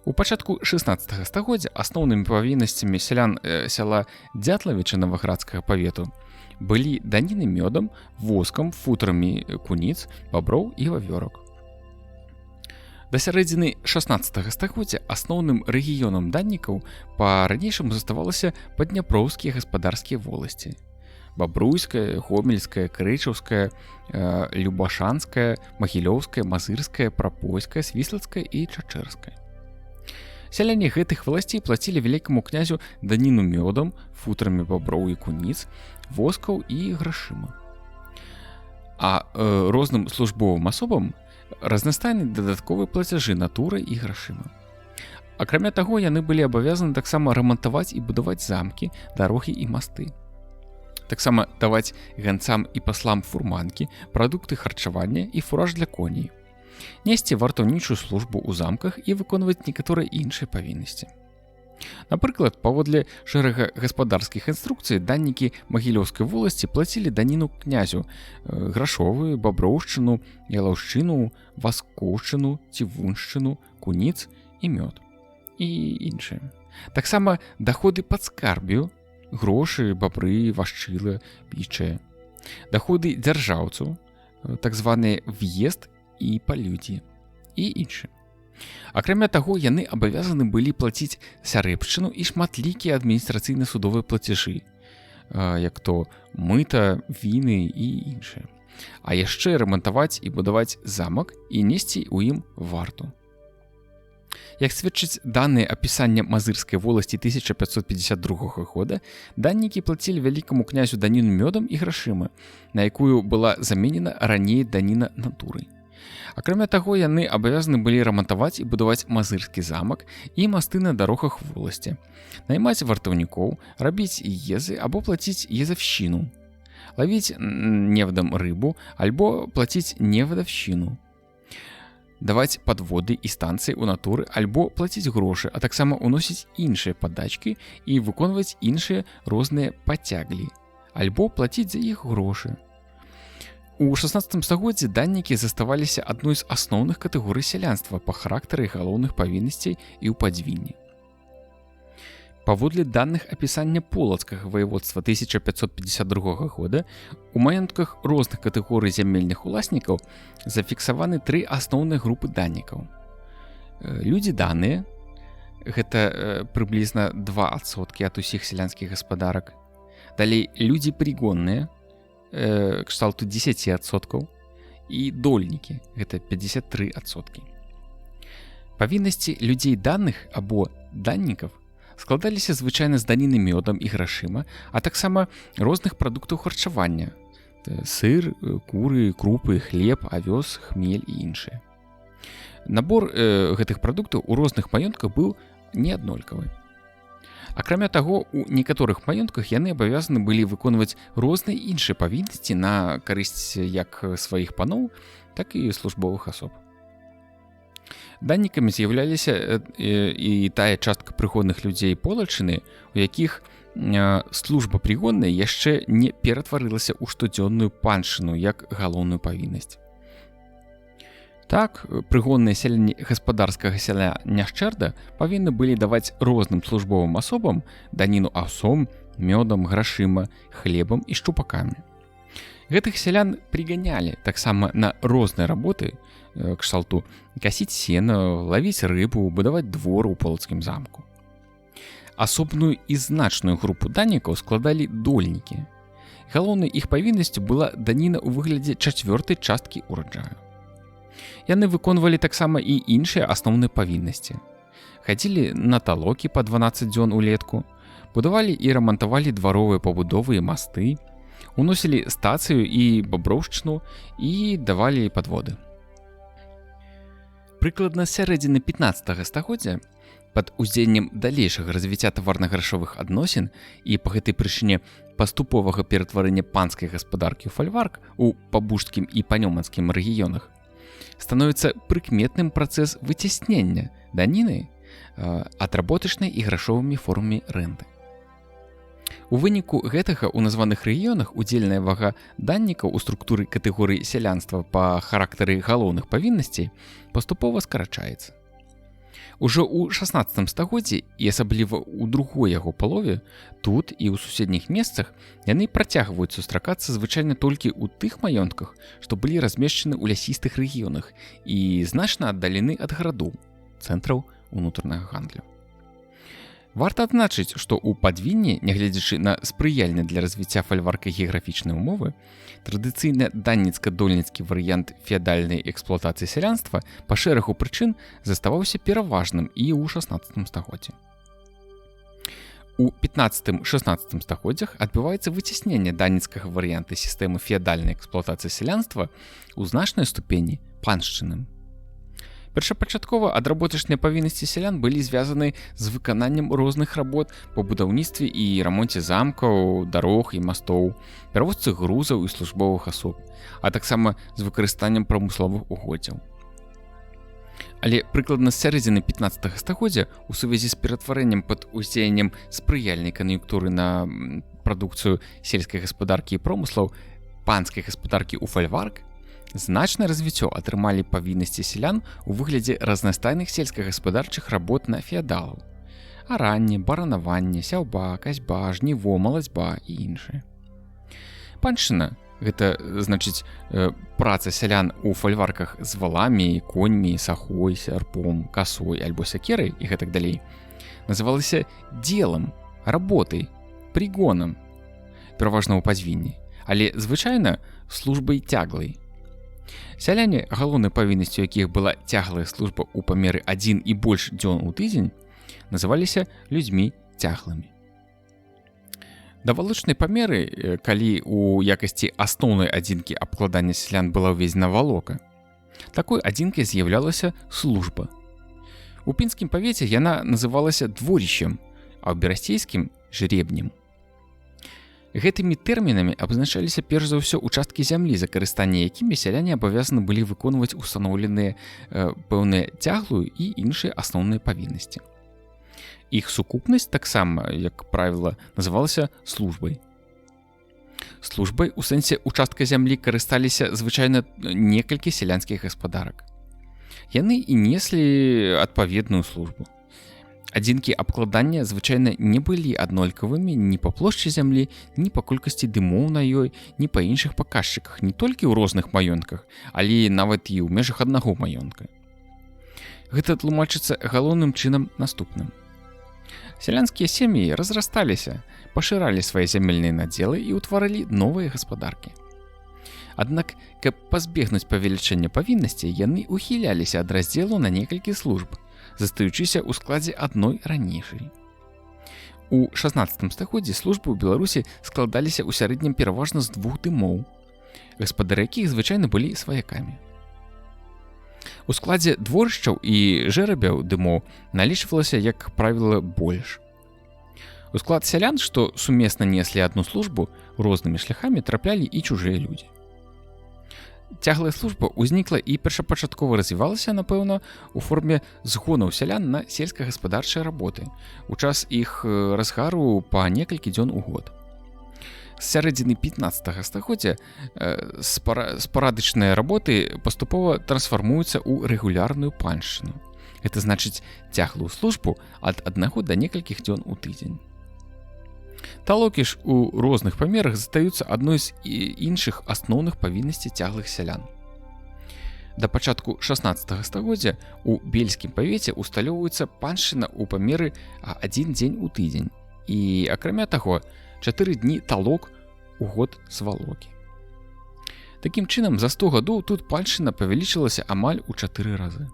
У пачатку 16 стагоддзя асноўнымі павіннасцямі сялян сяла Дзятлавіча Наваградскага павету былі даніны мёдам, воскам, футрамі куніц, баброў і вавёрак. Да сярэдзіны 16 стагоддзя асноўным рэгіёнам даннікаў па-ранейшаму заставалася падняпроўскія гаспадарскія воласці: Бабруйская, Гомельская, Крычаўская, Любашанская, Магілёўская, Мазырская, Прапойская, Свіслацкая і Чачэрская. Сяляне гэтых власцей плацілі вялікаму князю даніну мёдам, футрамі баброў і куніц, воскаў і грашыма. А розным службовым асобам разнастайны дадатковыя плацяжы натурай і грашыма. Акрамя таго, яны былі абавязаны таксама рамантаваць і будаваць замкі, дарогі і масты. Таксама даваць ганцам і паслам фурманкі, прадукты харчавання і фураж для коней, несці вартаўнічую службу ў замках і выконваць некаторыя іншыя павіннасці. Напрыклад, паводле шэрага гаспадарскіх інструкцый даннікі Магілёўскай воласці плацілі даніну князю грашовую, баброўшчыну, ялаўшчыну, васкоўшчыну, цівуншчыну, куніц і мёд і іншыя. Таксама даходы падскарбію, грошы, бабры, вашчыла, пічыя. Даходы дзяржаўцаў, так званыя в'езд і палюдзі і іншыя. Акрамя таго, яны абавязаны былі плаціць сярэбшчыну і шматлікія адміністрацыйна-судовыя плацяжы, як то мыта, віны і іншыя. А яшчэ рамантаваць і будаваць замак і несці ў ім варту. Як сведчаць даныя апісання Мазырскай воласці 1552 года, даннікі плацілі вялікаму князю даніну мёдам і грашыма, на якую была заменена раней даніна натурай. Акрамя таго, яны абавязаны былі рамантаваць і будаваць Мазырскі замак і масты на дарогах воласці, наймаць вартаўнікоў, рабіць езы або плаціць езавшчыну, лавіць невадам рыбу альбо плаціць невадаўшчыну, даваць падводы і станцыі ў натуры альбо плаціць грошы, а таксама ўносіць іншыя падачкі і выконваць іншыя розныя пацяглі, альбо плаціць за іх грошы. У 16 стагоддзі даннікі заставаліся адной з асноўных катэгорый сялянства па характары галоўных павіннасцей і ў падзвінні. Паводле даных апісання Полацкага ваяводства 1552 года, у маёнтках розных катэгорый зямельных уласнікаў зафіксаваны 3 асноўныя групы даннікаў. Людзі даныя, гэта прыблізна 2% ад усіх сялянскіх гаспадарак. Далей людзі прыгонныя, кшталту 10%, і дольнікі, гэта 53%. Павіннасці людзей даных або даннікаў складаліся звычайна з даніны мёдам і грашыма, а таксама розных прадуктаў харчавання: сыр, куры, крупы, хлеб, авёс, хмель і іншыя. Набор гэтых прадуктаў у розных маёнтках быў неаднолькавы. Акрамя таго, у некаторых маёнтках яны абавязаны былі выконваць розныя іншыя павіннасці на карысць як сваіх паноў, так і службовых асоб. Даннікамі з'яўляліся і тая частка прыгонных людзей Полачыны, у якіх служба прыгонная яшчэ не ператварылася ў штодзённую паншчыну як галоўную павіннасць. Так, прыгонныя сяляне гаспадарскага сяля Няшчэрда павінны былі даваць розным службовым асобам даніну асом, мёдам, грашыма, хлебам і шчупакамі. Гэтых сялян прыганялі таксама на розныя работы, кшталту касіць сена, лавіць рыбу, будаваць двор у Полацкім замку. Асобную і значную групу даннікаў складалі дольнікі. Галоўнай іх павіннасцю была даніна ў выглядзе 4-й часткі ўраджаю. Яны выконвалі таксама і іншыя асноўныя павіннасці. Хадзілі на талокі па 12 дзён улетку, будавалі і рамантавалі дваровыя пабудовы і масты, уносілі стацыю і баброўшчыну і давалі падводы. Прыкладна з сярэдзіны 15 стагоддзя пад уздзеяннем далейшага развіцця таварна-грашовых адносін і па гэтай прычыне паступовага ператварэння панскай гаспадаркі ў фальварк у пабужскім і панёманскім рэгіёнах становіцца прыкметным працэс выцяснення даніны адработачнай і грашовымі формамі рэнты. У выніку гэтага ў названых рэгіёнах удзельная вага даннікаў у структуры катэгорый сялянства па характары галоўных павіннасцей паступова скарачаецца. Ужо ў 16 стагоддзі і асабліва ў другой яго палове, тут і ў суседніх месцах яны працягваюць сустракацца звычайна толькі ў тых маёнтках, што былі размешчаны ў лясістых рэгіёнах і значна аддалены ад гарадоў, цэнтраў унутранага гандлю. Варта адзначыць, што ў падвінні, нягледзячы на спрыяльны для развіцця фальварка геаграфічнай умовы, традыцыйна данніцка-дольніцкі варыянт феадальнай эксплуатацыі сялянства па шэрагу прычын заставаўся пераважным і ў 16 стагоддзі. У 15-16 стагоддзях адбываецца выцясненне данніцкага варыянта сістэмы феадальнай эксплуатацыі сялянства ў значнай ступені паншчыным. Першапачаткова адработачныя павіннасці сялян былі звязаны з выкананнем розных работ па будаўніцтве і рамонце замкаў, дарог і мастоў, перавозцы грузаў і службовых асоб, а таксама з выкарыстаннем прамысловых угоддзяў. Але прыкладна з сярэдзіны 15 стагоддзя у сувязі з ператварэннем пад уздзеяннем спрыяльнай кан'юнктуры на прадукцыю сельскай гаспадаркі і промыслаў панскай гаспадаркі ў фальварк значнае развіццё атрымалі павіннасці сялян у выглядзе разнастайных сельскагаспадарчых работ на феадалаў: аранне, баранаванне, сяўба, касьба, жніво, малацьба і іншае. Паншчына — гэта, значыць, праца сялян у фальварках з валамі, коньмі, сахой, сярпом, касой альбо сякерай і гэтак далей, называлася дзелам, работай, прыгонам, пераважна ў пазвінні, але звычайна службай цяглай. Сяляне, галоўнай павіннасцю якіх была цяглая служба ў памеры 1 і больш дзён у тыдзень, называліся людзьмі цяглымі. Да валочнай памеры, калі ў якасці асноўнай адзінкі абкладання сялян была ўведзена валока, такой адзінкай з'яўлялася служба. У пінскім павеце яна называлася дворішчам, а ў берасцейскім — жребнем. Гэтымі тэрмінамі абазначаліся перш за ўсё участкі зямлі, за карыстанне якімі сяляне абавязаны былі выконваць устаноўленыя пэўныя цяглую і іншыя асноўныя павіннасці. Іх сукупнасць таксама, як правіла, называлася службай. Службай у сэнсе участка зямлі карысталіся звычайна некалькі сялянскіх гаспадарак. Яны і неслі адпаведную службу. Адзінкі абкладання звычайна не былі аднолькавымі ні па плошчы зямлі, ні па колькасці дымоў на ёй, ні па іншых паказчыках, не толькі ў розных маёнтках, але нават і ў межах аднаго маёнтка. Гэта тлумачыцца галоўным чынам наступным. Сялянскія сем'і разрасталіся, пашыралі свае зямельныя надзелы і ўтварылі новыя гаспадаркі. Аднак, каб пазбегнуць павелічэння павіннасцей, яны ухіляліся ад раздзелу на некалькі служб, застаючыся ў складзе адной ранейшай. У 16 стагоддзі службы ў Беларусі складаліся ў сярэднім пераважна з 2 дымоў, гаспадары якіх звычайна былі сваякамі. У складзе дворышчаў і жэрабяў дымоў налічвалася, як правіла, больш. У склад сялян, што сумесна неслі адну службу, рознымі шляхамі траплялі і чужыя людзі. Цяглая служба ўзнікла і першапачаткова развівалася, напэўна, у форме згонаў сялян на сельскагаспадарчыя работы у час іх разгару па некалькі дзён у год. З сярэдзіны 15 стагоддзя спарадычныя работы паступова трансфармуюцца ў рэгулярную паншчыну. Гэта значыць цяглую службу ад аднаго да некалькіх дзён у тыдзень. Талокі ж у розных памерах застаюцца адной з іншых асноўных павіннасцей цяглых сялян. Да пачатку 16 стагоддзя у бельскім павеце усталёўваецца паншчына ў памеры 1 дзень у тыдзень і, акрамя таго, 4 дні талок у год свалокі. Такім чынам, за 100 гадоў тут паншчына павялічылася амаль у 4 разы.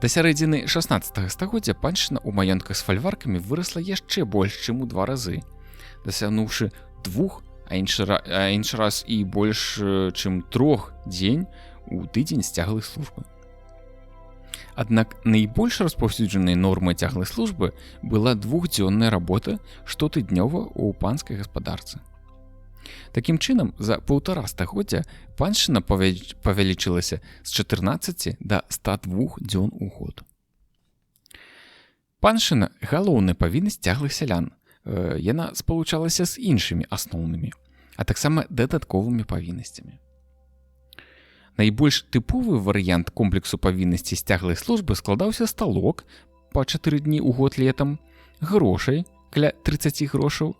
Да сярэдзіны 16 стагоддзя паншчына ў маёнтках з фальваркамі вырасла яшчэ больш, чым у 2 разы, дасягнуўшы 2, а іншы раз і больш, чым 3 дзень у тыдзень з цяглай службы. Аднак найбольш распаўсюджанай нормай цяглай службы была 2-дзённая работа штотыднёва ў панскай гаспадарцы. Такім чынам, за 1,5 стагоддзя паншчына павялічылася з 14 да 102 дзён у год. Паншчына — галоўная павіннасць цяглых сялян. Яна спалучалася з іншымі асноўнымі, а таксама дадатковымі павіннасцямі. Найбольш тыповы варыянт комплексу павіннасцей цяглай службы складаўся з талок па 4 дні ў год летам, грошай каля 30 грошаў,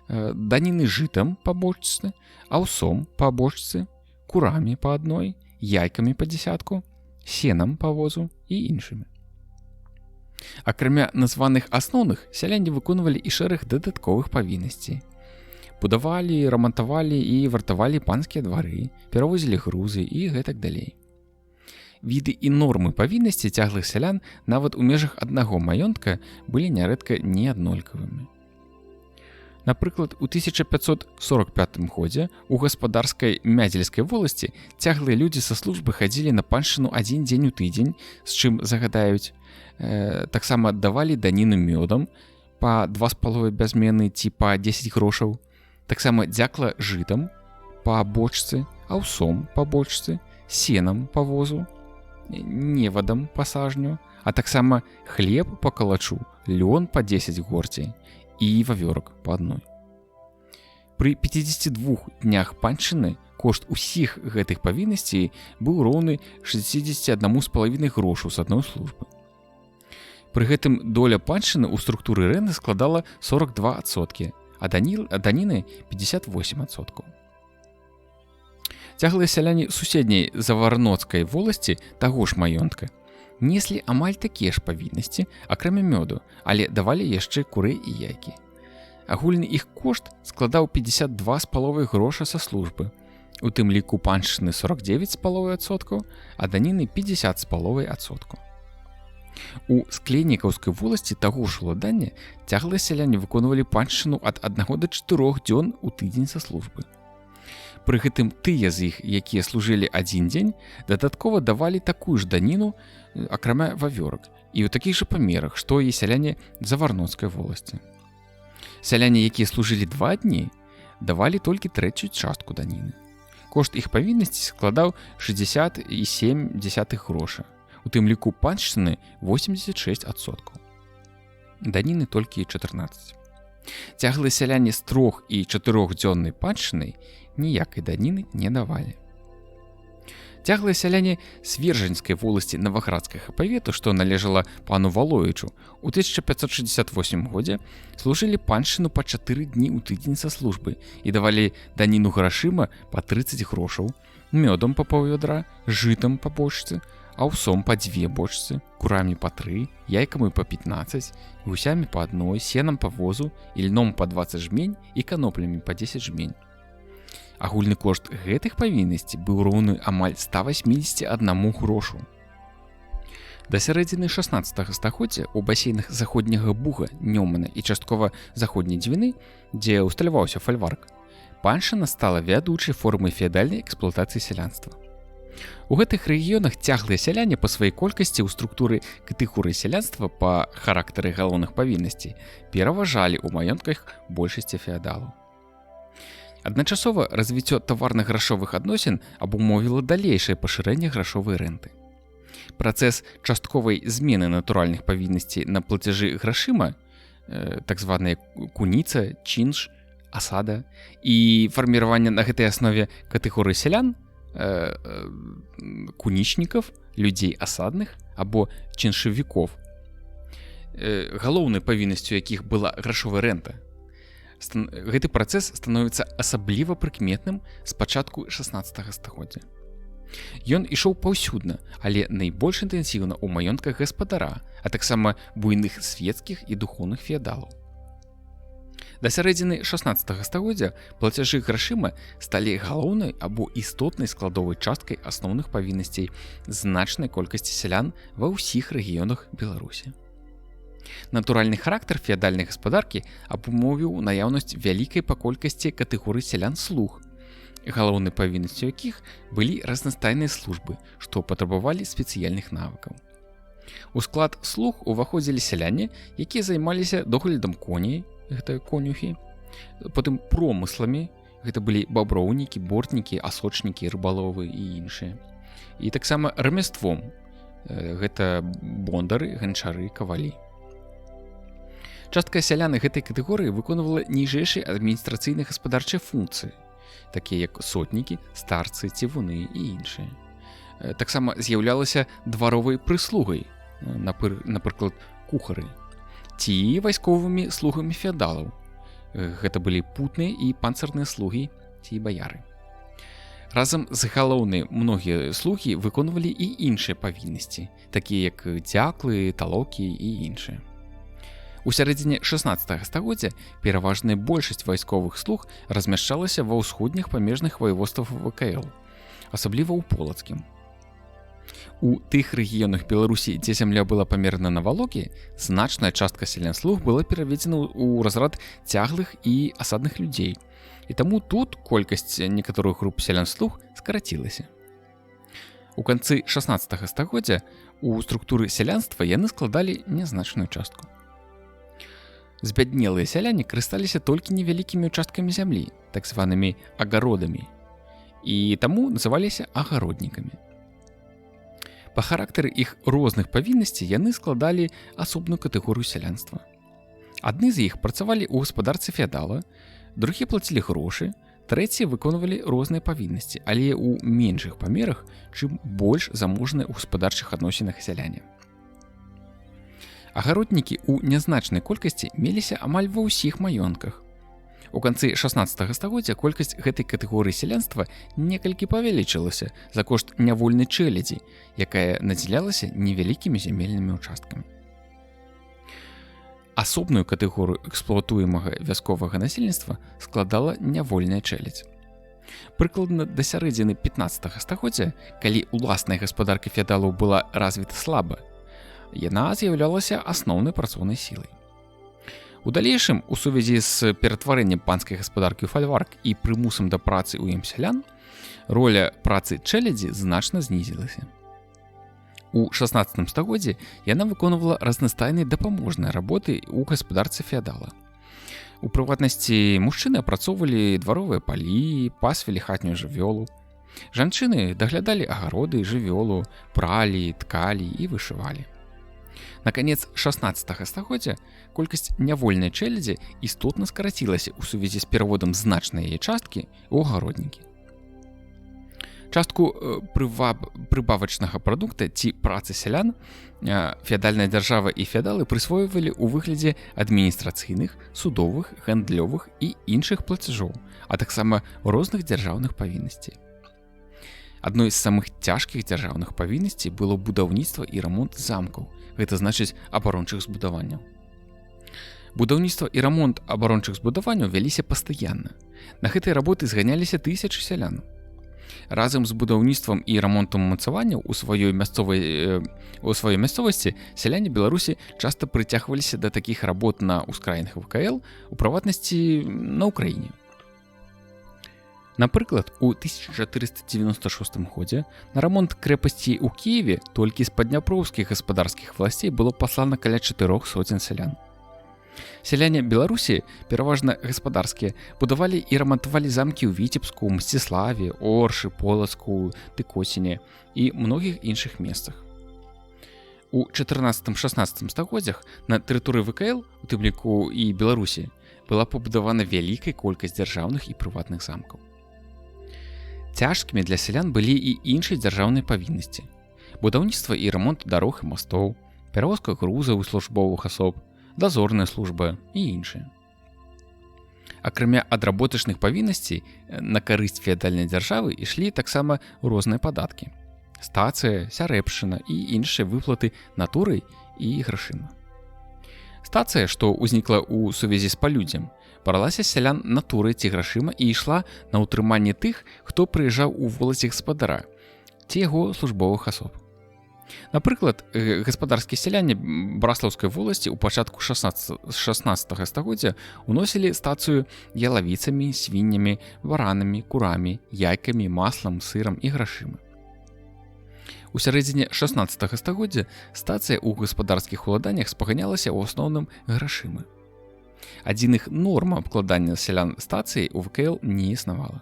даніны жытам па бочцы, аўсом па бочцы, курамі па адной, яйкамі па 10, сенам па возу і іншымі. Акрамя названых асноўных, сяляне выконвалі і шэраг дадатковых павіннасцей. Будавалі, рамантавалі і вартавалі панскія двары, перавозілі грузы і гэтак далей. Віды і нормы павіннасцей цяглых сялян нават у межах аднаго маёнтка былі нярэдка неаднолькавымі. Напрыклад, у 1545 годзе у гаспадарскай Мядзельскай воласці цяглыя людзі са службы хадзілі на паншчыну 1 дзень у тыдзень, з чым загадаюць. Таксама аддавалі даніну мёдам па 2,5 бязмены ці па 10 грошаў. Таксама дзякла жытам па бочцы, аўсом па бочцы, сенам па возу невадам па сажню, а таксама хлеб па калачу, лён па 10 горцей і вавёрак па адной. Пры 52 днях паншчыны кошт усіх гэтых павіннасцей быў роўны 61,5 грошу з адной службы. Пры гэтым доля паншчыны ў структуры рэнты складала 42%, а даніны 58%. Цяглыя сяляне суседняй заварноцкай воласці таго ж маёнтка неслі амаль такія ж павіннасці, акрамя мёду, але давалі яшчэ курэй і яйкі. Агульны іх кошт складаў 52,5 гроша са службы, у тым ліку паншчыны 49,5%, а даніны 50,5%. У скленнікаўскай воласці таго ж уладання цяглыя сяляне выконвалі паншчыну ад 1 до 4 дзён у тыдзень са службы. Пры гэтым тыя з іх, якія служылі адзін дзень, дадаткова давалі такую ж даніну, акрамя вавёрак, і ў такіх жа памерах, што і сяляне заварноцкай воласці. Сяляне, якія служылі 2 дні, давалі толькі трэцюю частку даніны. Кошт іх павіннасці складаў 60,7 гроша, у тым ліку паншчыны 86%. Даніны толькі 14. Цяглыя сяляне з 3- і 4-дзённай паншчынай ніякай даніны не давалі. Цяглыя сяляне Свержанскай воласці Наваградскага павету, што належала пану Валоічу, у 1568 годзе служылі паншчыну па 4 дні ў тыдзень са службы і давалі даніну грашыма па 30 грошаў, мёдам па паўвядра, жытам па бочцы, аўсом па 2 бочцы, курамі па 3, яйкамі па 15, гусямі па 1, сенам па возу, ільном па 20 жмень і каноплямі па 10 жмень. Агульны кошт гэтых павіннасцей быў роўны амаль 181 грошу. Да сярэдзіны 16 стагоддзя ў басейнах заходняга Буга, Нёмана і часткова заходняй Двіны, дзе ўсталяваўся фальварк, паншчына стала вядучай формай феадальнай эксплуатацыі сялянства. У гэтых рэгіёнах цяглыя сяляне па сваёй колькасці ў структуры катэгорыі сялянства па характары галоўных павіннасцей пераважалі ў маёнтках большасці феадалаў. Адначасова развіццё таварна-грашовых адносін абумовіла далейшае пашырэнне грашовай рэнты. Працэс частковай змены натуральных павіннасцей на плацяжы грашыма, так званая куніца, чынш, асада, і фарміраванне на гэтай аснове катэгорыі сялян, кунічнікаў, людзей асадных або чыншавікоў, галоўнай павіннасцю якіх была грашовая рэнта. Гэты працэс становіцца асабліва прыкметным з пачатку 16 стагоддзя. Ён ішоў паўсюдна, але найбольш інтэнсіўна ў маёнтках гаспадара, а таксама буйных свецкіх і духоўных феадалаў. Да сярэдзіны 16 стагоддзя плацяжы грашыма сталі галоўнай або істотнай складовай часткай асноўных павіннасцей значнай колькасці сялян ва ўсіх рэгіёнах Беларусі. Натуральны характар феадальнай гаспадаркі абумовіў наяўнасць вялікай па колькасці катэгорый сялян-слуг, галоўнай павіннасцю якіх былі разнастайныя службы, што патрабавалі спецыяльных навыкаў. У склад слуг уваходзілі сяляне, якія займаліся доглядам коней, гэта конюхі, потым промысламі, гэта былі баброўнікі, бортнікі, асочнікі, рыбаловы і іншыя. І таксама рамяством, гэта бондары, ганчары, кавалі. Частка сялян гэтай катэгорыі выконвала ніжэйшыя адміністрацыйна-гаспадарчыя функцыі, такія як сотнікі, старцы, цівуны і іншыя. Таксама з'яўлялася дваровай прыслугай, напрыклад, кухары, ці вайсковымі слугамі феадалаў. Гэта былі путныя і панцырныя слугі ці баяры. Разам з галоўнай многія слугі выконвалі і іншыя павіннасці, такія як дзяклы, талокі і іншыя. У сярэдзіне 16 стагоддзя пераважная большасць вайсковых слуг размяшчалася ва ўсходніх памежных ваеводствах ВКЛ, асабліва ў Полацкім. У тых рэгіёнах Беларусі, дзе зямля была памерана на валокі, значная частка сялян-слуг была пераведзена ў разрад цяглых і асадных людзей, і таму тут колькасць некаторых груп сялян-слуг скарацілася. У канцы 16 стагоддзя у структуры сялянства яны складалі нязначную частку. Збяднелыя сяляне карысталіся толькі невялікімі ўчасткамі зямлі, так званымі агародамі, і таму называліся агароднікамі. Па характары іх розных павіннасцей яны складалі асобную катэгорыю сялянства. Адны з іх працавалі ў гаспадарцы феадала, другія плацілі грошы, трэція выконвалі розныя павіннасці, але ў меншых памерах, чым больш заможныя ў гаспадарчых адносінах сяляне. Агароднікі ў нязначнай колькасці меліся амаль ва ўсіх маёнтках. У канцы 16 стагоддзя колькасць гэтай катэгорыі сялянства некалькі павялічылася за кошт нявольнай чэлядзі, якая надзялялася невялікімі зямельнымі ўчасткамі. Асобную катэгорыю эксплуатуемага вясковага насельніцтва складала нявольная чэлядзь. Прыкладна да сярэдзіны 15 стагоддзя, калі уласная гаспадарка феадалаў была развіта слаба, яна з'яўлялася асноўнай працоўнай сілай. У далейшым, у сувязі з ператварэннем панскай гаспадаркі ў фальварк і прымусам да працы ў ім сялян, роля працы чэлядзі значна знізілася. У 16 стагоддзі яна выконвала разнастайныя дапаможныя работы ў гаспадарцы феадала. У прыватнасці, мужчыны апрацоўвалі дваровыя палі, пасвілі хатнюю жывёлу. Жанчыны даглядалі агароды, жывёлу, пралі, ткалі і вышывалі. На канец 16 стагоддзя колькасць нявольнай чэлядзі істотна скарацілася ў сувязі з пераводам значнай яе часткі ў агароднікі. Частку прыбавачнага прадукта ці працы сялян феадальная дзяржава і феадалы прысвойвалі ў выглядзе адміністрацыйных, судовых, гандлёвых і іншых плацяжоў, а таксама розных дзяржаўных павіннасцей. Адной з самых цяжкіх дзяржаўных павіннасцей было будаўніцтва і рамонт замкаў, гэта значыць абарончых збудаванняў. Будаўніцтва і рамонт абарончых збудаванняў вяліся пастаянна. На гэтай работы зганяліся тысячы сялян. Разам з будаўніцтвам і рамонтам умацаванняў у сваёй мясцовасці сяляне Беларусі часта прыцягваліся да такіх работ на ўскраінах ВКЛ, у прыватнасці на Ўкраіне. Напрыклад, у 1496 годзе на рамонт крэпасці ў Кіеве толькі з падняпроўскіх гаспадарскіх власцей было паслана каля 400 сялян. Сяляне Беларусі, пераважна гаспадарскія, будавалі і рамантавалі замкі ў Віцебску, Мсціславе, Оршы, Полацку, Тыкоціне і многіх іншых месцах. У 14-16 стагоддзях на тэрыторыі ВКЛ, у тым ліку і Беларусі, была пабудавана вялікая колькасць дзяржаўных і прыватных замкаў. Цяжкімі для сялян былі і іншыя дзяржаўныя павіннасці: будаўніцтва і рамонт дарог і мастоў, перавозка грузаў і службовых асоб, дазорная служба і іншыя. Акрамя адработачных павіннасцей, на карысць феадальнай дзяржавы ішлі таксама розныя падаткі: стацыя, сярэбшчына і іншыя выплаты натурай і грашыма. Стацыя, што ўзнікла ў сувязі з палюдзем, бралася сялян натурай ці грашыма і ішла на ўтрыманне тых, хто прыязджаў у воласць гаспадара ці яго службовых асоб. Напрыклад, гаспадарскія сяляне Браслаўскай воласці ў пачатку 16 стагоддзя уносілі стацыю ялавіцамі, свіннямі, варанамі, курамі, яйкамі, маслам, сырам і грашыма. У сярэдзіне 16 стагоддзя стацыя ў гаспадарскіх уладаннях спаганялася ў асноўным грашыма. Адзіных норм абкладання сялян стацыяй у ВКЛ не існавала.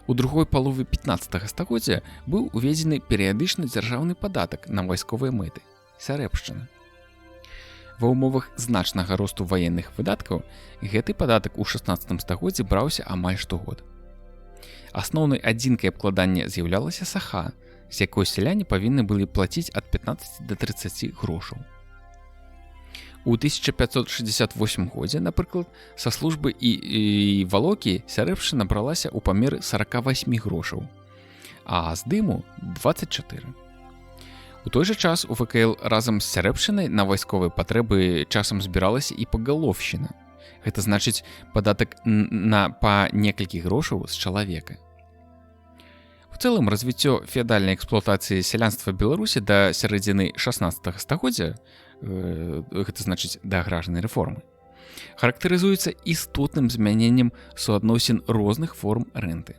У другой палове 15 стагоддзя быў уведзены перыядычны дзяржаўны падатак на вайсковыя мэты – сярэбшчына. Ва ўмовах значнага росту ваенных выдаткаў гэты падатак у 16 стагоддзі браўся амаль штогод. Асноўнай адзінкай абкладання з'яўлялася саха, з якой сяляне павінны былі плаціць ад 15 да 30 грошаў. У 1568 годзе, напрыклад, са службы і валокі сярэбшчына бралася ў памеры 48 грошаў, а з дыму 24. У той жа час у ВКЛ разам з сярэбшчынай на вайсковыя патрэбы часам збіралася і пагалоўшчына. Гэта значыць падатак па некалькі грошаў з чалавека. У цэлым развіццё феадальнай эксплуатацыі сялянства Беларусі да сярэдзіны 16 стагоддзя, гэта значыць да аграрнай рэформы, характарызуецца істотным змяненнем суадносін розных форм рэнты.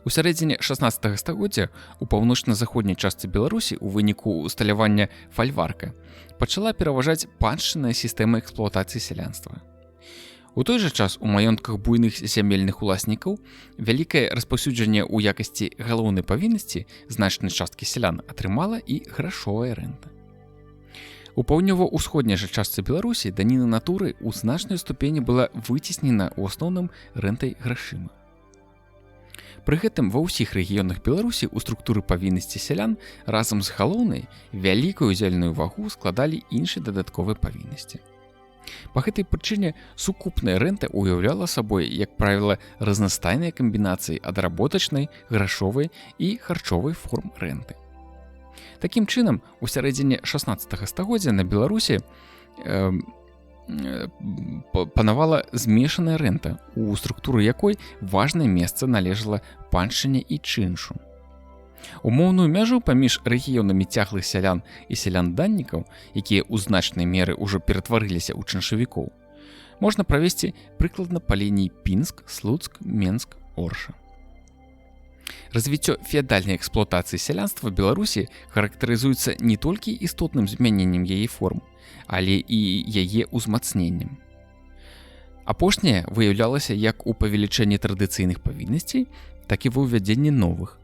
У сярэдзіне 16 стагоддзя у паўночна-заходняй частцы Беларусі ў выніку усталявання фальварка пачала пераважаць паншчынная сістэма эксплуатацыі сялянства. У той жа час у маёнтках буйных зямельных уласнікаў вялікае распаўсюджанне ў якасці галоўнай павіннасці значнай часткі сялян атрымала і грашовая рэнта. У паўднёва-ўсходняй жа частцы Беларусі даніна натуры ў значнай ступені была выцеснена ў асноўным рэнтай грашыма. Пры гэтым ва ўсіх рэгіёнах Беларусі ў структуры павіннасці сялян разам з галоўнай вялікую ўдзельную вагу складалі іншыя дадатковыя павіннасці. Па гэтай прычыне сукупная рэнта ўяўляла сабой, як правіла, разнастайныя камбінацыі адработачнай, грашовай і харчовай форм рэнты. Такім чынам, у сярэдзіне 16 стагоддзя на Беларусі панавала змешаная рэнта, у структуры якой важнае месца належала паншчыне і чыншу. Умоўную мяжу паміж рэгіёнамі цяглых сялян і сялян-даннікаў, якія ў значнай меры ўжо ператварыліся ў чыншавікоў, можна правесці прыкладна па лініі Пінск, Слуцк, Менск, Орша. Развіццё феадальнай эксплуатацыі сялянства Беларусі характарызуецца не толькі істотным змяненнем яе форм, але і яе ўзмацненнем. Апошняе выяўлялася як у павелічэнні традыцыйных павіннасцей, так і ва ўвядзенні новых.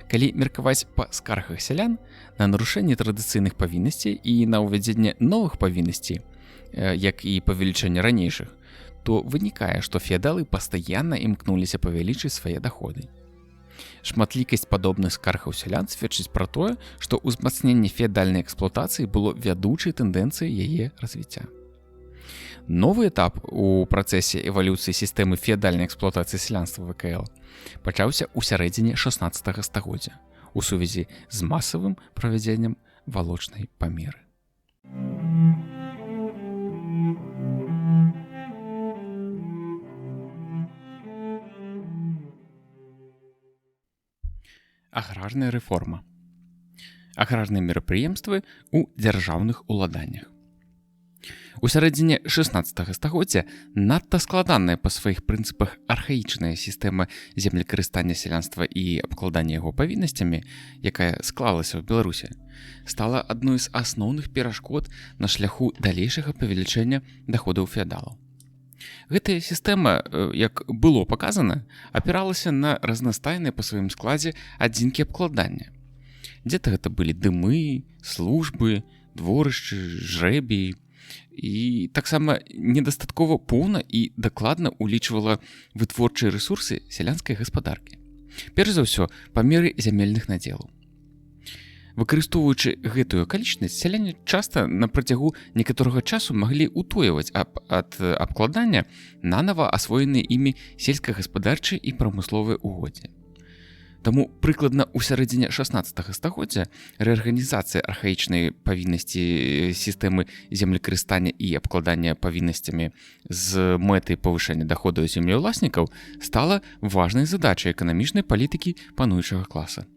Калі меркаваць па скаргах сялян на нарушэнне традыцыйных павіннасцей і на ўвядзенне новых павіннасцей, як і павелічэнне ранейшых, то вынікае, што феадалы пастаянна імкнуліся павялічыць свае даходы. Шматлікасць падобных скаргаў сялян сведчыць пра тое, што ўзмацненне феадальнай эксплуатацыі было вядучай тэндэнцыяй яе развіцця. Новы этап у працэсе эвалюцыі сістэмы феадальнай эксплуатацыі сялянства ВКЛ пачаўся ў сярэдзіне 16 стагоддзя у сувязі з масавым правядзеннем валочнай памеры. Аграрная рэформа. Аграрныя мерапрыемствы ў дзяржаўных уладаннях. У сярэдзіне 16 стагоддзя надта складаная па сваіх прынцыпах архаічная сістэма землекарыстання сялянства і абкладання яго павіннасцямі, якая склалася ў Беларусі, стала адной з асноўных перашкод на шляху далейшага павелічэння даходаў феадалаў. Гэтая сістэма, як было паказана, апіралася на разнастайныя па сваім складзе адзінкі абкладання. Дзе-то гэта былі дымы, службы, дворышчы, жрэбіі, і таксама недастаткова поўна і дакладна ўлічвала вытворчыя рэсурсы сялянскай гаспадаркі. Перш за ўсё, памеры зямельных надзелаў. Выкарыстоўваючы гэтую акалічнасць, сяляне часта на працягу некаторага часу маглі ўтойваць ад абкладання нанава асвоеныя імі сельскагаспадарчыя і прамысловыя угоддзі. Таму прыкладна ў сярэдзіне 16 стагоддзя рэарганізацыя архаічнай павіннасці сістэмы землекарыстання і абкладання павіннасцямі з мэтай павышэння даходаў землеўласнікаў стала важнай задачай эканамічнай палітыкі пануючага класа.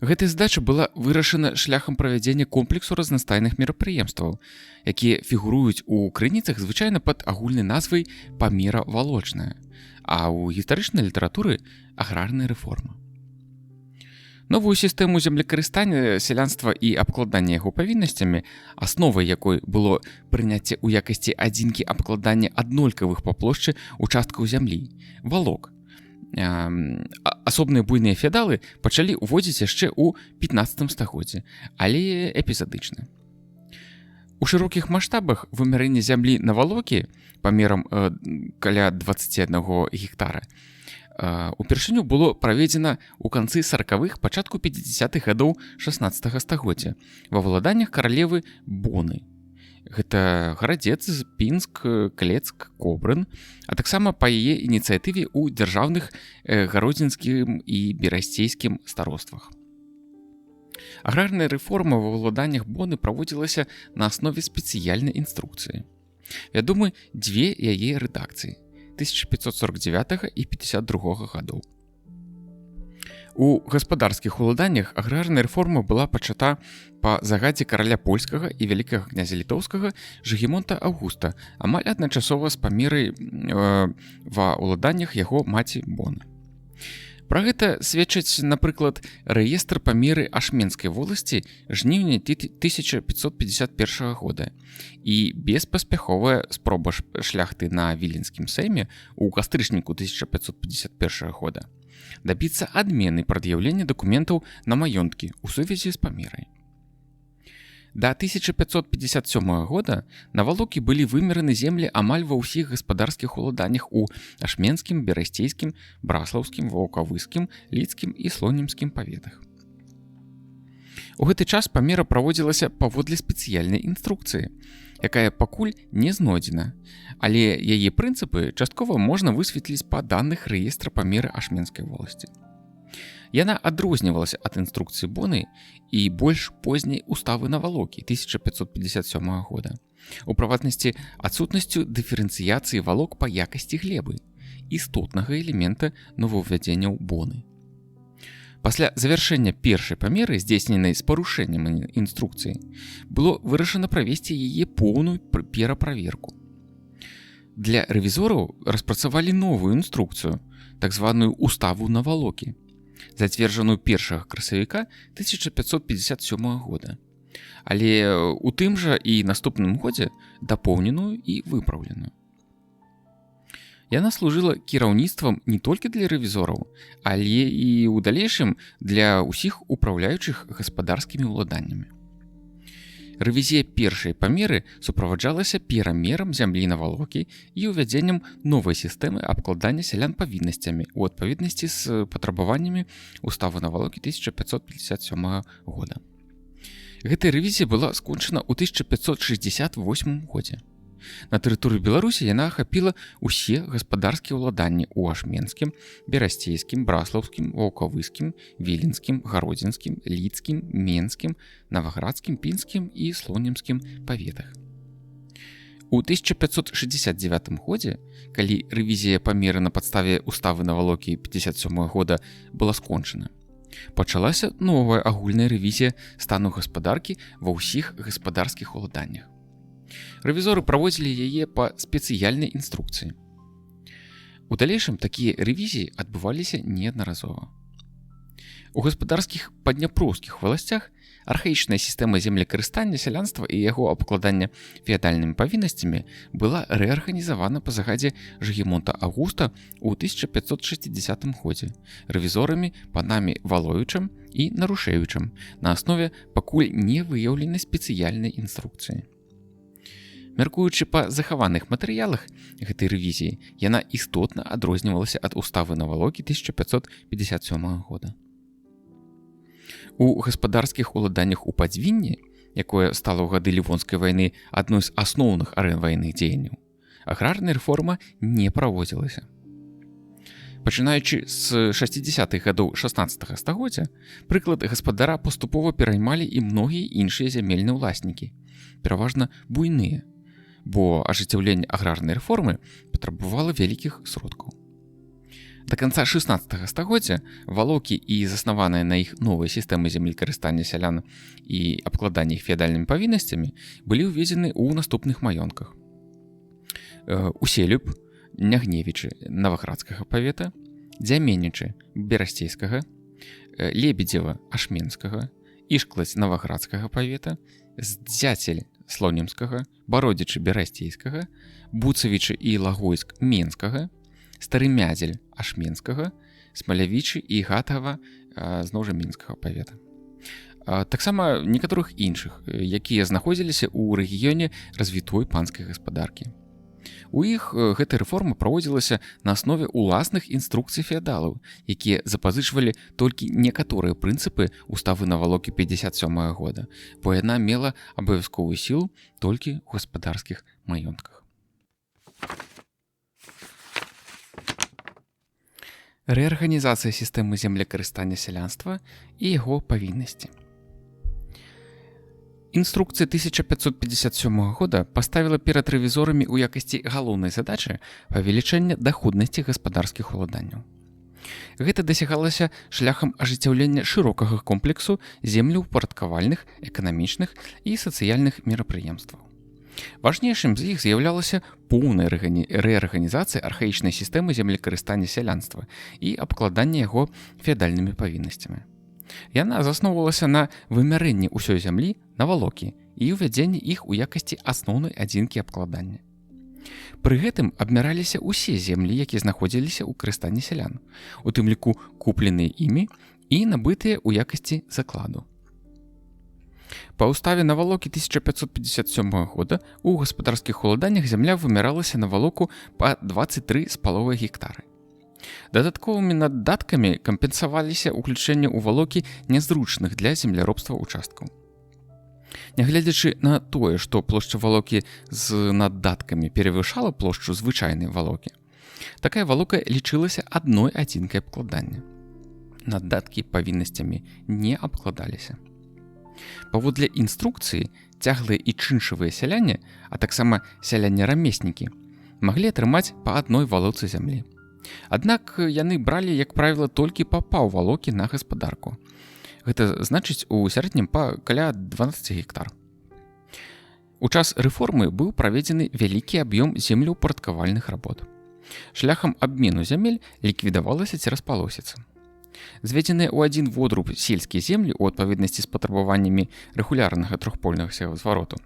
Гэтая задача была вырашана шляхам правядзення комплексу разнастайных мерапрыемстваў, якія фігуруюць у крыніцах звычайна пад агульнай назвай «памера валочная», а ў гістарычнай літаратуры аграрная рэформа. Новую сістэму землекарыстання сялянства і абкладання яго павіннасцямі, асновай якой было прыняцце ў якасці адзінкі абкладання аднолькавых па плошчы участкаў зямлі, валок. Асобныя буйныя феадалы пачалі ўводзіць яшчэ ў 15 стагоддзі, але эпізадычна. У шырокіх маштабах вымярэнне зямлі на валокі памерам каля 21 гектара упершыню было праведзена ў канцы 40-х, пачатку 50-х гадоў 16 стагоддзя ва валаданнях каралевы Боны. Гэта Гарадзец, Пінск, Клецк, Кобрын, а таксама па яе ініцыятыве ў дзяржаўных гародзінскім і берасцейскім староствах. Аграрная рэформа ва валаданнях Боны праводзілася на аснове спецыяльнай інструкцыі. Вядомы дзве яе рэдакцыі 1549 і 52 гадоў. У гаспадарскіх уладаннях аграрная рэформа была пачата па загадзе караля польскага і вялікага князя літоўскага Жыгімонта Аўгуста амаль адначасова з памерай ва ўладаннях яго маці Боны. Пра гэта сведчыць, напрыклад, рэестр памеры Ашменскай воласці жніўня 1551 года і беспаспяховая спроба шляхты на Віленскім сейме ў кастрычніку 1551 года дабіцца адмены прад'яўлення дакументаў на маёнткі ў сувязі з памерай. Да 1557 года на Валокі былі вымераны землі амаль ва ўсіх гаспадарскіх уладаннях у Ашменскім, Берасцейскім, Браслаўскім, Ваўкавыскім, Лідскім і Слонімскім паветах. У гэты час памера праводзілася паводле спецыяльнай інструкцыі, якая пакуль не знойдзена, але яе прынцыпы часткова можна высветліць па даных рэестра памеры Ашменскай воласці. Яна адрознівалася ад інструкцыі Боны і больш позняй уставы на Валокі 1557 года. У прыватнасці, адсутнасцю дыферэнцыяцыі валок па якасці глебы, істотнага элемента новаўвядзенняў Боны. Пасля завяршэння першай памеры, здзейсненай з парушэннем інструкцыі, было вырашана правесці яе поўную пераправерку. Для рэвізораў распрацавалі новую інструкцыю, так званую уставу на Валокі, зацверджаную 1 красавіка 1557 года, але у тым жа і наступным годзе дапоўненую і выпраўленую. Яна служыла кіраўніцтвам не толькі для рэвізораў, але і ў далейшым для ўсіх упраўляючых гаспадарскімі ўладаннямі. Рэвізія першай памеры суправаджалася перамерам зямлі на Валокі і ўвядзеннем новай сістэмы абкладання сялян павіннасцямі ў адпаведнасці з патрабаваннямі уставы на Валокі 1557 года. Гэтая рэвізія была скончана ў 1568 годзе. На тэрыторыі Беларусі яна ахапіла ўсе гаспадарскія ўладанні ў Ашменскім, Берасцейскім, Браслаўскім, Ваўкавыскім, Віленскім, Гародзінскім, Лідскім, Менскім, Наваградскім, Пінскім і Слонімскім паветах. У 1569 годзе, калі рэвізія памеры на падставе уставы на Валокі 57 года была скончана, пачалася новая агульная рэвізія стану гаспадаркі ва ўсіх гаспадарскіх уладаннях. Рэвізоры праводзілі яе па спецыяльнай інструкцыі. У далейшым такія рэвізіі адбываліся неаднаразова. У гаспадарскіх падняпроўскіх валасцях архаічная сістэма землекарыстання сялянства і яго абкладання феадальнымі павіннасцямі была рэарганізавана па загадзе Жыгімонта Аўгуста ў 1560 годзе рэвізорамі панамі Валовічам і Нарушевічам на аснове пакуль не выяўленай спецыяльнай інструкцыі. Мяркуючы па захаваных матэрыялах гэтай рэвізіі, яна істотна адрознівалася ад уставы на Валокі 1557 года. У гаспадарскіх уладаннях у Падзвінні, якое стала ў гады Лівонскай вайны адной з асноўных арэн ваенных дзеянняў, аграрная рэформа не праводзілася. Пачынаючы з 60-х гадоў 16 стагоддзя, прыклад гаспадара паступова пераймалі і многія іншыя зямельныя ўласнікі, пераважна буйныя, бо ажыццяўленне аграрнай рэформы патрабавала вялікіх сродкаў. Да канца 16 стагоддзя Валокі і заснаваная на іх новая сістэма землекарыстання сялян і абкладання іх феадальнымі павіннасцямі былі ўведзены ў наступных маёнтках. Уселюб, Нягневічы Наваградскага павета, Дзяменнічы Берасцейскага, Лебедзева Ашменскага, Ішклаць Наваградскага павета, Здзяцель Слонімскага, Бародзічы Берасцейскага, Буцавічы і Лагойск Менскага, Стары Мядзель Ашменскага, Смалявічы і Гатава зноў жа Мінскага павета. Таксама некаторых іншых, якія знаходзіліся ў рэгіёне развітой панскай гаспадаркі. У іх гэта рэформа праводзілася на аснове ўласных інструкцый феадалаў, якія запазычвалі толькі некаторыя прынцыпы уставы на Валокі 57 года, бо яна мела абавязковую сілу толькі ў гаспадарскіх маёнтках. Рэарганізацыя сістэмы землекарыстання сялянства і яго павіннасці. Інструкцыя 1557 года паставіла перад рэвізорамі ў якасці галоўнай задачы павелічэння даходнасці гаспадарскіх уладанняў. Гэта дасягалася шляхам ажыццяўлення шырокага комплексу землеўпарадкавальных, эканамічных і сацыяльных мерапрыемстваў. Важнейшым з іх з'яўлялася поўная рэарганізацыя архаічнай сістэмы землекарыстання сялянства і абкладання яго феадальнымі павіннасцямі. Яна засноўвалася на вымярэнні ўсёй зямлі на валокі і ўвядзенні іх у якасці асноўнай адзінкі абкладання. Пры гэтым абмяраліся ўсе землі, якія знаходзіліся ў карыстанні сялян, у тым ліку купленыя імі і набытыя ў якасці закладу. Па ўставе на валокі 1557 года у гаспадарскіх уладаннях зямля вымяралася на валоку па 23,5 гектары. Дадатковымі надаткамі кампенсаваліся ўключэнне ў валокі нязручных для земляробства участкаў. Нягледзячы на тое, што плошча валокі з надаткамі перавышала плошчу звычайнай валокі, такая валока лічылася адной адзінкай абкладання. Надаткі павіннасцямі не абкладаліся. Паводле інструкцыі, цяглыя і чыншавыя сяляне, а таксама сяляне-рамеснікі, маглі атрымаць па адной валоцы зямлі. Аднак яны бралі, як правіла, толькі па паўвалокі на гаспадарку. Гэта значыць у сярэднім па каля 12 гектар. У час рэформы быў праведзены вялікі аб'ём землеўпарадкавальных работ. Шляхам абмену зямель ліквідавалася цераз палосіца. Зведзеныя ў адзін водруб сельскія землі ў адпаведнасці з патрабаваннямі рэгулярнага трохпольнага звароту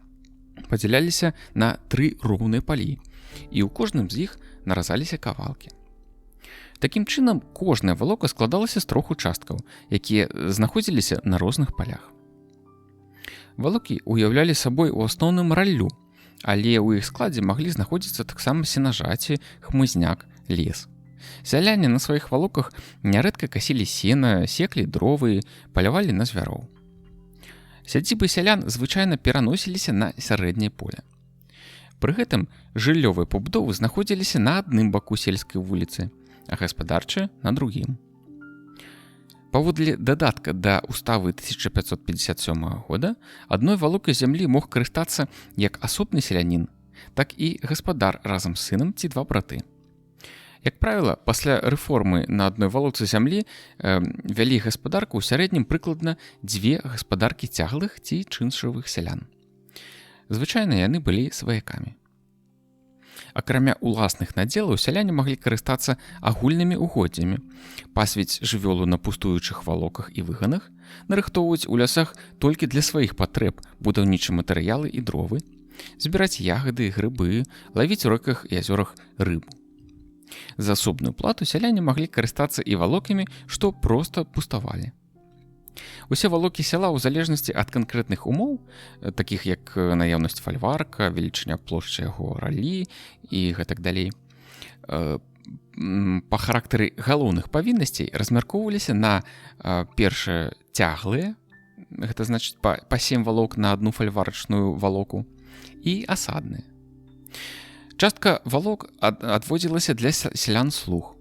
падзяляліся на 3 роўныя палі, і ў кожным з іх наразаліся кавалкі. Такім чынам, кожная валока складалася з 3 участкаў, якія знаходзіліся на розных палях. Валокі уяўлялі сабой у асноўным раллю, але ў іх складзе маглі знаходзіцца таксама сенажаці, хмызняк, лес. Сяляне на сваіх валоках нярэдка касілі сена, секлі дровы, палявалі на звяроў. Сядзібы сялян звычайна пераносіліся на сярэдняе поле. Пры гэтым жыллёвыя пабудовы знаходзіліся на адным баку сельскай вуліцы, а гаспадарчыя на другім. Паводле дадатка да ўставы 1557 года адной валокай зямлі мог карыстацца як асобны селянін, так і гаспадар разам з сынам ці 2 браты. Як правіла, пасля рэформы на адной валоцы зямлі вялі гаспадарку ў сярэднім прыкладна 2 гаспадаркі цяглых ці чыншавых сялян. Звычайна яны былі сваякамі. Акрамя уласных надзелаў, сяляне маглі карыстацца агульнымі угоддзямі, пасвіць жывёлу на пустуючых валоках і выганах, нарыхтоўваць у лясах толькі для сваіх патрэб будаўнічыя матэрыялы і дровы, збіраць ягады, грыбы, лавіць у рэках і азёрах рыбу. За асобную плату сяляне маглі карыстацца і валокамі, што проста пуставалі. Усе валокі сяла ў залежнасці ад канкрэтных умоў, такіх як наяўнасць фальварка, велічыня плошчы яго ралі і гэтак далей, па характары галоўных павіннасцей размяркоўваліся на першае цяглыя, гэта значыць па 7 валок на адну фальварачную валоку, і асадныя. Частка валок адводзілася для сялян-слуг.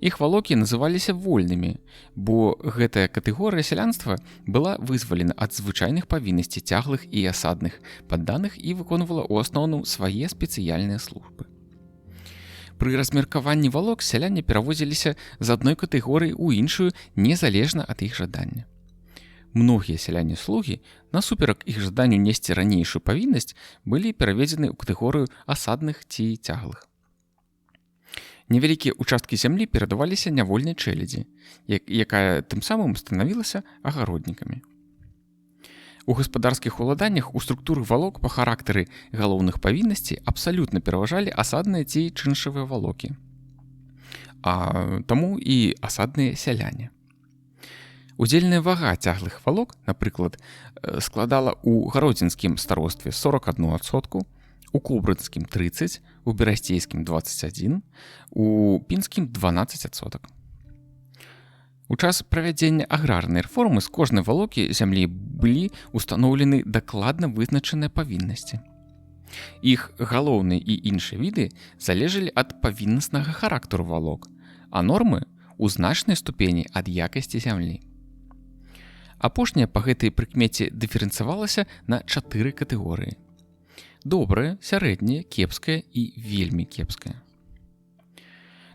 Іх валокі называліся вольнымі, бо гэтая катэгорыя сялянства была вызвалена ад звычайных павіннасцей цяглых і асадных падданых і выконвала ў асноўным свае спецыяльныя службы. Пры размеркаванні валок сяляне перавозіліся з адной катэгорыі ў іншую незалежна ад іх жадання. Многія сяляне-слугі, насуперак іх жаданню несці ранейшую павіннасць, былі пераведзены ў катэгорыю асадных ці цяглых. Невялікія ўчасткі зямлі перадаваліся нявольнай чэлядзі, якая тым самым станавілася агароднікамі. У гаспадарскіх уладаннях у структуры валок па характары галоўных павіннасцей абсалютна пераважалі асадныя ці чыншавыя валокі, а таму і асадныя сяляне. Удзельная вага цяглых валок, напрыклад, складала ў гародзінскім старостве 41%, у кобрынскім 30%, у берасцейскім 21%, у пінскім 12%. У час правядзення аграрнай рэформы з кожнай валокі зямлі былі ўстаноўлены дакладна вызначаныя павіннасці. Іх галоўныя і іншыя віды залежалі ад павіннаснага характару валок, а нормы ў значнай ступені ад якасці зямлі. Апошняя па гэтай прыкмеце дыферэнцыявалася на 4 катэгорыі: добрая, сярэдняя, кепская і вельмі кепская.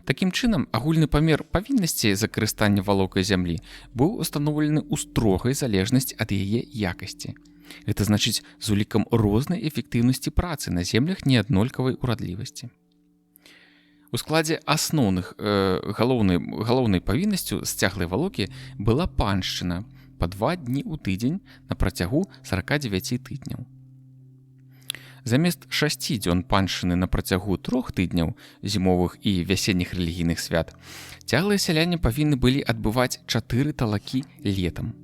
Такім чынам, агульны памер павіннасцей за карыстанне валокай зямлі быў устаноўлены ў строгай залежнасці ад яе якасці, Гэта значыць з улікам рознай эфектыўнасці працы на землях неаднолькавай урадлівасці. У складзе асноўных галоўнай павіннасцю сцяглай валокі была паншчына па 2 дні ў тыдзень на працягу 49 тыдняў. Замест 6 дзён паншчыны на працягу 3 тыдняў зімовых і вясенніх рэлігійных свят, цяглыя сяляне павінны былі адбываць 4 талакі летам.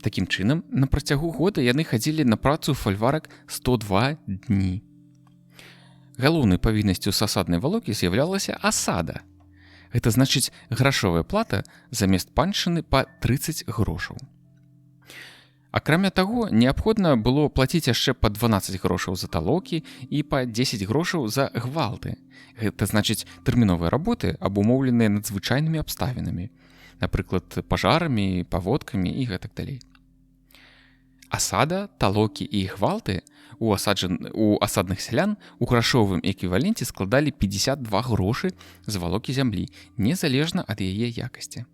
Такім чынам, на працягу года яны хадзілі на працу фальварак 102 дні. Галоўнай павіннасцю з асаднай валокі з'яўлялася асада. Гэта значыць грашовая плата замест паншчыны па 30 грошаў. Акрамя таго, неабходна было плаціць яшчэ па 12 грошаў за талокі і па 10 грошаў за гвалты. Гэта значыць тэрміновыя работы, абумоўленыя надзвычайнымі абставінамі, напрыклад, пажарамі, паводкамі і гэтак далей. Асада, талокі і гвалты у асадных сялян у грашовым эквіваленце складалі 52 грошы з валокі зямлі, незалежна ад яе якасці.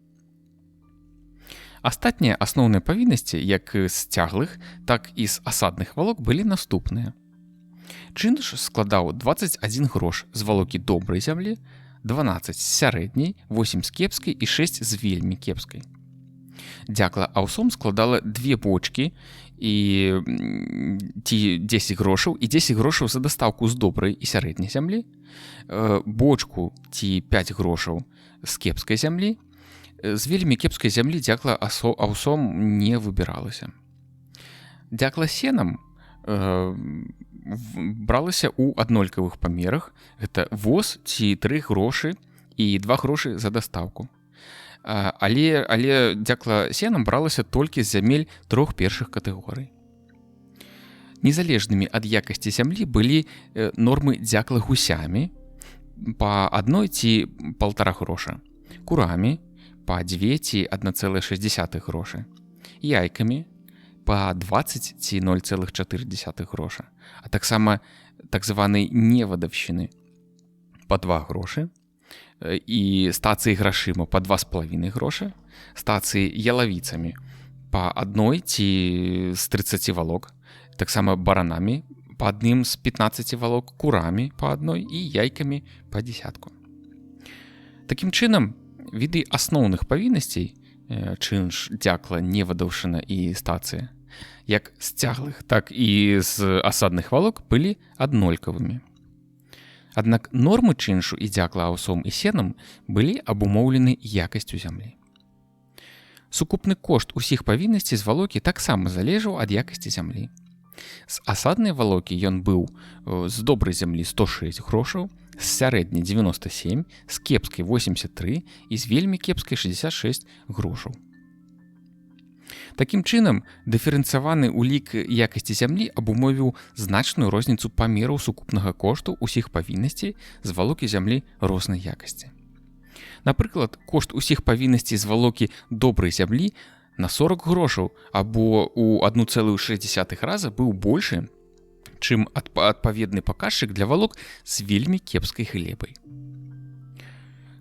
Астатнія асноўныя павіннасці, як з цяглых, так і з асадных валок былі наступныя. Чынш складаў 21 грош з валокі добрай зямлі, 12 з сярэдняй, 8 з кепскай і 6 з вельмі кепскай. Дзякла аўсом складала 2 бочкі ці 10 грошаў і 10 грошаў за дастаўку з добрай і сярэдняй зямлі, бочку ці 5 грошаў з кепскай зямлі. З вельмі кепскай зямлі дзякла аўсом не выбіралася. Дзякла сенам бралася ў аднолькавых памерах, гэта воз ці 3 грошы і 2 грошы за дастаўку. Але дзякла сенам бралася толькі з зямель 3 першых катэгорый. Незалежнымі ад якасці зямлі былі нормы дзякла гусямі па 1 ці 1,5 гроша, курамі па 2 ці 1,6 грошы, яйкамі па 20 ці 0,4 гроша, а таксама так званай невадаўшчыны па 2 грошы, і стацыі грашыма па 2,5 грошы, стацыі ялавіцамі па 1 ці з 30 валок, таксама баранамі па 1 з 15 валок, курамі па 1 і яйкамі па 10. Такім чынам, віды асноўных павіннасцей, чынш, дзякла, невадаўшчына і стацыя, як з цяглых, так і з асадных валок былі аднолькавымі. Аднак нормы чыншу і дзякла аўсом і сенам былі абумоўлены якасцю зямлі. Сукупны кошт усіх павіннасцей з валокі таксама залежаў ад якасці зямлі. З асаднай валокі ён быў з добрай зямлі 106 грошаў, з сярэдняй 97, з кепскай 83 і з вельмі кепскай 66 грошаў. Такім чынам, дыферэнцыяваны ўлік якасці зямлі абумовіў значную розніцу памераў сукупнага кошту ўсіх павіннасцей з валокі зямлі рознай якасці. Напрыклад, кошт усіх павіннасцей з валокі добрай зямлі на 40 грошаў або ў 1,6 раза быў большы, чым адпаведны паказчык для валок з вельмі кепскай глебай.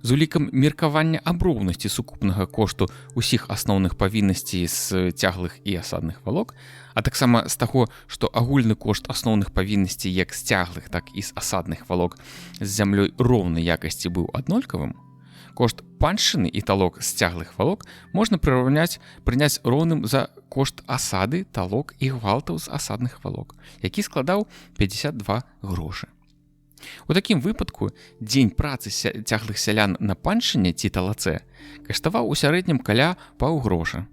З улікам меркавання аб роўнасці сукупнага кошту ўсіх асноўных павіннасцей з цяглых і асадных валок, а таксама з таго, што агульны кошт асноўных павіннасцей як з цяглых, так і з асадных валок з зямлёй роўнай якасці быў аднолькавым, кошт паншчыны і талок з цяглых валок можна прыняць роўным за кошт асады, талок і гвалтаў з асадных валок, які складаў 52 грошы. У такім выпадку дзень працы цяглых сялян на паншчыне ці талацэ каштаваў у сярэднім каля паўгроша.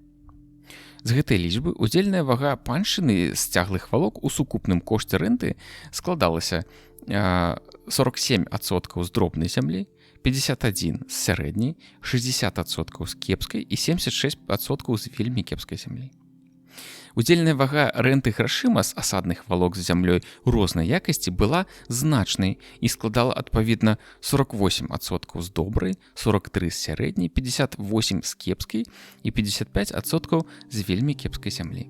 З гэтай лічбы удзельная вага паншчыны з цяглых валок у сукупным кошце рэнты складалася 47% з дробнай зямлі, 51% з сярэдняй, 60% з кепскай і 76% з вельмі кепскай зямлі. Удзельная вага рэнты грашыма з асадных валок з зямлёй рознай якасці была значнай і складала адпаведна 48% з добрай, 43% з сярэдняй, 58% з кепскай і 55% з вельмі кепскай зямлі.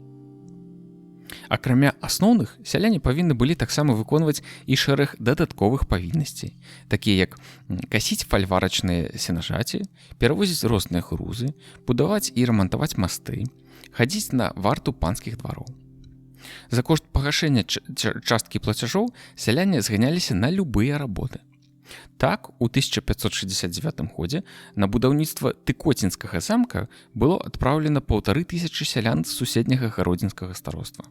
Акрамя асноўных, сяляне павінны былі таксама выконваць і шэраг дадатковых павіннасцей, такія як касіць фальварачныя сенажаці, перавозіць розныя грузы, будаваць і рамантаваць масты, хадзіць на варту панскіх двароў. За кошт пагашэння часткі плацяжоў сяляне зганяліся на любыя работы. Так, у 1569 годзе на будаўніцтва Тыкоцінскага замка было адпраўлена 1500 сялян з суседняга гародзінскага староства.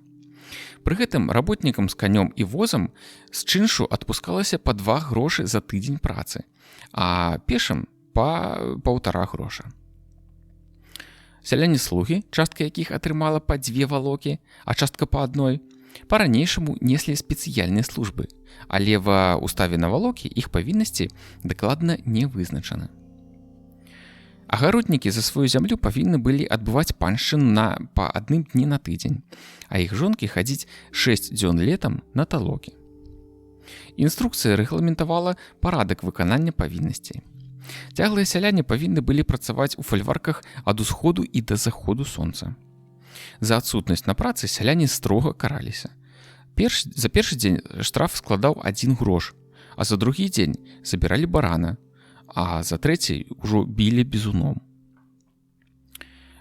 Пры гэтым работнікам з канём і возам з чыншу адпускалася па 2 грошы за тыдзень працы, а пешым па 1,5 гроша. Сяляне-слугі, частка якіх атрымала па 2 валокі, а частка па 1, па-ранейшаму неслі спецыяльныя службы, але ва ўставе на валокі іх павіннасці дакладна не вызначаны. Агароднікі за сваю зямлю павінны былі адбываць паншчыну па 1 дні на тыдзень, а іх жонкі хадзіць 6 дзён летам на талокі. Інструкцыя рэгламентавала парадак выканання павіннасцей. Цяглыя сяляне павінны былі працаваць у фальварках ад усходу і да заходу сонца. За адсутнасць на працы сяляне строга караліся. За першы дзень штраф складаў 1 грош, а за другі дзень забіралі барана, а за трэці ўжо білі бізуном.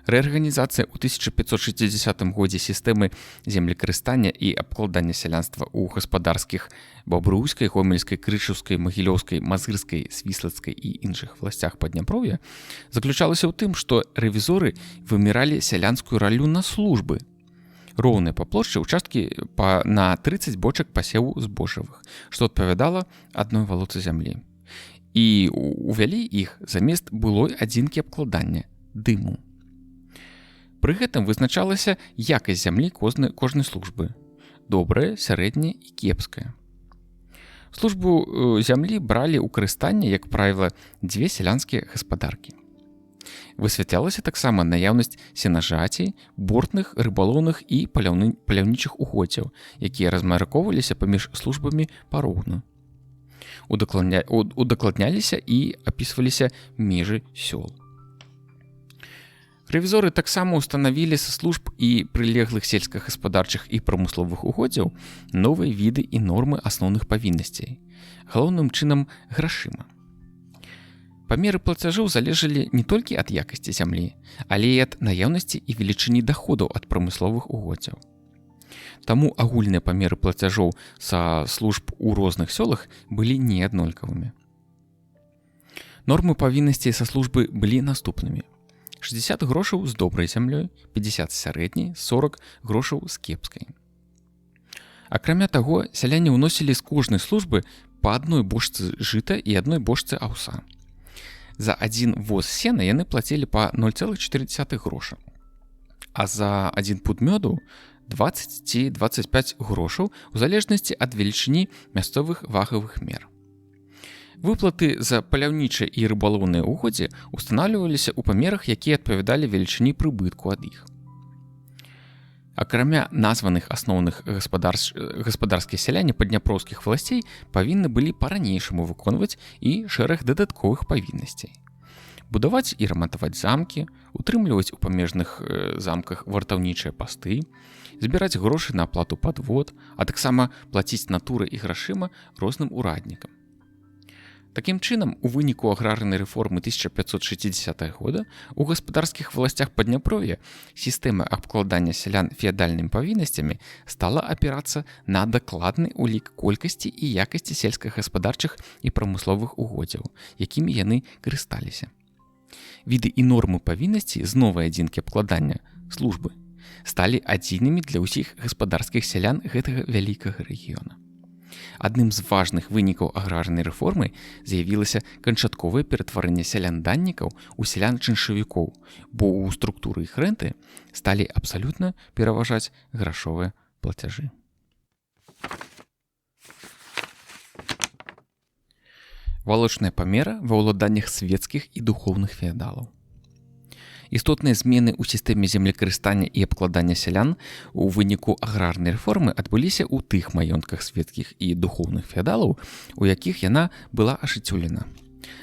Рэарганізацыя ў 1560 годзе сістэмы землекарыстання і абкладання сялянства ў гаспадарскіх Бабруйскай, Гомельскай, Крычаўскай, Магілёўскай, Мазырскай, Свіслацкай і іншых власцях Падняпров'я заключалася ў тым, што рэвізоры выміралі сялянскую раллю на службы. Роўныя па плошчы ўчасткі на 30 бочак пасеву збожжавых, што адпавядала 1 валоцы зямлі. І увялі іх замест былой адзінкі абкладання – дыму. Пры гэтым вызначалася якасць зямлі кожнай службы – добрая, сярэдняя і кепская. Службу зямлі бралі ў карыстанне, як правіла, 2 сялянскія гаспадаркі. Высвятлялася таксама наяўнасць сенажацей, бортных, рыбалоўных і паляўнічых угоддзяў, якія размяркоўваліся паміж службамі пароўну. Удакладняліся і апісваліся межы сёл. Рэвізоры таксама ўстанавілі са служб і прылеглых сельскагаспадарчых і прамысловых угоддзяў новыя віды і нормы асноўных павіннасцей, галоўным чынам грашыма. Памеры плацяжоў залежалі не толькі ад якасці зямлі, але і ад наяўнасці і велічыні даходаў ад прамысловых угоддзяў. Таму агульныя памеры плацяжоў са служб у розных сёлах былі неаднолькавымі. Нормы павіннасцей са службы былі наступнымі. 60 грошаў з добрай зямлёй, 50 з сярэдняй, 40 грошаў з кепскай. Акрамя таго, сяляне ўносілі з кожнай службы па 1 бочцы жыта і 1 бочцы аўса. За 1 воз сена яны плацілі па 0,4 гроша, а за 1 пуд мёду 20 ці 25 грошаў у залежнасці ад велічыні мясцовых вагавых мер. Выплаты за паляўнічыя і рыбалоўныя угоддзі устанаўліваліся ў памерах, якія адпавядалі велічыні прыбытку ад іх. Акрамя названых асноўных гаспадарскія сяляне падняпроўскіх власцей павінны былі па-ранейшаму выконваць і шэраг дадатковых павіннасцей. Будаваць і рамантаваць замкі, утрымліваць у памежных замках вартаўнічыя пасты, збіраць грошы на аплату падвод, а таксама плаціць натурай і грашыма розным ураднікам. Такім чынам, у выніку аграрнай рэформы 1560 года у гаспадарскіх власцях Падняпров'я сістэма абкладання сялян феадальнымі павіннасцямі стала апірацца на дакладны ўлік колькасці і якасці сельскагаспадарчых і прамысловых угоддзяў, якімі яны карысталіся. Віды і нормы павіннасці з новай адзінкі абкладання службы сталі адзінымі для ўсіх гаспадарскіх сялян гэтага вялікага рэгіёна. Адным з важных вынікаў аграрнай рэформы з'явілася канчатковае ператварэнне сялян-даннікаў у сялян-чыншавікоў, бо ў структуры іх рэнты сталі абсалютна пераважаць грашовыя плацяжы. Валочная памера ва ўладаннях свецкіх і духоўных феадалаў. Істотныя змены ў сістэме землекарыстання і абкладання сялян у выніку аграрнай рэформы адбыліся ў тых маёнтках свецкіх і духоўных феадалаў, у якіх яна была ажыццёўлена.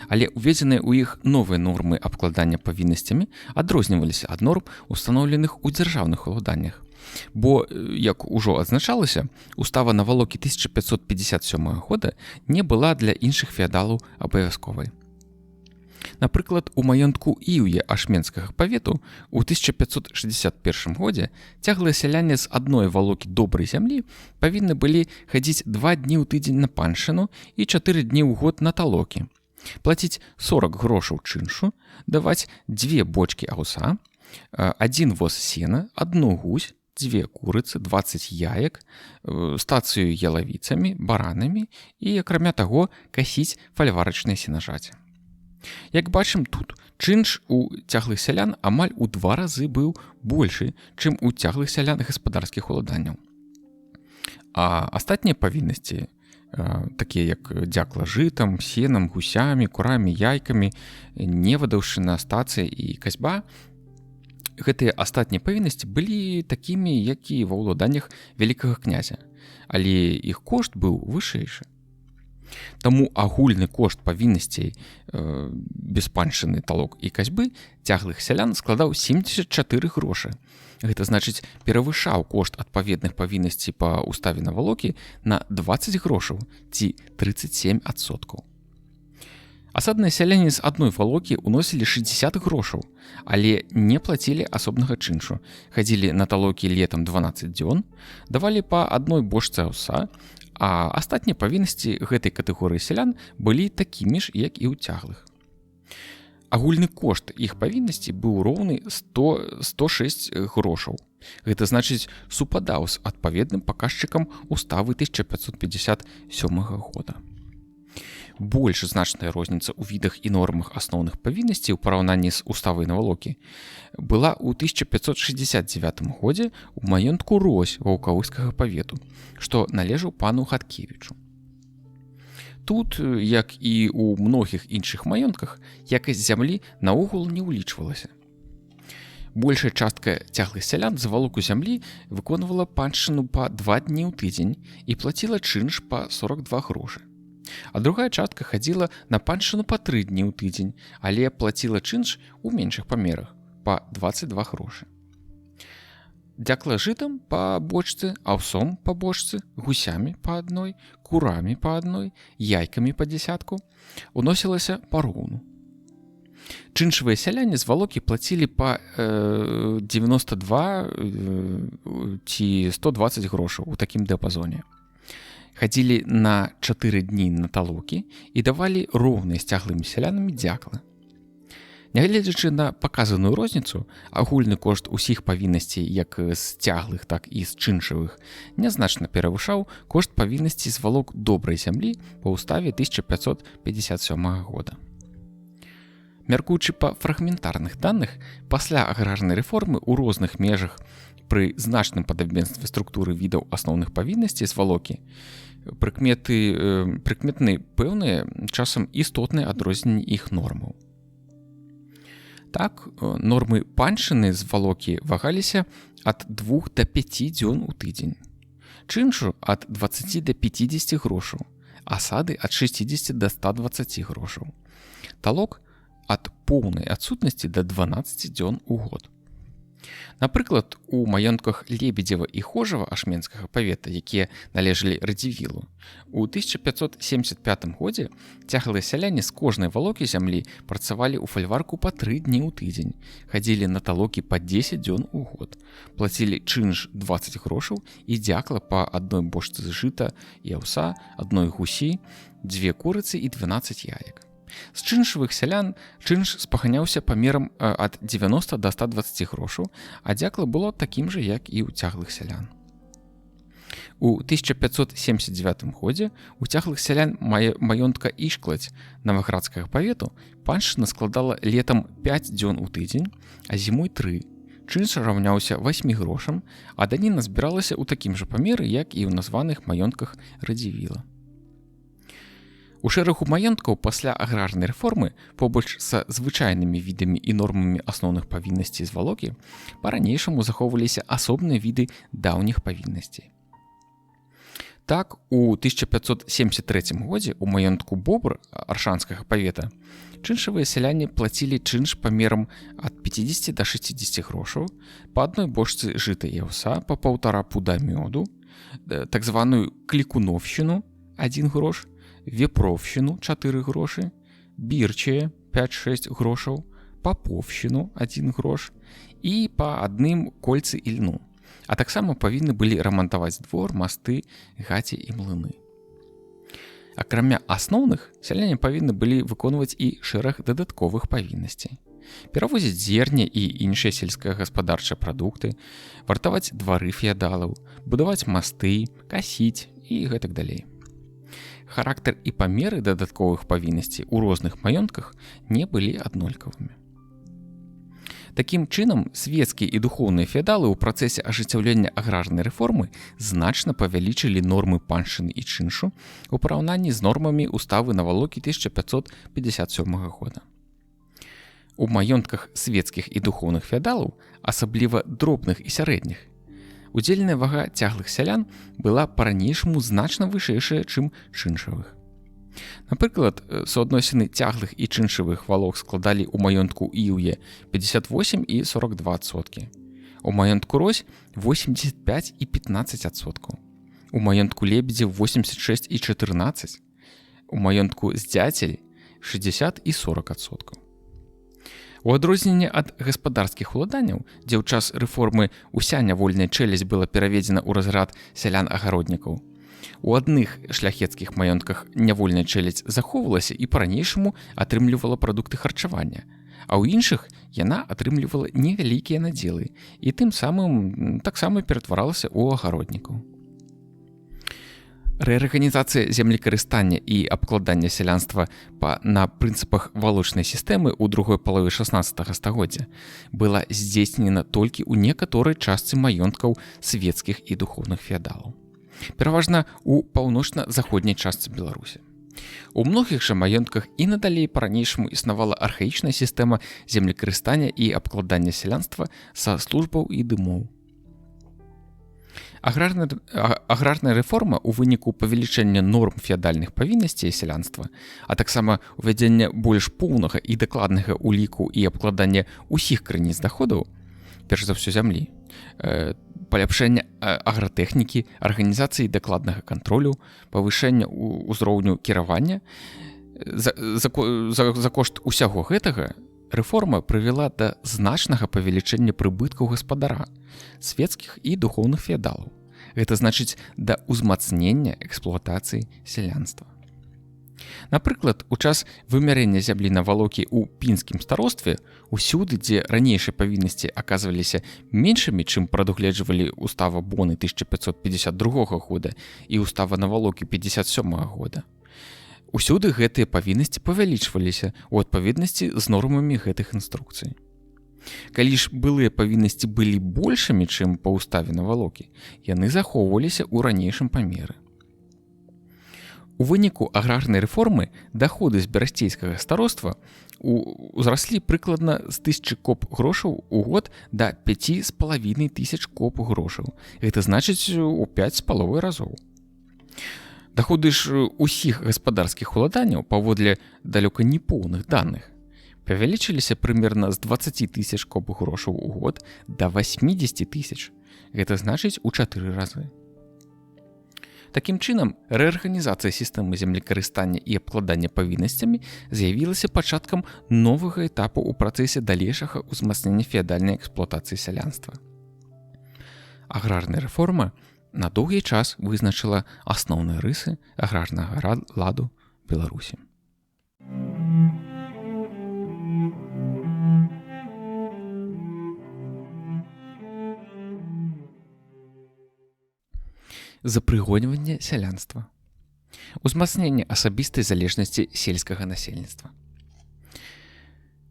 Але уведзеныя ў іх новыя нормы абкладання павіннасцямі адрозніваліся ад норм, устаноўленых у дзяржаўных уладаннях. Бо, як ужо адзначалася, устава на валокі 1557 года не была для іншых феадалаў абавязковай. Напрыклад, у маёнтку Іўе ашменскага павету ў 1561 годзе цяглыя сяляне з адной валокі добрай зямлі павінны былі хадзіць 2 дні ў тыдзень на паншчыну і 4 дні ў год на талокі, плаціць 40 грошаў чыншу, даваць 2 бочкі аўса, 1 воз сена, 1 гусь, 2 курыцы, 20 яек, стацыю ялавіцамі, баранамі і, акрамя таго, касіць фальварачныя сенажаці. Як бачым тут, чынш у цяглых сялян амаль у 2 разы быў большы, чым у цяглых сялян гаспадарскіх уладанняў. А астатнія павіннасці, такія як дзякла жытам, сенам, гусямі, курамі, яйкамі, невадаўшчына, стацыя і касьба, гэтыя астатнія павіннасці былі такімі, як і ва ўладаннях вялікага князя, але іх кошт быў вышэйшы. Таму агульны кошт павіннасцей без паншчыны, талок і касьбы цяглых сялян складаў 74 грошы. Гэта значыць, перавышаў кошт адпаведных павіннасцей па уставе на валокі на 20 грошаў ці 37%. Асадныя сяляне з адной валокі ўносілі 60 грошаў, але не плацілі асобнага чыншу, хадзілі на талокі летам 12 дзён, давалі па адной бочцы аўса, а астатнія павіннасці гэтай катэгорыі сялян былі такімі ж, як і ў цяглых. Агульны кошт іх павіннасці быў роўны 106 грошаў. Гэта значыць, супадаў з адпаведным паказчыкам уставы 1557 года. Больш значная розніца ў відах і нормах асноўных павіннасцей у параўнанні з уставай на валокі была ў 1569 годзе ў маёнтку Рось ваўкавыскага павету, што належаў пану Хаткевічу. Тут, як і ў многіх іншых маёнтках, якасць зямлі наогул не ўлічвалася. Большая частка цяглых сялян за валоку зямлі выконвала паншчыну па 2 дні ў тыдзень і плаціла чынш па 42 грошы. А другая частка хадзіла на паншчыну па 3 дні ў тыдзень, але плаціла чынш у меншых памерах па 22 грошы. Дзякла жытам па бочцы, аўсом па бочцы, гусямі па адной, курамі па адной, яйкамі па дзясятку уносілася пароўну. Чыншавыя сяляне з валокі плацілі па 92 ці 120 грошаў у такім дыяпазоне. Хадзілі на 4 дні на талокі і давалі роўныя з цяглымі сялянамі дзяклы. Нягледзячы на паказаную розніцу, агульны кошт усіх павіннасцей як з цяглых, так і з чыншавых нязначна перавышаў кошт павіннасцей з валок добрай зямлі па ўставе 1557 года. Мяркуючы па фрагментарных даных, пасля аграрнай рэформы ў розных межах пры значным падабенстве структуры відаў асноўных павіннасцей з валокі прыкметны пэўныя, часам істотныя адрозненні іх нормаў. Так, нормы паншчыны з валокі вагаліся ад 2 да 5 дзён у тыдзень, чыншу ад 20 да 50 грошаў, асады ад 60 да 120 грошаў, талок ад поўнай адсутнасці да 12 дзён у год. Напрыклад, у маёнтках Лебедзева і Хожава ашменскага павета, якія належалі Радзівілу, у 1575 годзе цяглыя сяляне з кожнай валокі зямлі працавалі ў фальварку па 3 дні ў тыдзень, хадзілі на талокі па 10 дзён у год, плацілі чынш 20 грошаў і дзякла па адной бочцы жыта і аўса, адной гусі, 2 курыцы і 12 яек. З чыншавых сялян чынш спаханяўся памерам ад 90 да 120 грошаў, а дзякла было такім жа, як і ў цяглых сялян. У 1579 годзе у цяглых сялян маёнтка Ішкладзь Наваградскага павету паншчына складала летам 5 дзён у тыдзень, а зімой 3. Чынш раўняўся 8 грошам, а даніна збіралася ў такім жа памеры, як і ў названых маёнтках Радзівіла. У шэрагу маёнткаў пасля аграрнай рэформы побач са звычайнымі відамі і нормамі асноўных павіннасцей з валокі па-ранейшаму захоўваліся асобныя віды даўніх павіннасцей. Так, у 1573 годзе у маёнтку Бобр аршанскага павета чыншавыя сяляне плацілі чынш памерам ад 50 да 60 грошаў, па адной бочцы жыта і аўса, па 1,5 пуда мёду, так званую клікуновщину 1 грош, вепровщину 4 грошы, бірчае 5-6 грошаў, паповшчыну 1 грош і па адным кольцы і льну. А таксама павінны былі рамантаваць двор, масты, гаці і млыны. Акрамя асноўных, сяляне павінны былі выконваць і шэраг дадатковых павіннасцей. Перавозіць зерне і іншыя сельскагаспадарчыя прадукты, вартаваць двары феадалаў, будаваць масты, касіць і гэтак далей. Характар і памеры дадатковых павіннасцей у розных маёнтках не былі аднолькавымі. Такім чынам, свецкія і духоўныя феадалы ў працэсе ажыццяўлення аграрнай рэформы значна павялічылі нормы паншчыны і чыншу ў параўнанні з нормамі уставы Навалокі 1557 года. У маёнтках свецкіх і духоўных феадалаў, асабліва дробных і сярэдніх, удзельная вага цяглых сялян была па-ранейшаму значна вышэйшая, чым чыншавых. Напрыклад, суадносіны цяглых і чыншавых валог складалі ў маёнтку Іўе 58 і 42%, у маёнтку Рось 85 і 15%, у маёнтку Лебедзі 86 і 14%, у маёнтку Здзяцель 60 і 40%. У адрозненне ад гаспадарскіх уладанняў, дзе ў час рэформы ўся нявольная чэлядзь была пераведзена ў разрад сялян-агароднікаў, у адных шляхецкіх маёнтках нявольная чэлядзь захоўвалася і па-ранейшаму атрымлівала прадукты харчавання, а ў іншых яна атрымлівала невялікія надзелы і тым самым таксама ператваралася ў агароднікаў. Рэарганізацыя землекарыстання і абкладання сялянства на прынцыпах валочнай сістэмы ў другой палове 16 стагоддзя была здзейснена толькі ў некаторай частцы маёнткаў свецкіх і духоўных феадалаў. Пераважна у паўночна-заходняй частцы Беларусі. У многіх жа маёнтках і надалей па-ранейшаму існавала архаічная сістэма землекарыстання і абкладання сялянства са службаў і дымоў. Аграрная рэформа ў выніку павелічэння норм феадальных павіннасцей сялянства, а таксама ўвядзення больш поўнага і дакладнага ўліку і абкладання ўсіх крыніц даходаў, перш за ўсё зямлі, паляпшэння агратэхнікі, арганізацыі дакладнага кантролю, павышэння ўзроўню кіравання. За кошт усяго гэтага рэформа прывяла да значнага павелічэння прыбыткаў гаспадара, свецкіх і духоўных феадалаў. Гэта значыць да ўзмацнення эксплуатацыі сялянства. Напрыклад, у час вымярэння зямлі Навалокі ў пінскім старостве, усюды, дзе ранейшыя павіннасці аказваліся меншымі, чым прадугледжвалі устава Боны 1552 года і устава Навалокі 57 года, усюды гэтыя павіннасці павялічваліся ў адпаведнасці з нормамі гэтых інструкцый. Калі ж былыя павіннасці былі большымі, чым па уставе Навалокі, яны захоўваліся ў ранейшым памеры. У выніку аграрнай рэформы даходы з берасцейскага староства узраслі прыкладна з 1000 коп грошаў у год да 5500 коп грошаў. Гэта значыць у 5,5 разоў. Даходы ж усіх гаспадарскіх уладанняў паводле далёка непоўных даных павялічыліся прымерна з 20 000 коп грошаў у год да 80 000. Гэта значыць у 4 разы. Такім чынам, рэарганізацыя сістэмы землекарыстання і абкладання павіннасцямі з'явілася пачаткам новага этапу ў працэсе далейшага ўзмацнення феадальнай эксплуатацыі сялянства. Аграрная рэформа на доўгі час вызначыла асноўныя рысы аграрнага ладу Беларусі. Запрыгоньванне сялянства. Узмацненне асабістай залежнасці сельскага насельніцтва.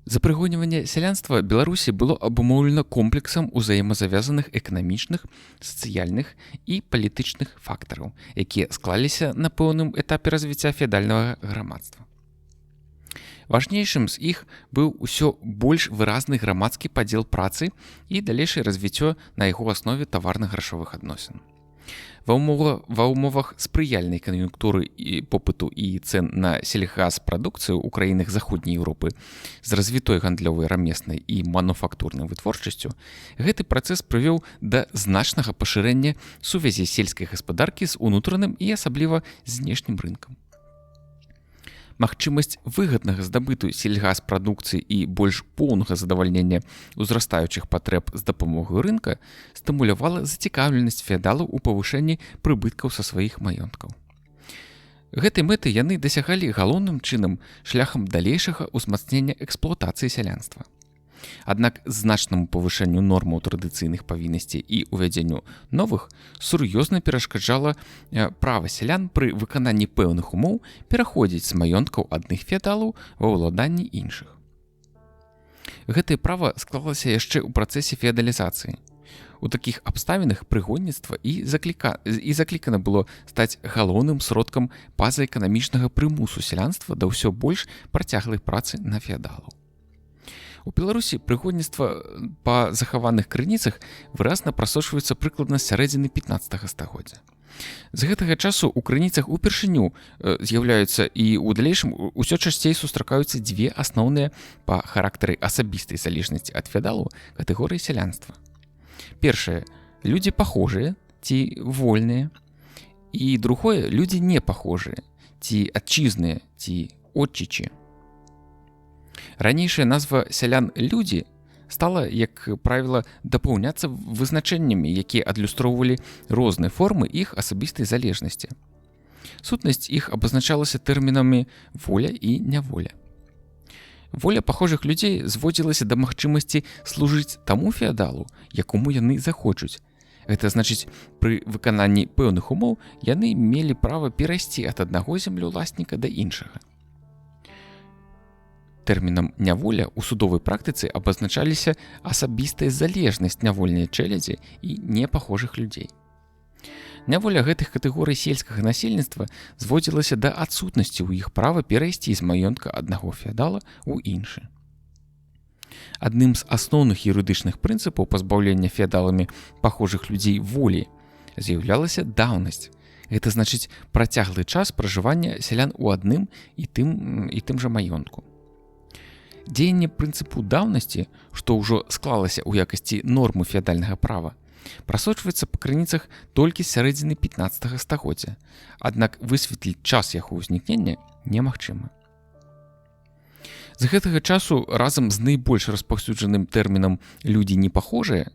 Запрыгоньванне сялянства Беларусі было абумоўлена комплексам узаемазавязаных эканамічных, сацыяльных і палітычных фактараў, якія склаліся на пэўным этапе развіцця феадальнага грамадства. Важнейшым з іх быў усё больш выразны грамадскі падзел працы і далейшае развіццё на яго аснове таварна-грашовых адносін. Ва ўмовах спрыяльнай кан'юнктуры і попыту і цэн на сельгазпрадукцыю ў краінах заходняй Еўропы з развітой гандлёвай рамеснай і мануфактурнай вытворчасцю, гэты працэс прывёў да значнага пашырэння сувязі сельскай гаспадаркі з унутраным і асабліва знешнім рынкам. Магчымасць выгаднага здабыту сельгаспрадукцыі і больш поўнага задавальнення ўзрастаючых патрэб з дапамогай рынка стымулявала зацікаўленасць феадалаў у павышэнні прыбыткаў са сваіх маёнткаў. Гэтай мэты яны дасягалі галоўным чынам шляхам далейшага ўзмацнення эксплуатацыі сялянства. Аднак значнаму павышэнню нормаў традыцыйных павіннасцей і ўвядзенню новых сур'ёзна перашкаджала права сялян пры выкананні пэўных умоў пераходзіць з маёнткаў адных феадалаў ва ўладанні іншых. Гэтае права склалася яшчэ ў працэсе феадалізацыі. У такіх абставінах прыгонніцтва і заклікана было стаць галоўным сродкам пазаэканамічнага прымусу сялянства да ўсё больш працяглай працы на феадалаў. У Беларусі прыгодніцтва па захаваных крыніцах выразна прасочваецца прыкладна з сярэдзіны 15 стагоддзя. З гэтага часу ў крыніцах упершыню з'яўляюцца і ў далейшым усё часцей сустракаюцца дзве асноўныя па характары асабістай залежнасці ад феадалу катэгорыі сялянства. Першае – людзі пахожыя ці вольныя, і другое – людзі непахожыя ці адчызныя ці отчычы. Ранейшая назва сялян «людзі» стала, як правіла, дапаўняцца вызначэннямі, якія адлюстроўвалі розныя формы іх асабістай залежнасці. Сутнасць іх абазначалася тэрмінамі «воля» і «няволя». Воля пахожых людзей зводзілася да магчымасці служыць таму феадалу, якому яны захочуць. Гэта значыць, пры выкананні пэўных умоў яны мелі права перайсці ад аднаго землеўласніка да іншага. Тэрмінам «няволя» у судовай практыцы абазначаліся асабістая залежнасць нявольнай чэлядзі і непахожых людзей. Няволя гэтых катэгорый сельскага насельніцтва зводзілася да адсутнасці ў іх права перайсці з маёнтка аднаго феадала ў іншы. Адным з асноўных юрыдычных прынцыпаў пазбаўлення феадаламі пахожых людзей волі з'яўлялася даўнасць. Гэта значыць працяглы час пражывання сялян у адным і тым жа маёнтку. Дзеянне прынцыпу даўнасці, што ўжо склалася ў якасці нормы феадальнага права, прасочваецца па крыніцах толькі з сярэдзіны 15 стагоддзя, аднак высветліць час яго ўзнікнення немагчыма. З гэтага часу разам з найбольш распаўсюджаным тэрмінам «людзі непахожыя»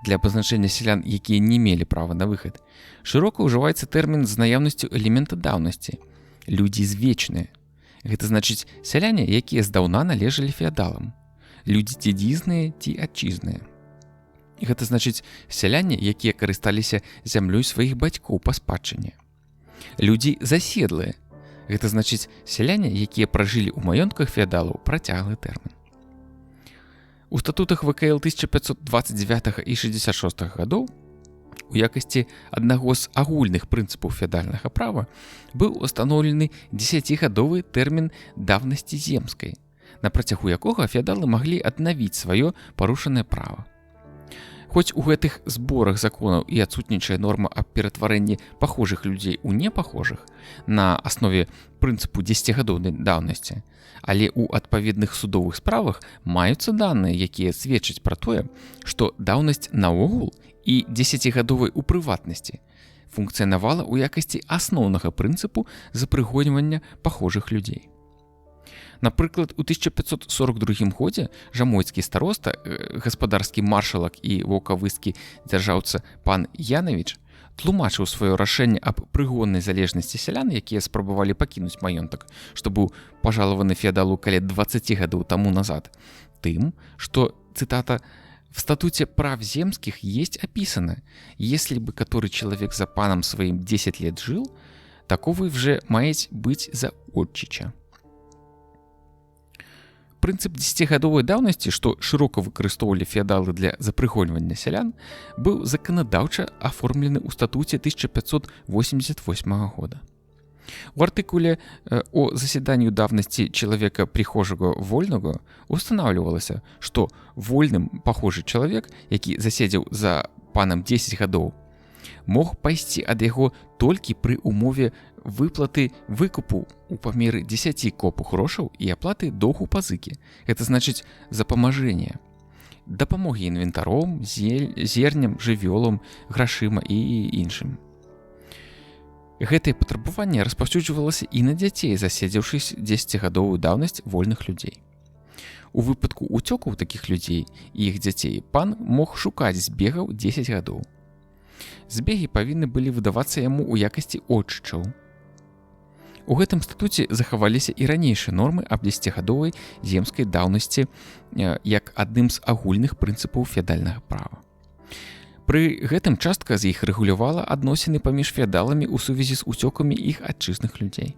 для абазначэння сялян, якія не мелі права на выхад, шырока ўжываецца тэрмін з наяўнасцю элемента даўнасці – «людзі звечныя». Гэта значыць сяляне, якія здаўна належалі феадалам, людзі дзядзізныя ці адчызныя. Гэта значыць сяляне, якія карысталіся зямлёй сваіх бацькоў па спадчыне. Людзі заседлыя. Гэта значыць сяляне, якія пражылі ў маёнтках феадалаў працяглы тэрмін. У статутах ВКЛ 1529 і 66 гадоў у якасці аднаго з агульных прынцыпаў феадальнага права быў устаноўлены 10гадовы тэрмін даўнасці земскай, на працягу якога феадалы маглі аднавіць сваё парушанае права. Хоць у гэтых зборах законаў і адсутнічае норма аб ператварэнні пахожых людзей у непахожых на аснове прынцыпу 10гадоўнай даўнасці, але ў адпаведных судовых справах маюцца даныя, якія сведчаць пра тое, што даўнасць наогул і 10гадовай у прыватнасці функцыянавала ў якасці асноўнага прынцыпу запрыгоньвання пахожых людзей. Напрыклад, у 1542 годзе жамойцкі староста, гаспадарскі маршалак і ваўкавыскі дзяржаўца пан Янавіч тлумачыў сваё рашэнне аб прыгоннай залежнасці сялян, якія спрабавалі пакінуць маёнтак, што быў пажалаваны феадалу каля 20 гадоў таму назад, тым, што, цитата, «В статуте прав земских есть описано, если бы который человек за паном своим 10 лет жил, таковый вже маеть быть за отчича». Прынцып 10гадовай даўнасці, што шырока выкарыстоўвалі феадалы для запрыгоньвання сялян, быў заканадаўча аформлены ў статуце 1588 года. У артыкуле о заседанию давности человека прихожего вольного устанавливалось, что вольным пахожий человек, які заседзеў за панам 10 гадоў, мог пайсці ад яго толькі пры умове выплаты выкупу у памеры 10 копу грошаў і аплаты доўгу пазыкі. Гэта значыць запамажэнне, дапамогі інвентаром, зернем, жывёлам, грашыма і іншым. Гэтае патрабаванне распаўсюджвалася і на дзяцей, заседзеўшых 10гадовую даўнасць вольных людзей. У выпадку уцёкаў такіх людзей і іх дзяцей пан мог шукаць збегаў 10 гадоў. Збегі павінны былі выдавацца яму ў якасці отчычаў. У гэтым статуце захаваліся і ранейшыя нормы аб 10гадовай земскай даўнасці як адным з агульных прынцыпаў феадальнага права. Пры гэтым частка з іх рэгулявала адносіны паміж феадаламі ў сувязі з уцёкамі іх адчызных людзей.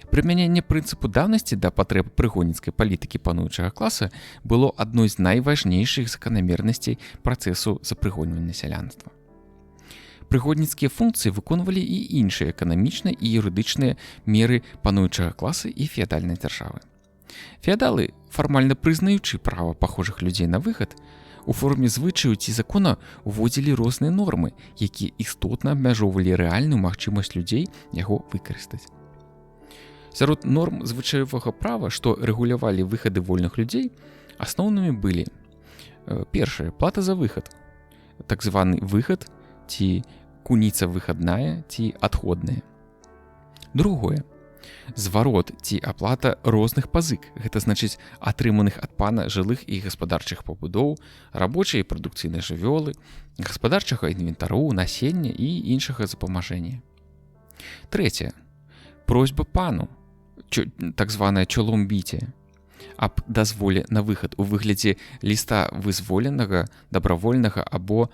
Прымяненне прынцыпу даўнасці да патрэб прыгонніцкай палітыкі пануючага класа было адной з найважнейшых заканамернасцей працэсу запрыгонвання сялянства. Прыгодніцкія функцыі выконвалі і іншыя эканамічныя і юрыдычныя меры пануючага класа і феадальнай дзяржавы. Феадалы, фармальна прызнаючы права пахожых людзей на выхад, у форме звычаю ці закона уводзілі розныя нормы, якія істотна абмяжоўвалі рэальную магчымасць людзей яго выкарыстаць. Сярод норм звычаёвага права, што рэгулявалі выхады вольных людзей, асноўнымі былі: першае, плата за выхад, так званы выхад ці куніца выхадная ці адходная. Другое, зварот ці аплата розных пазык, гэта значыць атрыманых ад пана жылых і гаспадарчых пабудоў, рабочай і прадукцыйнай жывёлы, гаспадарчага інвентару, насення і іншага запамажэння. Трэцяе, просьба пану, так званае чоломбіце, аб дазволе на выхад у выглядзе ліста вызволенага, дабравольнага або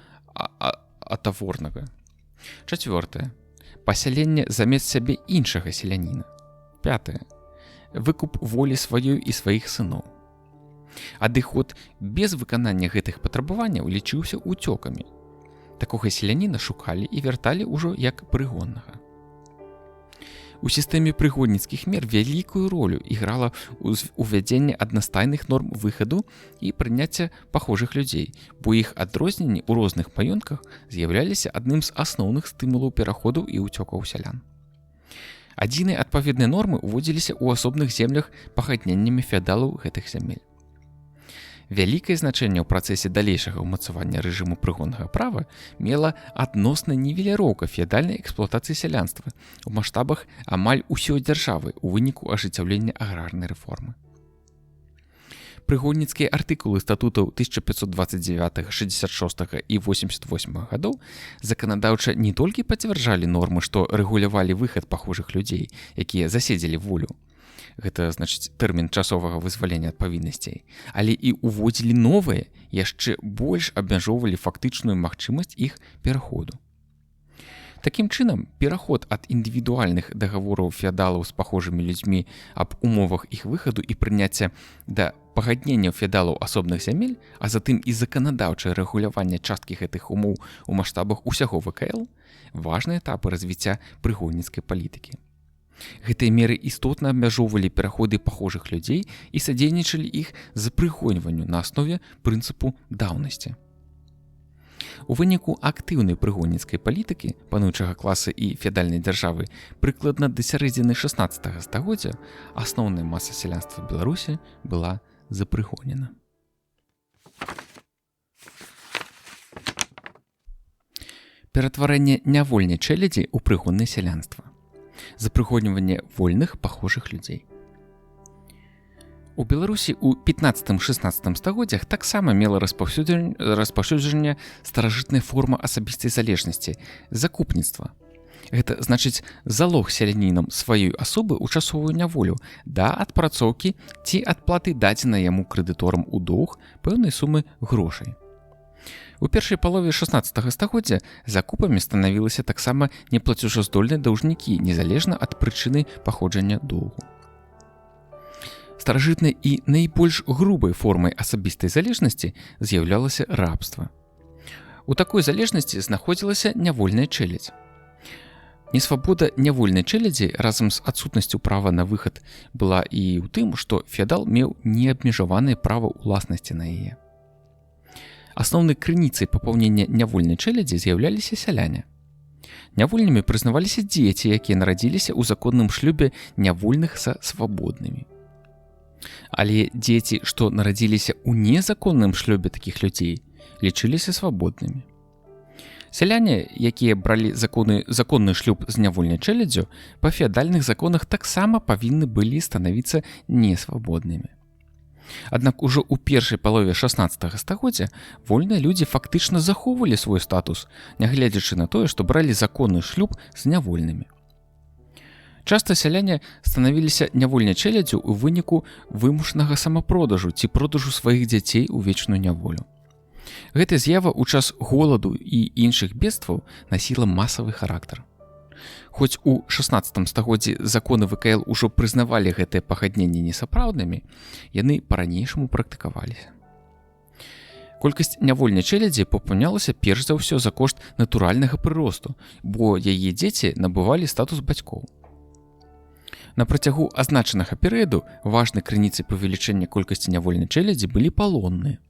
атаворнага. Чацвёртае, пасяленне замест сябе іншага селяніна. Пятае, выкуп волі сваёй і сваіх сыноў. Адыход без выканання гэтых патрабаванняў лічыўся уцёкамі. Такога селяніна шукалі і вярталі ўжо як прыгоннага. У сістэме прыгодніцкіх мер вялікую ролю іграла ўвядзенне аднастайных норм выхаду і прыняцця пахожых людзей, бо іх адрозненні ў розных маёнтках з'яўляліся адным з асноўных стымулаў пераходу і ўцёкаў сялян. Адзіныя адпаведныя нормы ўводзіліся ў асобных землях пагадненнямі феадалаў гэтых зямель. Вялікае значэнне ў працэсе далейшага ўмацавання рэжыму прыгоннага права мела адносна нівеліроўка феадальнай эксплуатацыі сялянства ў маштабах амаль усёй дзяржавы ў выніку ажыццяўлення аграрнай рэформы. Прыгонніцкія артыкулы статутаў 1529, 66 і 88 гадоў заканадаўча не толькі пацвярджалі нормы, што рэгулявалі выхад пахожых людзей, якія заседзелі волю, гэта значыць тэрмін часовага вызвалення ад павіннасцей, але і ўводзілі новыя, яшчэ больш абмяжоўвалі фактычную магчымасць іх пераходу. Такім чынам, пераход ад індывідуальных дагавораў феадалаў з пахожымі людзьмі аб умовах іх выхаду і прыняцця да пагадненняў феадалаў асобных зямель, а затым і заканадаўчае рэгуляванне часткі гэтых умоў у маштабах усяго ВКЛ важныя этапы развіцця прыгонніцкай палітыкі. Гэтыя меры істотна абмяжоўвалі пераходы пахожых людзей і садзейнічалі іх запрыгоньванню на аснове прынцыпу даўнасці. У выніку актыўнай прыгонніцкай палітыкі пануючага класа і феадальнай дзяржавы прыкладна да сярэдзіны 16 стагоддзя асноўная маса сялянства Беларусі была запрыгонена. Ператварэнне нявольнай чэлядзі ў прыгоннае сялянства. Запрыгоньванне вольных пахожых людзей. У Беларусі ў 15-16 стагоддзях таксама мела распаўсюджанне старажытная форма асабістай залежнасці закупніцтва. Гэта значыць залог селянінам сваёй асобы ў часовую няволю да адпрацоўкі ці адплаты дадзенай яму крэдыторам у доўг пэўнай сумы грошай. У першай палове 16 стагоддзя закупамі станавілася таксама неплацежаздольныя даўжнікі, незалежна ад прычыны паходжання доўгу. Старажытнай і найбольш грубай формай асабістай залежнасці з'яўлялася рабства. У такой залежнасці знаходзілася нявольная чэлядзь. Несвабода нявольнай чэлядзі разам з адсутнасцю права на выхад была і ў тым, што феадал меў неабмежаванае права ўласнасці на яе. Асноўнай крыніцай папаўнення нявольнай чэлядзі з'яўляліся сяляне. Нявольнымі прызнаваліся дзеці, якія нарадзіліся ў законным шлюбе нявольных са свабоднымі. Але дзеці, што нарадзіліся ў незаконным шлюбе такіх людзей, лічыліся свабоднымі. Сяляне, якія бралі законны шлюб з нявольнай чэляддзю, па феадальных законах таксама павінны былі станавіцца несвабоднымі. Аднак ужо ў першай палове 16 стагоддзя вольныя людзі фактычна захоўвалі свой статус, нягледзячы на тое, што бралі законны шлюб з нявольнымі. Часта сяляне станавіліся нявольнай чэляддзю ў выніку вымушанага самапродажу ці продажу сваіх дзяцей у вечную няволю. Гэта з'ява ў час голаду і іншых бедстваў насіла масавы характар. Хоць у 16 стагоддзі законы ВКЛ ужо прызнавалі гэтыя пагадненні несапраўднымі, яны па-ранейшаму практыкаваліся. Колькасць нявольнай чэлядзі папаўнялася перш за ўсё за кошт натуральнага прыросту, бо яе дзеці набывалі статус бацькоў. На працягу азначанага перыяду важнай крыніцай павелічэння колькасці нявольнай чэлядзі былі палонныя.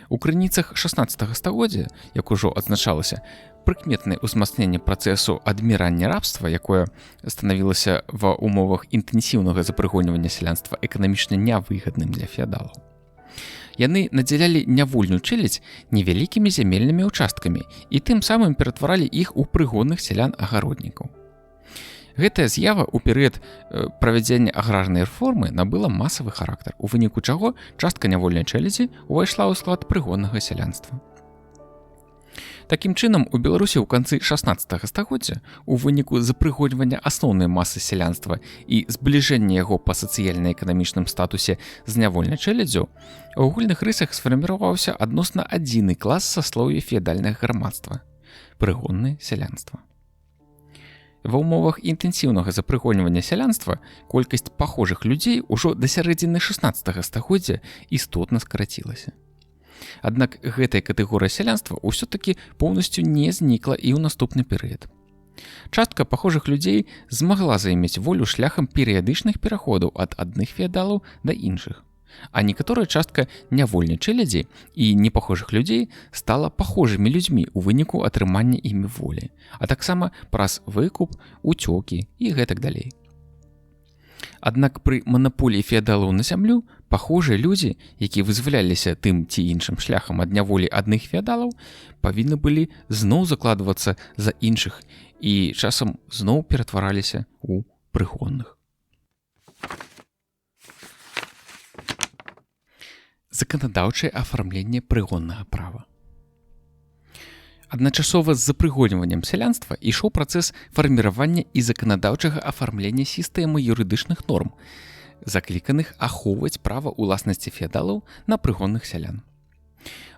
У крыніцах 16 стагоддзя, як ужо адзначалася, прыкметнае ўзмацненне працэсу адмірання рабства, якое станавілася ва ўмовах інтэнсіўнага запрыгоньвання сялянства эканамічна нявыгадным для феадалаў. Яны надзялялі нявольную чэлядзь невялікімі зямельнымі ўчасткамі і тым самым ператваралі іх у прыгонных сялян-агароднікаў. Гэтая з'ява ў перыяд правядзення аграрнай рэформы набыла масавы характар, у выніку чаго частка нявольнай чэлядзі ўвайшла ў склад прыгоннага сялянства. Такім чынам, у Беларусі ў канцы 16 стагоддзя у выніку запрыгоньвання асноўнай масы сялянства і збліжэння яго па сацыяльна-эканамічным статусе з нявольнай чэляддзю, у агульных рысах сфарміраваўся адносна адзіны клас саслоўя феадальнага грамадства – прыгоннае сялянства. Ва ўмовах інтэнсіўнага запрыгоньвання сялянства колькасць пахожых людзей ужо да сярэдзіны 16 стагоддзя істотна скарацілася. Аднак гэтая катэгорыя сялянства ўсё-такі поўнасцю не знікла і ў наступны перыяд. Частка пахожых людзей змагла займець волю шляхам перыядычных пераходаў ад адных феадалаў да іншых, а некаторая частка нявольнай чэлядзі і непахожых людзей стала пахожымі людзьмі ў выніку атрымання імі волі, а таксама праз выкуп, уцёкі і гэтак далей. Аднак пры манаполіі феадалаў на зямлю пахожыя людзі, якія вызваляліся тым ці іншым шляхам ад няволі адных феадалаў, павінны былі зноў закладвацца за іншых і часам зноў ператвараліся ў прыгонных. Заканадаўчае афармленне прыгоннага права. Адначасова з запрыгоньваннем сялянства ішоў працэс фарміравання і заканадаўчага афармлення сістэмы юрыдычных норм, закліканых ахоўваць права ўласнасці феадалаў на прыгонных сялян.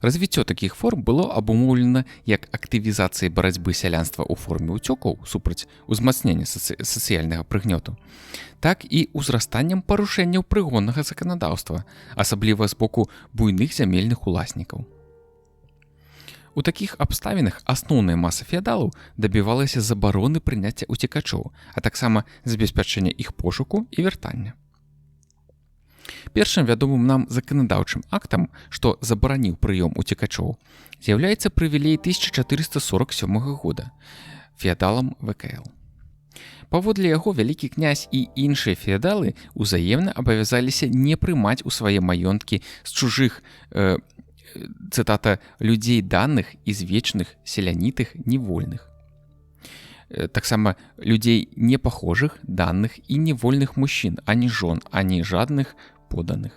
Развіццё такіх форм было абумоўлена як актывізацыяй барацьбы сялянства ў форме ўцёкаў супраць узмацнення сацыяльнага прыгнёту, так і ўзрастаннем парушэнняў прыгоннага заканадаўства, асабліва з боку буйных зямельных уласнікаў. У такіх абставінах асноўная маса феадалаў дабівалася забароны прыняцця ўцекачоў, а таксама забеспячэння іх пошуку і вяртання. Першым вядомым нам заканадаўчым актам, што забараніў прыём уцекачоў, з'яўляецца прывілей 1447 года феадалам ВКЛ. Паводле яго вялікі князь і іншыя феадалы ўзаемна абавязаліся не прымаць у свае маёнткі з чужых, цытата, людзей даных і з вечных селянітых невольных. Таксама людзей непахожых, данных і невольных мужчын, ані жон, ані жадных поданых.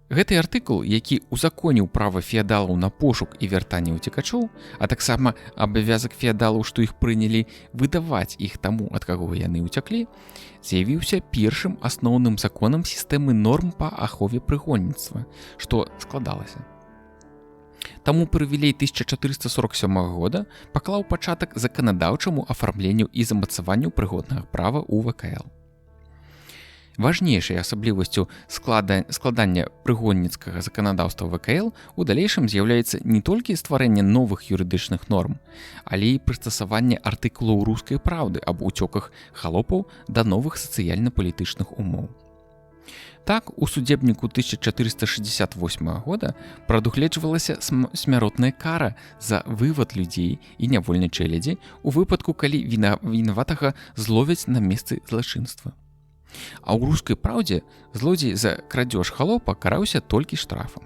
Гэты артыкул, які узаконіў права феадалаў на пошук і вяртанне ўцекачоў, а таксама абавязак феадалаў, што іх прынялі, выдаваць іх таму, ад каго яны ўцяклі, з'явіўся першым асноўным законам сістэмы норм па ахове прыгонніцтва, што складалася. Таму прывілей 1447 года паклаў пачатак заканадаўчаму афармленню і замацаванню прыгоднага права ў ВКЛ. Важнейшай асаблівасцю складання прыгонніцкага заканадаўства ВКЛ у далейшым з'яўляецца не толькі стварэнне новых юрыдычных норм, але і прыстасаванне артыкулаў рускай праўды аб уцёках халопаў да новых сацыяльна-палітычных умоў. Так, у судебніку 1468 года прадугледжвалася смяротная кара за вывад людзей і нявольнай чэлядзі у выпадку, калі вінаватага зловяць на месцы злачынства. А ў рускай праўдзе злодзей за крадзеж халопа караўся толькі штрафам.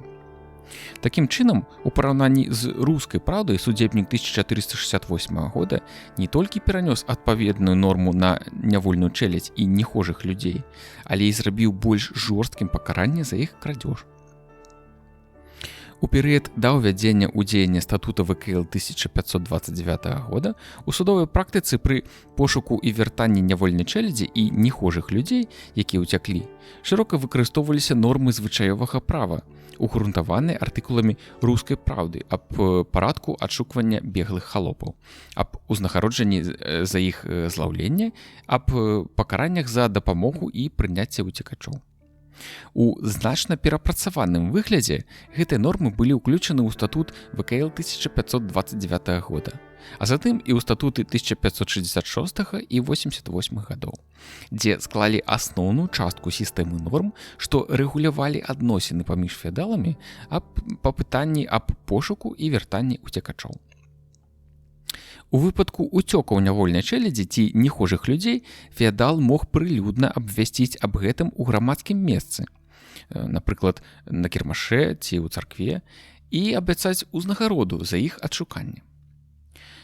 Такім чынам, у параўнанні з рускай праўдай судзебнік 1468 года не толькі перанёс адпаведную норму на нявольную чэлядзь і нехожых людзей, але і зрабіў больш жорсткім пакаранне за іх крадзеж. У перыяд да ўвядзення ў дзеянне статута ВКЛ 1529 года у судовай практыцы пры пошуку і вяртанні нявольнай чэлядзі і нехожых людзей, якія ўцяклі, шырока выкарыстоўваліся нормы звычаёвага права, угрунтаваныя артыкуламі рускай праўды аб парадку адшуквання беглых халопаў, аб узнагароджанні за іх злаўлення, аб пакараннях за дапамогу і прыняцце уцекачоў. У значна перапрацаваным выглядзе гэтыя нормы былі ўключаны ў статут ВКЛ 1529 года, а затым і ў статуты 1566 і 88 гадоў, дзе склалі асноўную частку сістэмы норм, што рэгулявалі адносіны паміж феадаламі па пытанні аб пошуку і вяртанні уцекачоў. У выпадку уцёкаў нявольнай чэлядзі ці нехожых людзей феадал мог прылюдна абвясціць аб гэтым у грамадскім месцы, напрыклад, на кірмашы ці ў царкве, і абяцаць узнагароду за іх адшуканне.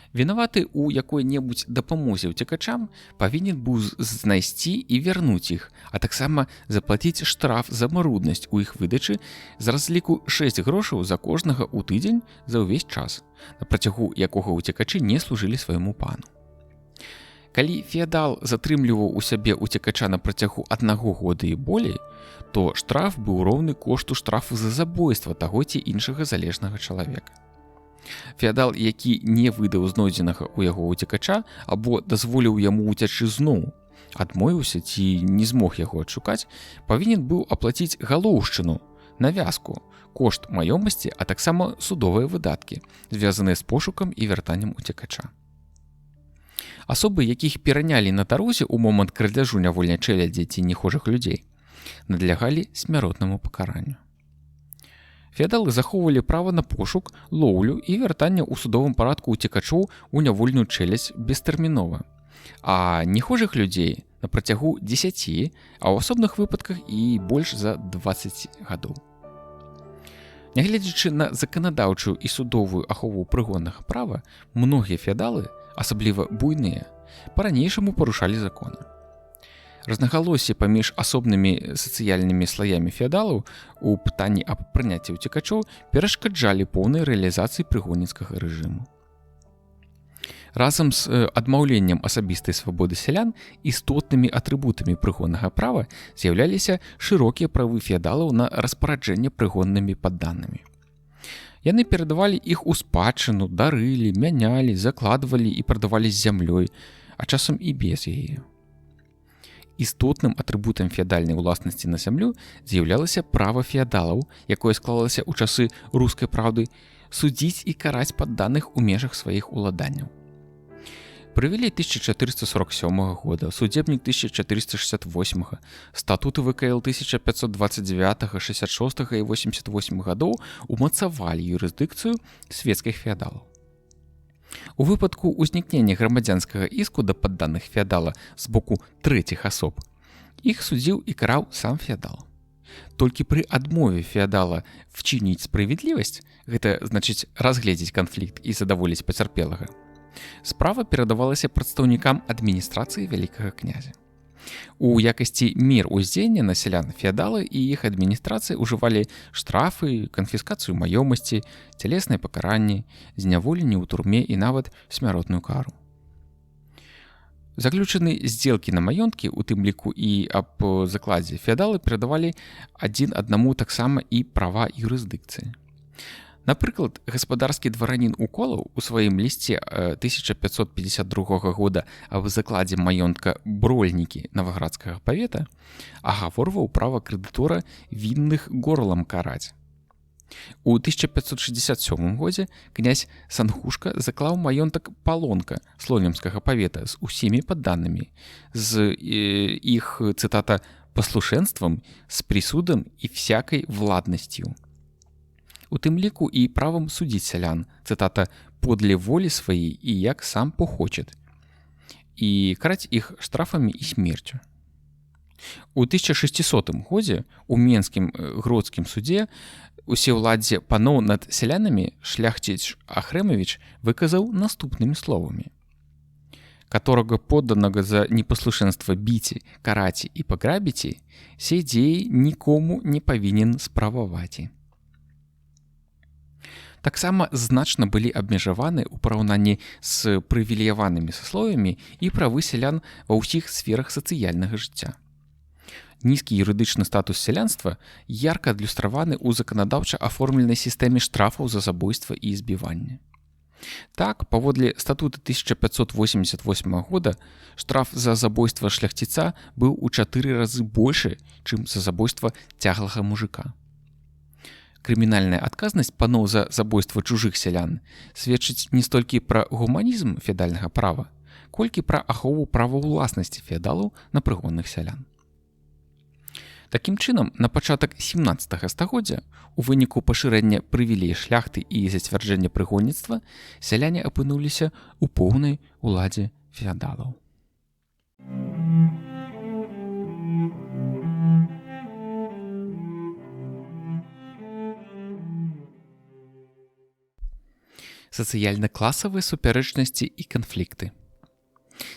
Вінаваты ў якой-небудзь дапамозе ўцекачам павінен быў знайсці і вярнуць іх, а таксама заплаціць штраф за маруднасць у іх выдачы з разліку 6 грошаў за кожнага ў тыдзень за ўвесь час, на працягу якога ўцекачы не служылі свайму пану. Калі феадал затрымліваў у сябе ўцекача на працягу 1 года і болей, то штраф быў роўны кошту штрафу за забойства таго ці іншага залежнага чалавека. Феадал, які не выдаў знойдзенага ў яго ўцекача або дазволіў яму ўцячы зноў, адмовіўся ці не змог яго адшукаць, павінен быў аплаціць галоўшчыну, навязку, кошт маёмасці, а таксама судовыя выдаткі, звязаныя з пошукам і вяртаннем уцекача. Асобы, якіх перанялі на дарозе ў момант крадзяжу нявольнай чэлядзі ці нехожых людзей, надлягалі смяротнаму пакаранню. Феадалы захоўвалі права на пошук, лоўлю і вяртанне ў судовым парадку уцекачоў у нявольную чэлядзь бестэрмінова, а нехожых людзей на працягу 10, а ў асобных выпадках і больш за 20 гадоў. Нягледзячы на заканадаўчую і судовую ахову прыгоннага права, многія феадалы, асабліва буйныя, па-ранейшаму парушалі законы. Рознагалоссі паміж асобнымі сацыяльнымі слаямі феадалаў у пытанні аб прыняцці ўцекачоў перашкаджалі поўнай рэалізацыі прыгонніцкага рэжыму. Разам з адмаўленнем асабістай свабоды сялян істотнымі атрыбутамі прыгоннага права з'яўляліся шырокія правы феадалаў на распараджэнне прыгоннымі падданымі. Яны перадавалі іх у спадчыну, дарылі, мянялі, закладвалі і прадавалі з зямлёй, а часам і без яе. Істотным атрыбутам феадальнай уласнасці на зямлю з'яўлялася права феадалаў, якое склалася ў часы рускай праўды, судзіць і караць падданых у межах сваіх уладанняў. Прывілей 1447 года, судзебнік 1468, статуты ВКЛ 1529, 66 і 88 гадоў умацавалі юрысдыкцыю свецкіх феадалаў. У выпадку ўзнікнення грамадзянскага іску да падданых феадала з боку трэціх асоб, іх судзіў і караў сам феадал. Толькі пры адмове феадала вчыніць справядлівасць, гэта значыць разгледзець канфлікт і задаволіць пацярпелага, справа перадавалася прадстаўнікам адміністрацыі вялікага князя. У якасці мер уздзеяння на сялян феадалы і іх адміністрацыі ўжывалі штрафы, канфіскацыю маёмасці, цялесныя пакаранні, зняволенне ў турме і нават смяротную кару. Заключаны здзелкі на маёнткі, у тым ліку і аб закладзе, феадалы перадавалі адзін аднаму таксама і права юрысдыкцыі. Напрыклад, гаспадарскі дваранін Уколаў у сваім лісце 1552 года аб закладзе маёнтка Брольнікі Наваградскага павета агаворваў права крэдытора вінных горлам караць. У 1567 годзе князь Санхушка заклаў маёнтак Палонка Слонімскага павета з усімі падданымі, з іх, цытата, «паслушэнствам, з прысудам і всякай владнасцю». У тым ліку і правам судзіць сялян, цытата, «подле волі сваей і як сам похочет», і караць іх штрафамі і смерцю. У 1600 годзе у Менскім Гродскім судзе усеўладдзе паноў над сялянамі шляхціч Ахрэмавіч выказаў наступнымі словамі: «Которого подданного за непослушенство бите, карате и пограбите, сей дзей нікому не павінен справаваць». Таксама значна былі абмежаваны ў параўнанні з прывілеяванымі сасловамі і правы сялян ва ўсіх сферах сацыяльнага жыцця. Нізкі юрыдычны статус сялянства ярка адлюстраваны ў заканадаўча аформленай сістэме штрафаў за забойства і збіванне. Так, паводле статута 1588 года штраф за забойства шляхціца быў у 4 разы большы, чым за забойства цяглага мужика. Крымінальная адказнасць паноў за забойства чужых сялян сведчыць не столькі пра гуманізм феадальнага права, колькі пра ахову права ўласнасці феадалаў на прыгонных сялян. Такім чынам, на пачатак 17 стагоддзя у выніку пашырэння прывілей шляхты і зацвярджэння прыгонніцтва сяляне апынуліся ў поўнай уладзе феадалаў. Сацыяльна-класавыя супярэчнасці і канфлікты.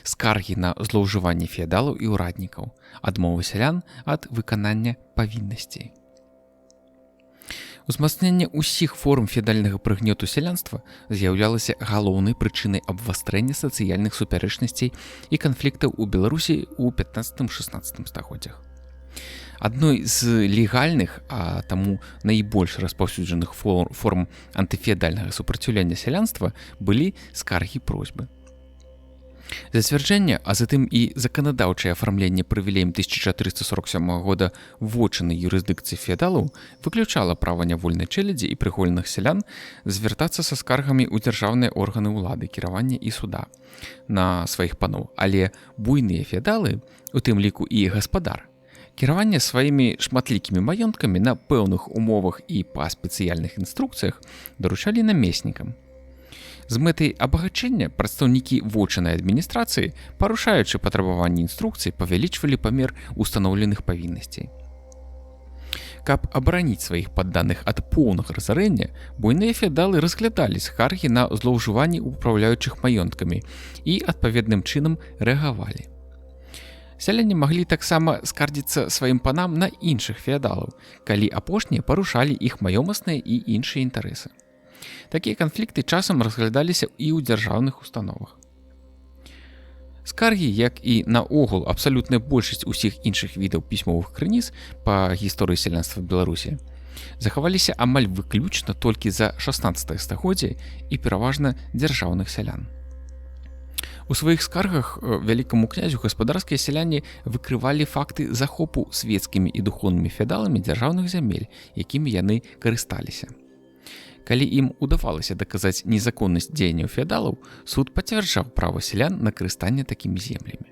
Скаргі на злоўжыванне феадалаў і ўраднікаў, адмовы сялян ад выканання павіннасцей. Узмацненне ўсіх форм феадальнага прыгнёту сялянства з'яўлялася галоўнай прычынай абвастрэння сацыяльных супярэчнасцей і канфліктаў у Беларусі ў 15-16 стагоддзях. Адной з легальных, а таму найбольш распаўсюджаных форм антыфеадальнага супраціўлення сялянства былі скаргі-просьбы. Зацвярджэнне, а затым і заканадаўчае афармленне прывілеем 1447 года вотчыннай юрысдыкцыі феадалаў выключала права нявольнай чэлядзі і прыгольных сялян звяртацца са скаргамі ў дзяржаўныя органы ўлады, кіравання і суда на сваіх паноў, але буйныя феадалы, у тым ліку і гаспадар, кіраванне сваімі шматлікімі маёнткамі на пэўных умовах і па спецыяльных інструкцыях даручалі намеснікам. З мэтай абагачэння прадстаўнікі вотчыннай адміністрацыі, парушаючы патрабаванні інструкцый, павялічвалі памер устаноўленых павіннасцей. Каб абараніць сваіх падданых ад поўнага разарэння, буйныя феадалы разглядалі скаргі на злоўжыванні ўпраўляючых маёнткамі і адпаведным чынам рэагавалі. Сяляне маглі таксама скардзіцца сваім панам на іншых феадалаў, калі апошнія парушалі іх маёмасныя і іншыя інтарэсы. Такія канфлікты часам разглядаліся і ў дзяржаўных установах. Скаргі, як і наогул абсалютная большасць усіх іншых відаў пісьмовых крыніц па гісторыі сялянства Беларусі, захаваліся амаль выключна толькі за 16 стагоддзе і пераважна дзяржаўных сялян. У сваіх скаргах вялікаму князю гаспадарскія сяляне выкрывалі факты захопу свецкімі і духоўнымі феадаламі дзяржаўных зямель, якімі яны карысталіся. Калі ім удавалася даказаць незаконнасць дзеянняў феадалаў, суд пацвярджаў права сялян на карыстанне такімі землямі.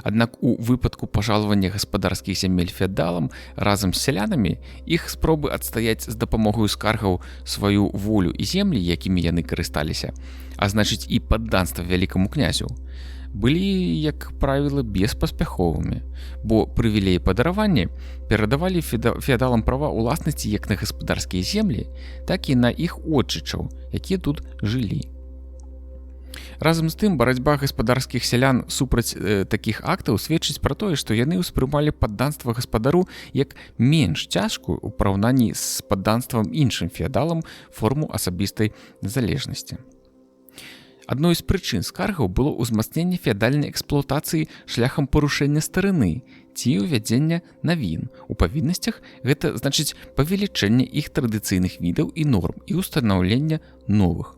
Аднак у выпадку пажалавання гаспадарскіх зямель феадалам разам з сялянамі іх спробы адстаяць з дапамогаю скаргаў сваю волю і землі, якімі яны карысталіся, а значыць і падданства вялікаму князю, былі, як правіла, беспаспяховымі, бо прывілеі падаравання перадавалі феадалам права ўласнасці як на гаспадарскія землі, так і на іх отчычаў, якія тут жылі. Разам з тым, барацьба гаспадарскіх сялян супраць такіх актаў сведчыць пра тое, што яны ўспрымалі падданства гаспадару як менш цяжкую ў параўнанні з падданствам іншым феадалам форму асабістай залежнасці. Адной з прычын скаргаў было ўзмацненне феадальнай эксплуатацыі шляхам парушэння старыны ці ўвядзення навін. У павіннасцях гэта значыць павелічэнне іх традыцыйных відаў і норм і ўстанаўлення новых.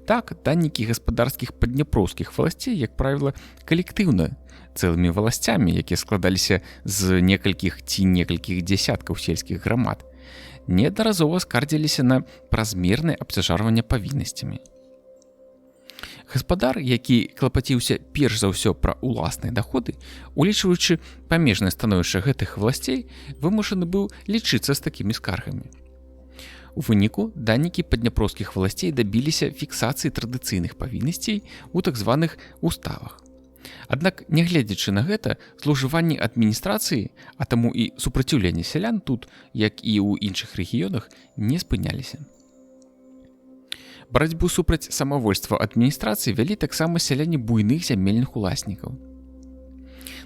Так, даннікі гаспадарскіх паддняпроўскіх валасцей, як правіла, калектыўна, цэлымі валасцямі, якія складаліся з некалькіх ці некалькіх дзясяткаў сельскіх грамад, неаднаразова скардзіліся на празмернае абцяжарванне павіннасцямі. Гаспадар, які клапаціўся перш за ўсё пра ўласныя даходы, улічваючы памежнае становішча гэтых валасцей, вымушаны быў лічыцца з такімі скаргамі. У выніку даннікі паддняпроўскіх валасцей дабіліся фіксацыі традыцыйных павіннасцей у так званых уставах. Аднак, нягледзячы на гэта, злоўжыванні адміністрацыі, а таму і супраціўленне сялян тут, як і ў іншых рэгіёнах, не спыняліся. Барацьбу супраць самавольства адміністрацыі вялі таксама сяляне буйных зямельных уласнікаў.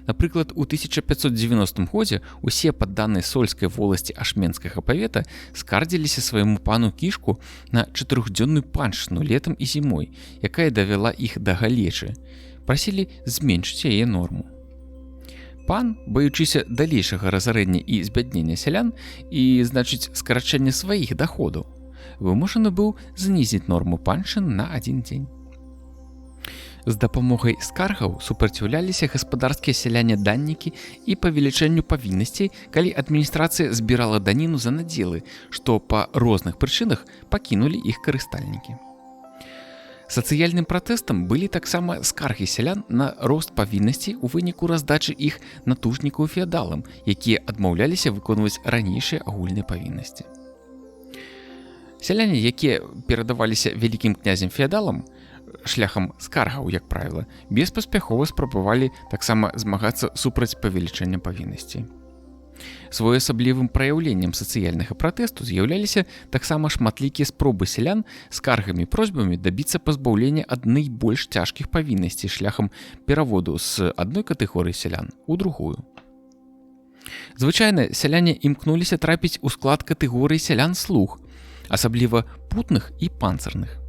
Напрыклад, у 1590 годзе усе падданыя сольскай воласці Ашменскага павета скардзіліся свайму пану Кішку на 4-дзённую паншчыну летам і зімой, якая давяла іх да галечы. Прасілі зменшыць яе норму. Пан, баючыся далейшага разарэння і збяднення сялян і, значыць, скарачэння сваіх даходаў, вымушаны быў знізіць норму паншчын на 1 дзень. З дапамогай скаргаў супраціўляліся гаспадарскія сяляне-даннікі і павелічэнню павіннасцей, калі адміністрацыя збірала даніну за надзелы, што па розных прычынах пакінулі іх карыстальнікі. Сацыяльным пратэстам былі таксама скаргі сялян на рост павіннасцей у выніку раздачы іх натужнікаў феадалам, якія адмаўляліся выконваць ранейшыя агульныя павіннасці. Сяляне, якія перадаваліся вялікім князем-феадалам, шляхам скаргаў, як правіла, беспаспяхова спрабавалі таксама змагацца супраць павелічэння павіннасцей. Своеасаблівым праяўленнем сацыяльнага пратэсту з'яўляліся таксама шматлікія спробы сялян скаргамі і просьбамі дабіцца пазбаўлення ад найбольш цяжкіх павіннасцей шляхам пераводу з адной катэгорыі сялян у другую. Звычайна сяляне імкнуліся трапіць у склад катэгорыі сялян-слуг, асабліва путных і панцырных.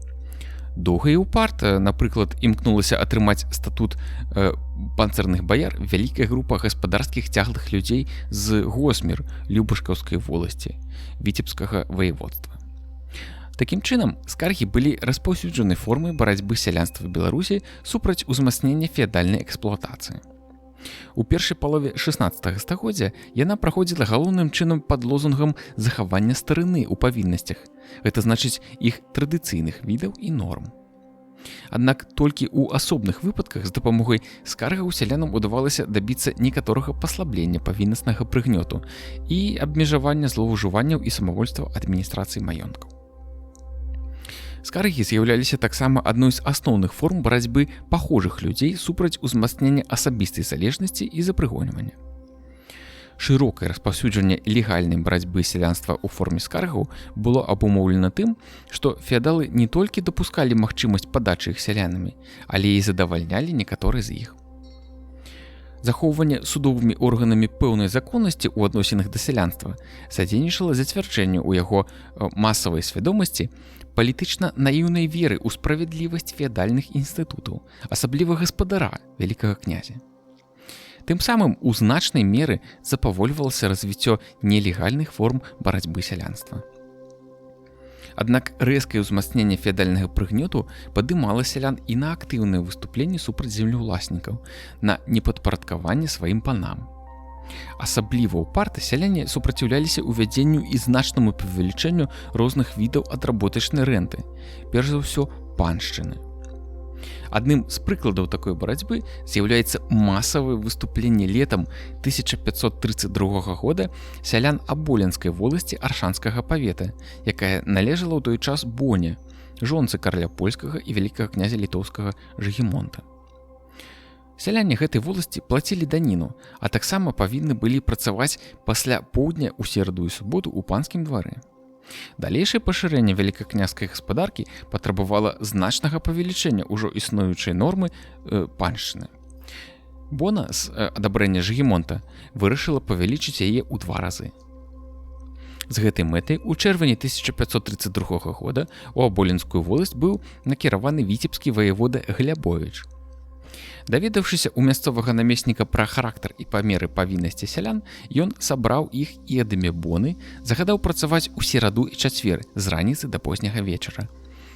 Доўга і ўпарта, напрыклад, імкнулася атрымаць статут панцырных баяр вялікая група гаспадарскіх цяглых людзей з Госмір Любашкаўскай воласці Віцебскага ваяводства. Такім чынам, скаргі былі распаўсюджанай формай барацьбы сялянства Беларусі супраць узмацнення феадальнай эксплуатацыі. У першай палове 16 стагоддзя яна праходзіла галоўным чынам пад лозунгам захавання старыны ў павіннасцях, гэта значыць іх традыцыйных відаў і норм. Аднак толькі ў асобных выпадках з дапамогай скаргаў сялянам удавалася дабіцца некаторага паслаблення павіннаснага прыгнёту і абмежавання злоўжыванняў і самавольства адміністрацыі маёнткаў. Скаргі з'яўляліся таксама адной з асноўных форм барацьбы пахожых людзей супраць узмацнення асабістай залежнасці і запрыгоньвання. Шырокае распаўсюджанне легальнай барацьбы сялянства ў форме скаргаў было абумоўлена тым, што феадалы не толькі дапускалі магчымасць падачы іх сялянамі, але і задавальнялі некаторыя з іх. Захоўванне судовымі органамі пэўнай законнасці ў адносінах да сялянства садзейнічала зацвярджэнню ў яго масавай свядомасці палітычна наіўнай веры ў справядлівасць феадальных інстытутаў, асабліва гаспадара вялікага князя. Тым самым у значнай меры запавольвалася развіццё нелегальных форм барацьбы сялянства. Аднак рэзкае ўзмацненне феадальнага прыгнёту падымала сялян і на актыўнае выступленне супраць землеўласнікаў, на непадпарадкаванне сваім панам. Асабліва ўпарта сяляне супраціўляліся ўвядзенню і значнаму павелічэнню розных відаў адработачнай рэнты, перш за ўсё паншчыны. Адным з прыкладаў такой барацьбы з'яўляецца масавае выступленне летам 1532 года сялян Аболенскай воласці Аршанскага павета, якая належала ў той час Боне, жонцы караля польскага і вялікага князя літоўскага Жыгімонта. Сяляне гэтай воласці плацілі даніну, а таксама павінны былі працаваць пасля поўдня ў сераду і суботу ў панскім двары. Далейшае пашырэнне вялікакняскай гаспадаркі патрабавала значнага павелічэння ўжо існуючай нормы паншчыны. Бона з адабрэння Жыгімонта вырашыла павялічыць яе ў 2 разы. З гэтай мэтай у чэрвені 1532 года у Аболенскую воласць быў накіраваны віцебскі ваявода Глябовіч. Даведаўшыся ў мясцовага намесніка пра характар і памеры павіннасці сялян, ён сабраў іх і ад імя Боны загадаў працаваць у сераду і чацвер з раніцы да позняга вечара.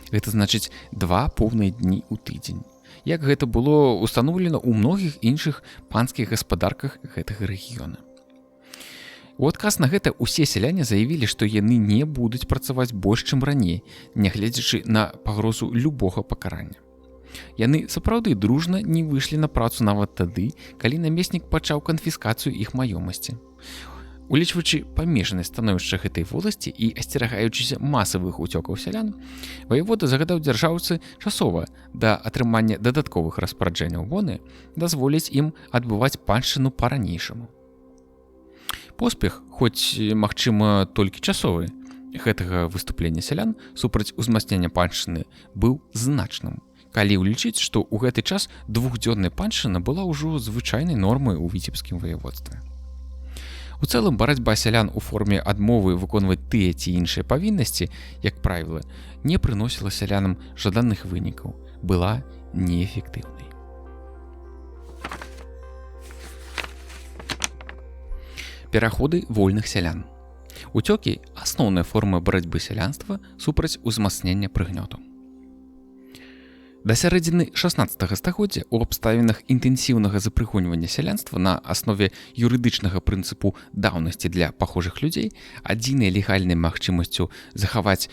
Гэта значыць 2 поўныя дні ў тыдзень. Як гэта было ўстаноўлена ў многіх іншых панскіх гаспадарках гэтага рэгіёна. У адказ на гэта ўсе сяляне заявілі, што яны не будуць працаваць больш, чым раней, нягледзячы на пагрозу любога пакарання. Яны сапраўды дружна не выйшлі на працу нават тады, калі намеснік пачаў канфіскацыю іх маёмасці. Улічваючы памешанае становішча гэтай воласці і асцерагаючыся масавых уцёкаў сялян, ваявода загадаў дзяржаўцы часова да атрымання дадатковых распараджэнняў воны дазволіць ім адбываць паншчыну па-ранейшаму. Поспех, хоць, магчыма, толькі часовы, гэтага выступлення сялян супраць узмацнення паншчыны быў значным, калі ўлічыць, што ў гэты час двухдзённая паншчына была ўжо звычайнай нормай у віцебскім ваяводстве. У цэлым барацьба сялян у форме адмовы выконваць тыя ці іншыя павіннасці, як правіла, не прыносіла сялянам жаданых вынікаў, была неэфектыўнай. Пераходы вольных сялян. Уцёкі – асноўная форма барацьбы сялянства супраць узмацнення прыгнёту. Да сярэдзіны 16 стагоддзя ў абставінах інтэнсіўнага запрыгоньвання сялянства на аснове юрыдычнага прынцыпу даўнасці для пахожых людзей адзінай легальнай магчымасцю захаваць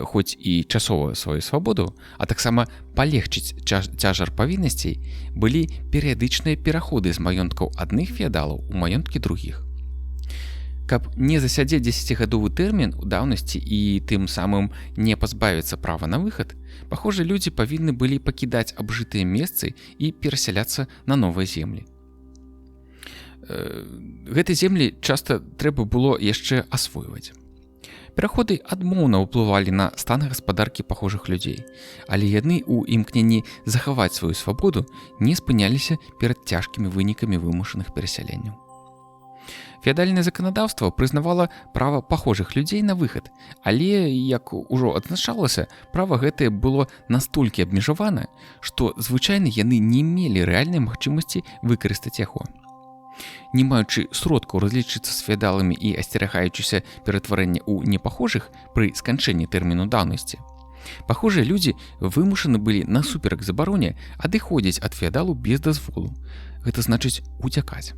хоць і часова сваю свабоду, а таксама палегчыць цяжар павіннасцей, былі перыядычныя пераходы з маёнткаў адных феадалаў у маёнткі другіх. Каб не засядзець 10-гадовы тэрмін у даўнасці і тым самым не пазбавіцца права на выхад, пахожыя людзі павінны былі пакідаць абжытыя месцы і перасяляцца на новыя землі. Гэтыя землі часта трэба было яшчэ асвойваць. Пераходы адмоўна ўплывалі на стан гаспадаркі пахожых людзей, але яны ў імкненні захаваць сваю свабоду не спыняліся перад цяжкімі вынікамі вымушаных перасяленняў. Феадальнае заканадаўства прызнавала права пахожых людзей на выхад, але, як ужо адзначалася, права гэтае было настолькі абмежавана, што звычайна яны не мелі рэальнай магчымасці выкарыстаць яго. Не маючы сродкаў разлічыцца з феадаламі і асцерагаючыся ператварэння ў непахожых пры сканчэнні тэрміну даўнасці, пахожыя людзі вымушаны былі насуперак забароне адыходзіць ад феадалу без дазволу. Гэта значыць уцякаць.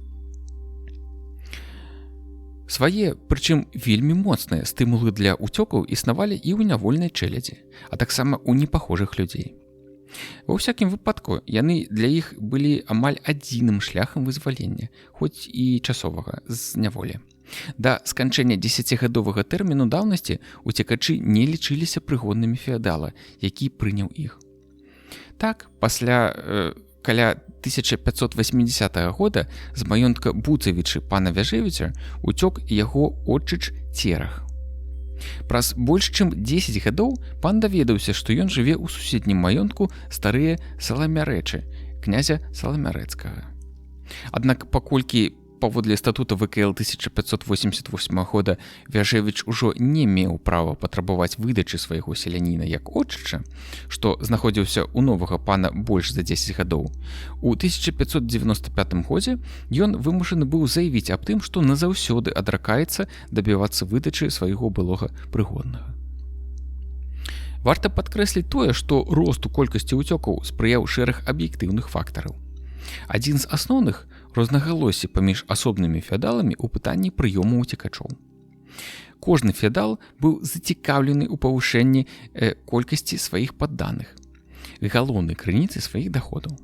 Свае, прычым вельмі моцныя стымулы для уцёкаў існавалі і ў нявольнай чэлядзі, а таксама ў непахожых людзей. Ва ўсякім выпадку яны для іх былі амаль адзіным шляхам вызвалення, хоць і часовага, з няволі. Да сканчэння 10-гадовага тэрміну даўнасці уцекачы не лічыліся прыгоднымі феадала, які прыняў іх. Так, пасля каля 1580 года з маёнтка Буцавічы пана Вяжевіча уцёк яго отчыч Церах. Праз больш чым 10 гадоў пан даведаўся, што ён жыве ў суседнім маёнтку старыя Саламярэчы, князя Саламярэцкага. Аднак паколькі паводле статута ВКЛ 1588 года Вяжевіч ужо не меў права патрабаваць выдачы свайго селяніна як отчыча, што знаходзіўся ў новага пана больш за 10 гадоў, у 1595 годзе ён вымушаны быў заявіць аб тым, што назаўсёды адракаецца дабівацца выдачы свайго былога прыгоднага. Варта падкрэсліць тое, што росту колькасці уцёкаў спрыяў шэраг аб'ектыўных фактараў. Адзін з асноўных рознагалоссі паміж асобнымі феадаламі ў пытанні прыёму уцекачоў. Кожны феадал быў зацікаўлены ў павышэнні колькасці сваіх падданых, галоўнай крыніцы сваіх даходаў.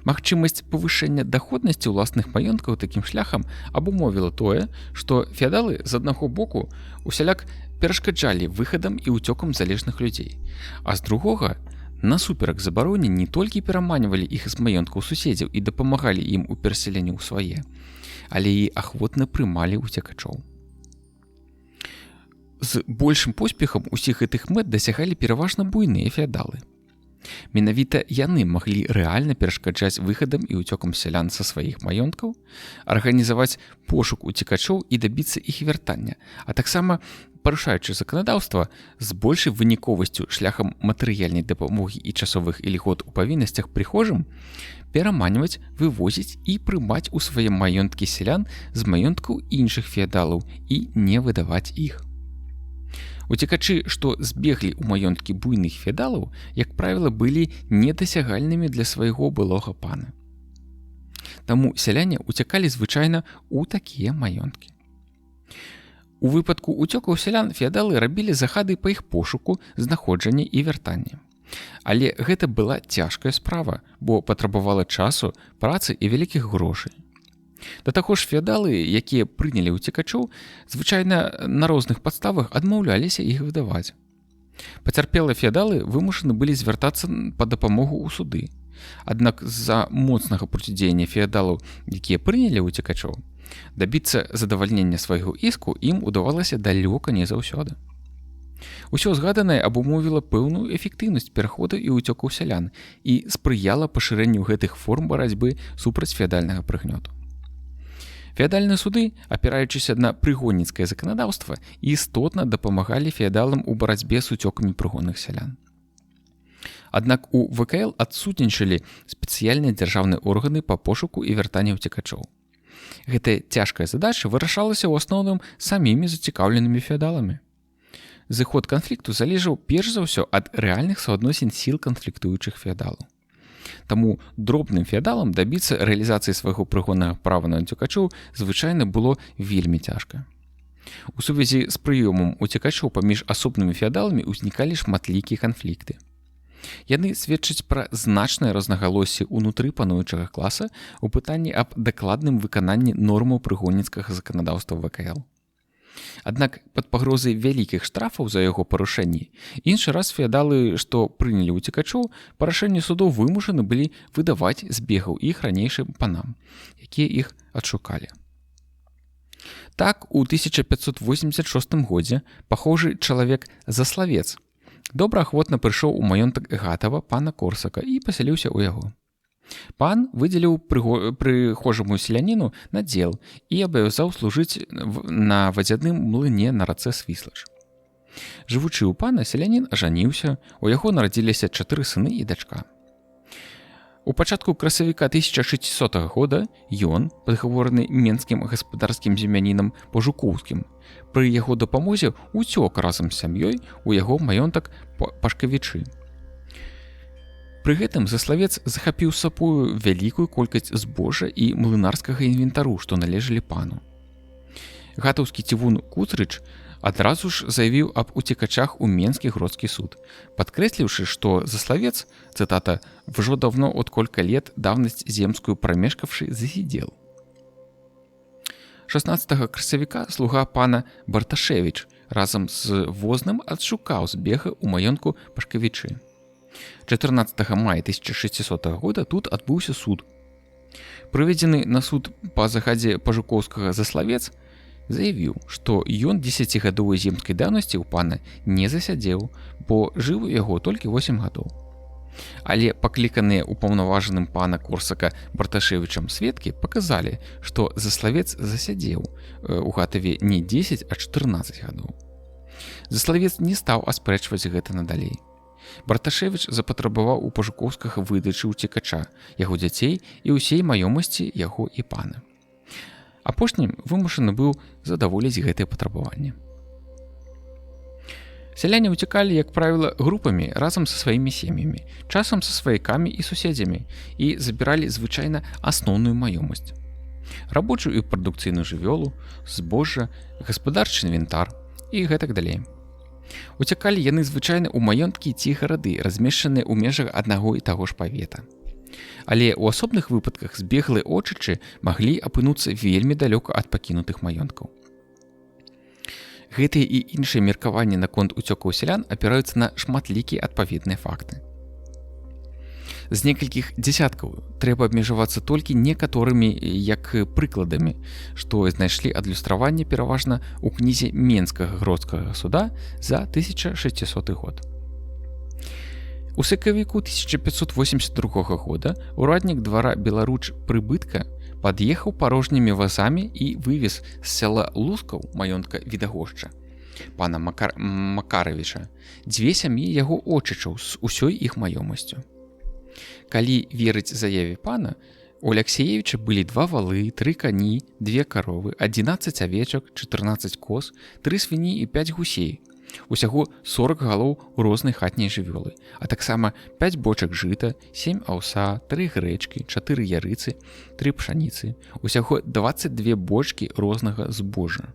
Магчымасць павышэння даходнасці ўласных маёнткаў такім шляхам абумовіла тое, што феадалы з аднаго боку усяляк перашкаджалі выхадам і ўцёкам залежных людзей, а з другога насуперак забароне не толькі пераманьвалі іх з маёнткаў суседзяў і дапамагалі ім у перасяленні ў свае, але і ахвотна прымалі уцекачоў. З большым поспехам усіх гэтых мэт дасягалі пераважна буйныя феадалы. Менавіта яны маглі рэальна перашкаджаць выхадам і ўцёкам сялян са сваіх маёнткаў, арганізаваць пошук уцекачоў і дабіцца іх вяртання, а таксама парушаючы заканадаўства з большай выніковасцю шляхам матэрыяльнай дапамогі і часовых ільгот у павіннасцях прыхожым, пераманьваць, вывозіць і прымаць у свае маёнткі сялян з маёнткаў іншых феадалаў і не выдаваць іх. Уцекачы, што збеглі ў маёнткі буйных феадалаў, як правіла, былі недасягальнымі для свайго былога пана. Таму сяляне уцякалі звычайна ў такія маёнткі. У выпадку уцёкаў сялян феадалы рабілі захады па іх пошуку, знаходжанні і вяртанні. Але гэта была цяжкая справа, бо патрабавала часу, працы і вялікіх грошай. Да таго ж феадалы, якія прынялі ўцекачоў, звычайна на розных падставах адмаўляліся іх выдаваць. Пацярпелыя феадалы вымушаны былі звяртацца па дапамогу ў суды. Аднак з-за моцнага процідзеяння феадалаў, якія прынялі ўцекачоў, дабіцца задавальнення свайго іску ім удавалася далёка не заўсёды. Усё згаданае абумовіла пэўную эфектыўнасць пераходу і ўцёкаў сялян і спрыяла пашырэнню гэтых форм барацьбы супраць феадальнага прыгнёту. Феадальныя суды, апіраючыся на прыгонніцкае заканадаўства, істотна дапамагалі феадалам у барацьбе з уцёкамі прыгонных сялян. Аднак у ВКЛ адсутнічалі спецыяльныя дзяржаўныя органы па пошуку і вяртанні ўцекачоў. Гэтая цяжкая задача вырашалася ў асноўным самімі зацікаўленымі феадаламі. Зыход канфлікту залежаў перш за ўсё ад рэальных суадносін сіл канфліктуючых феадалаў. Таму дробным феадалам дабіцца рэалізацыі свайго прыгоннага права на ўцекачоў звычайна было вельмі цяжка. У сувязі з прыёмам уцекачоў паміж асобнымі феадаламі ўзнікалі шматлікія канфлікты. Яны сведчаць пра значнае рознагалоссі ўнутры пануючага класа ў пытанні аб дакладным выкананні нормаў прыгонніцкага заканадаўства ВКЛ. Аднак пад пагрозай вялікіх штрафаў за яго парушэнні іншы раз феадалы, што прынялі ўцекачоў, па рашэнню судоў вымушаны былі выдаваць збегаў іх ранейшым панам, якія іх адшукалі. Так, у 1586 годзе пахожы чалавек Заславец добраахвотна прыйшоў у маёнтак Гатава пана Корсака і пасяліўся ў яго. Пан выдзеліў прыхожаму селяніну надзел і абавязаў служыць на вадзяным млыне на рацэ Свіслач. Жывучы ў пана, селянін ажаніўся, у яго нарадзіліся 4 сыны і дачка. У пачатку красавіка 1600 года ён, падгавораны менскім гаспадарскім землянінам Пажукоўскім, пры яго дапамозе уцёк разам з сям'ёй у яго маёнтак Пашкавічы. Пры гэтым Заславец захапіў з сабою вялікую колькасць збожжа і млынарскага інвентару, што належалі пану. Гатаўскі цівун Куцрыч адразу ж заявіў аб уцекачах у Менскі гродскі суд, падкрэсліўшы, што Заславец, цитата, «вже давно от колька лет давность земскую промешкавший засидел». 16 красавіка слуга пана Барташевіч разам з возным адшукаў збега ў маёнтку Пашкавічы. 14 мая 1600 года тут адбыўся суд. Прыведзены на суд па загадзе Пажукоўскага Заславец заявіў, што ён 10гадовай земскай даўнасці ў пана не засядзеў, бо жыў у яго толькі 8 гадоў. Але пакліканыя ўпаўнаважаным пана Корсака Барташевічам сведкі паказалі, што Заславец засядзеў у Гатаве не 10, а 14 гадоў. Заславец не стаў аспрэчваць гэта надалей. Барташевіч запатрабаваў у Пажукоўскага выдачы ўцекача, яго дзяцей і ўсей маёмасці яго і пана. Апошнім вымушаны быў задаволіць гэтае патрабаванне. Сяляне ўцякалі, як правіла, групамі разам са сваімі сем'ямі, часам са сваякамі і суседзямі і забіралі звычайна асноўную маёмасць. Рабочую і прадукцыйную жывёлу, збожжа, гаспадарчы інвентар і гэтак далей. Уцякалі яны звычайна ў маёнткі ці гарады, размешчаныя ў межах аднаго і таго ж павета. Але ў асобных выпадках збеглыя очычы маглі апынуцца вельмі далёка ад пакінутых маёнткаў. Гэтыя і іншыя меркаванні наконт уцёкаў сялян апіраюцца на шматлікія адпаведныя факты. З некалькіх дзясяткаў трэба абмежавацца толькі некаторымі як прыкладамі, што знайшлі адлюстраванне пераважна ў кнізе Менскага гродскага суда за 1600 год. У сакавіку 1582 года ураднік двара Беларуч Прыбытка пад'ехаў парожнімі вазамі і вывез з сяла Лускаў, маёнтка Відагошча, пана Макаравіча, 2 сям'і яго очычаў з усёй іх маёмасцю. Калі верыць заяве пана, у Аляксеевіча былі 2 валы, 3 кані, 2 каровы, 11 авечак, 14 коз, 3 свіні і 5 гусей. Усяго 40 галоў рознай хатняй жывёлы, а таксама 5 бочак жыта, 7 аўса, 3 грэчкі, 4 ярыцы, 3 пшаніцы, усяго 22 бочкі рознага збожжа.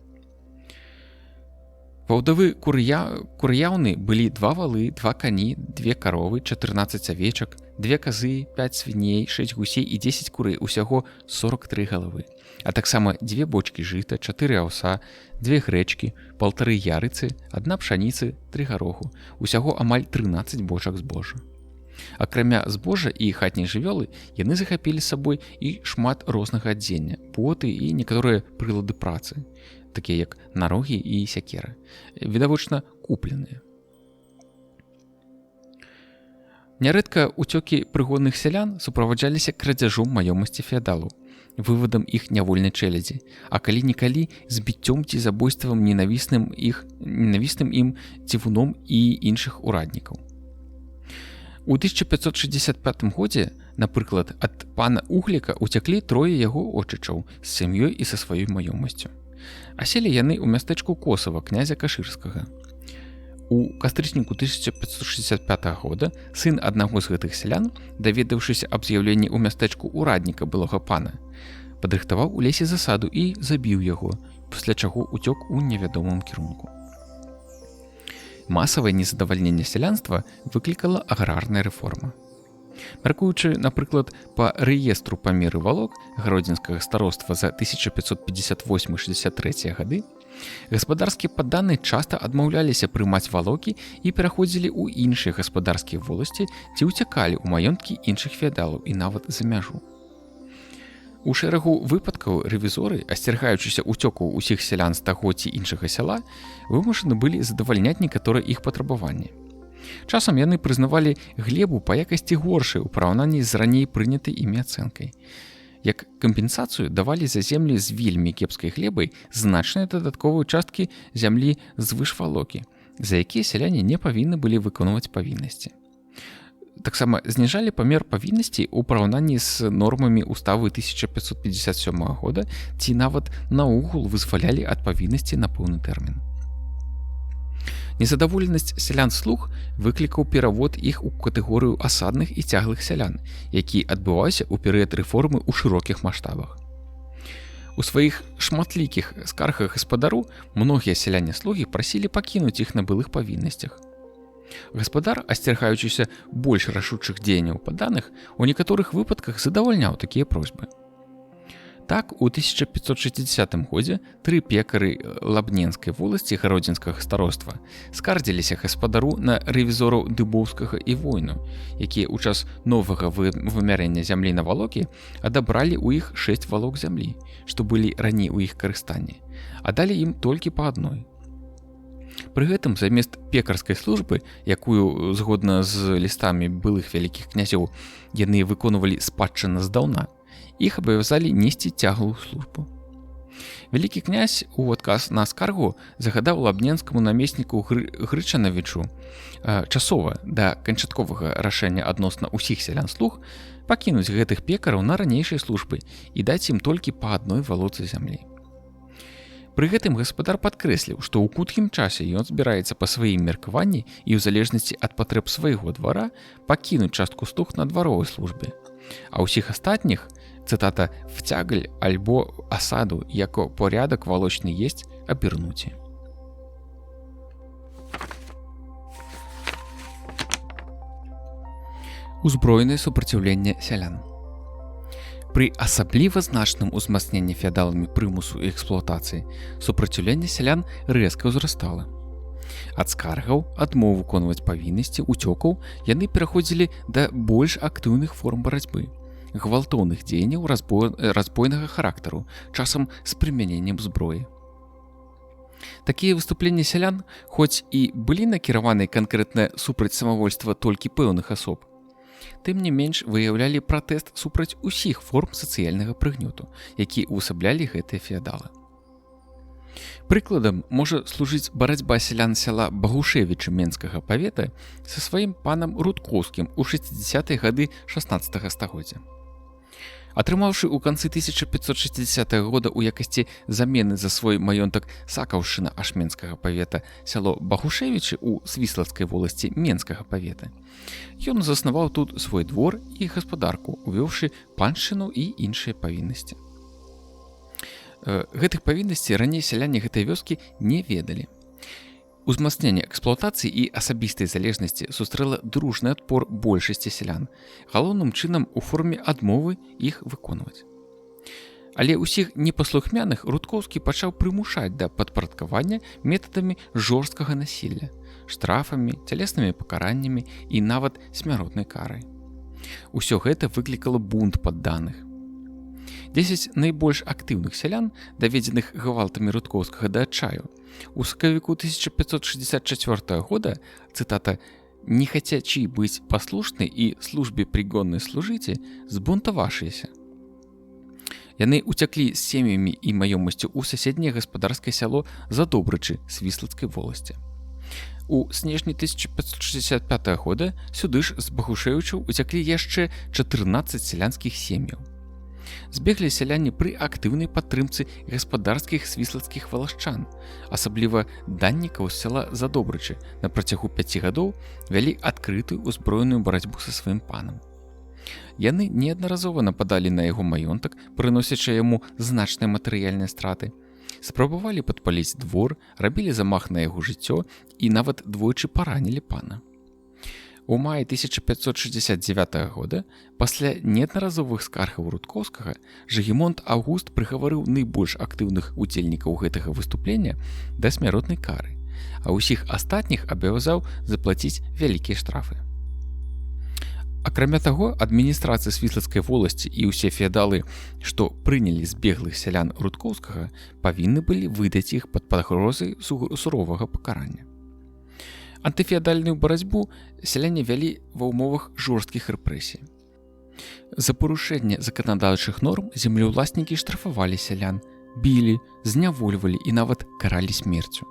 Паўдавы кур'яўны былі 2 валы, 2 кані, 2 каровы, 14 авечак, 2 казы, 5 свіней, 6 гусей і 10 курэй, усяго 43 галавы. А таксама 2 бочкі жыта, 4 аўса, 2 грэчкі, 1,5 ярыцы, 1 пшаніцы, 3 гароху, усяго амаль 13 бочак збожжа. Акрамя збожжа і хатняй жывёлы, яны захапілі з сабой і шмат рознага адзення, поты і некаторыя прылады працы, такія як нарогі і сякеры, відавочна купленыя. Нярэдка уцёкі прыгонных сялян суправаджаліся крадзяжом маёмасці феадалаў, вывадам іх нявольнай чэлядзі, а калі-нікалі збіццём ці забойствам ненавісным ім цівуном і іншых ураднікаў. У 1565 годзе, напрыклад, ад пана Угліка уцяклі 3 яго отчычаў з сям'ёй і са сваёй маёмасцю. Аселі яны ў мястэчку Косава князя Кашырскага. У кастрычніку 1565 года сын аднаго з гэтых сялян, даведаўшыся аб з'яўленні ў мястэчку урадніка былога пана, падрыхтаваў у лесе засаду і забіў яго, пасля чаго уцёк у невядомым кірунку. Масавае незадавальненне сялянства выклікала аграрная рэформа. Мяркуючы, напрыклад, па рэестру памеры валок гродзенскага староства за 1558-63 гады, гаспадарскія падданыя часта адмаўляліся прымаць валокі і пераходзілі ў іншыя гаспадарскія воласці ці ўцякалі ў маёнткі іншых феадалаў і нават за мяжу. У шэрагу выпадкаў рэвізоры, асцерагаючыся ўцёкаў усіх сялян з таго ці іншага сяла, вымушаны былі задавальняць некаторыя іх патрабаванні. Часам яны прызнавалі глебу па якасці горшай у параўнанні з раней прынятай імі ацэнкай. Як кампенсацыю давалі за землі з вельмі кепскай глебай значныя дадатковыя часткі зямлі звышвалокі, за якія сяляне не павінны былі выконваць павіннасці. Таксама зніжалі памер павіннасцей у параўнанні з нормамі уставы 1557 года ці нават наогул вызвалялі ад павіннасці на поўны тэрмін. Незадаволенасць сялян-слуг выклікаў перавод іх у катэгорыю асадных і цяглых сялян, які адбываўся ў перыяд рэформы ў шырокіх маштабах. У сваіх шматлікіх скаргах гаспадару многія сяляне-слугі прасілі пакінуць іх на былых павіннасцях. Гаспадар, асцерагаючыся больш рашучых дзеянняў падданых, у некаторых выпадках задавальняў такія просьбы. Так, у 1560 годзе 3 пекары Лабненскай воласці Гродзенскага староства скардзіліся гаспадару на рэвізораў Дыбоўскага і Войну, якія ў час новага вымярэння зямлі на валокі адабралі ў іх 6 валок зямлі, што былі раней у іх карыстанні, а далі ім толькі па адной. Пры гэтым замест пекарскай службы, якую, згодна з лістамі былых вялікіх князёў, яны выконвалі спадчынна здаўна, іх абавязалі несці цяглую службу. Вялікі князь у адказ на скаргу загадаў лабненскаму намесніку Грычанавічу часова да канчатковага рашэння адносна ўсіх сялян-слуг пакінуць гэтых пекараў на ранейшай службы і даць ім толькі па адной валоцы зямлі. Пры гэтым гаспадар падкрэсліў, што ў хуткім часе ён збіраецца па сваім меркаванні і ў залежнасці ад патрэб свайго двара пакінуць частку слуг на дваровай службе, а ўсіх астатніх, цытата, «в тягль альбо асаду, яко порядак волочны есть, абернуці». Узброенае супраціўленне сялян. Пры асабліва значным узмацненні феадаламі прымусу і эксплуатацыі супраціўленне сялян рэзка ўзрастала. Ад скаргаў, адмоў выконваць павіннасці, уцёкаў яны пераходзілі да больш актыўных форм барацьбы, гвалтоўных дзеянняў разбойнага характару, часам з прымяненнем зброі. Такія выступленні сялян, хоць і былі накіраваны канкрэтна супраць самавольства толькі пэўных асоб, тым не менш выяўлялі пратэст супраць усіх форм сацыяльнага прыгнёту, які ўвасаблялі гэтыя феадалы. Прыкладам можа служыць барацьба сялян сяла Багушевіча Менскага павета са сваім панам Рудкоўскім у 60-е гады 16 стагоддзя. Атрымаўшы ў канцы 1560 года ў якасці замены за свой маёнтак Сакаўшчына Ашменскага павета сяло Багушевічы ў Свіслацкай воласці Менскага павета, ён заснаваў тут свой двор і гаспадарку, увёўшы паншчыну і іншыя павіннасці. Гэтых павіннасцей раней сяляне гэтай вёскі не ведалі. Узмацненне эксплуатацыі і асабістай залежнасці сустрэла дружны адпор большасці сялян, галоўным чынам у форме адмовы іх выконваць. Але ўсіх непаслухмяных Рудкоўскі пачаў прымушаць да падпарадкавання метадамі жорсткага насілля, штрафамі, цялеснымі пакараннямі і нават смяротнай карай. Усё гэта выклікала бунт падданых. 10 найбольш актыўных сялян, даведзеных гвалтамі Рудкоўскага да адчаю, у сакавіку 1564 года, цытата, «не хацячи быць паслушны і службе пригонны служыце, збунтавашыся». Яны ўцяклі з сем'ямі і маёмасцю ў суседняе гаспадарскае сяло Задобрычы Свіслацкай воласці. У снежні 1565 года сюды ж з Багушевічаў уцяклі яшчэ 14 сялянскіх сем'яў. Збеглі сяляне пры актыўнай падтрымцы гаспадарскіх свіслацкіх валашчан, асабліва даннікаў з сяла Задобрычы, на працягу 5 гадоў вялі адкрытую узброеную барацьбу са сваім панам. Яны неаднаразова нападалі на яго маёнтак, прыносячы яму значныя матэрыяльныя страты, спрабавалі падпаліць двор, рабілі замах на яго жыццё і нават двойчы паранілі пана. У маі 1569 года, пасля неаднаразовых скаргаў Рудкоўскага, Жыгімонт Аўгуст прыгаварыў найбольш актыўных удзельнікаў гэтага выступлення да смяротнай кары, а ўсіх астатніх абавязаў заплаціць вялікія штрафы. Акрамя таго, адміністрацыя Свіслацкай воласці і ўсе феадалы, што прынялі збеглых сялян Рудкоўскага, павінны былі выдаць іх пад пагрозай суровага пакарання. Антыфеадальную барацьбу сяляне вялі ва ўмовах жорсткіх рэпрэсій. За парушэнне заканадаўчых норм землеўласнікі штрафавалі сялян, білі, знявольвалі і нават каралі смерцю.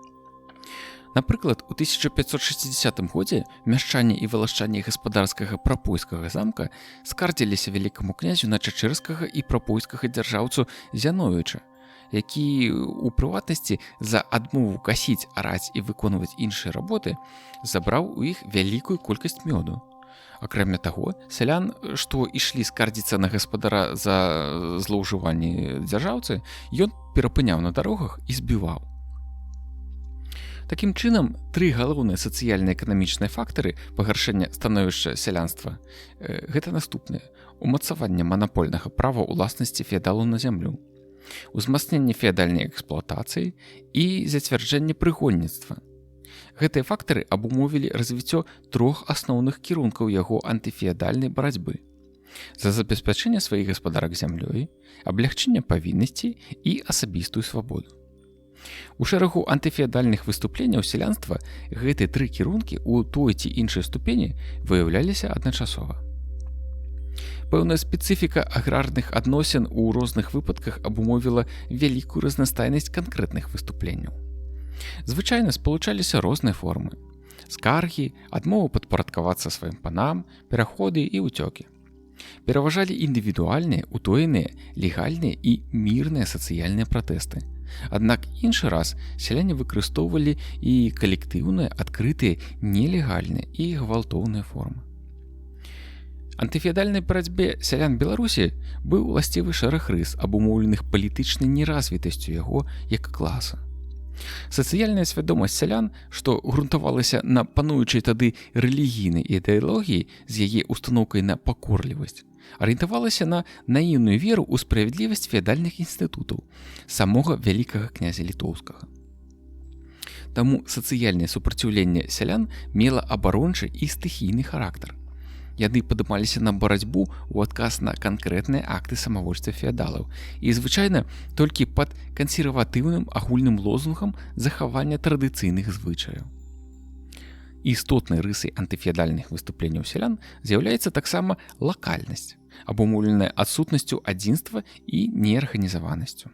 Напрыклад, у 1560 годзе мяшчане і валашчане гаспадарскага прапойскага замка скардзіліся вялікаму князю на чачэрскага і прапойскага дзяржаўцу Зяновіча, які, у прыватнасці, за адмову касіць, араць і выконваць іншыя работы, забраў у іх вялікую колькасць мёду. Акрамя таго, сялян, што ішлі скардзіцца на гаспадара за злоўжыванні дзяржаўцы, ён перапыняў на дарогах і збіваў. Такім чынам, 3 галоўныя сацыяльна-эканамічныя фактары пагаршэння становішча сялянства – гэта наступныя: умацаванне манапольнага права ўласнасці феадалу на зямлю, узмацненне феадальнай эксплуатацыі і зацвярджэнне прыгонніцтва. Гэтыя фактары абумовілі развіццё 3 асноўных кірункаў яго антыфеадальнай барацьбы: за забеспячэнне сваіх гаспадарак зямлёй, аблягчэнне павіннасцей і асабістую свабоду. У шэрагу антыфеадальных выступленняў сялянства гэтыя 3 кірункі ў той ці іншай ступені выяўляліся адначасова. Пэўная спецыфіка аграрных адносін у розных выпадках абумовіла вялікую разнастайнасць канкрэтных выступленняў. Звычайна спалучаліся розныя формы: скаргі, адмова падпарадкавацца сваім панам, пераходы і ўцёкі. Пераважалі індывідуальныя, утоеныя, легальныя і мірныя сацыяльныя пратэсты. Аднак іншы раз сяляне выкарыстоўвалі і калектыўныя, адкрытыя, нелегальныя і гвалтоўныя формы. Антыфеадальнай барацьбе сялян Беларусі быў уласцівы шэраг рыс, абумоўленых палітычнай неразвітасцю яго як класа. Сацыяльная свядомасць сялян, што грунтавалася на пануючай тады рэлігійнай ідэалогіі з яе устаноўкай на пакорлівасць, арыентавалася на наіўную веру ў справядлівасць феадальных інстытутаў самога вялікага князя літоўскага. Таму сацыяльнае супраціўленне сялян мела абарончы і стыхійны характар. Яны падымаліся на барацьбу ў адказ на канкрэтныя акты самавольства феадалаў і звычайна толькі пад кансерватыўным агульным лозунгам захавання традыцыйных звычаяў. Істотнай рысай антыфеадальных выступленняў сялян з'яўляецца таксама лакальнасць, абумоўленая адсутнасцю адзінства і неарганізаванасцю.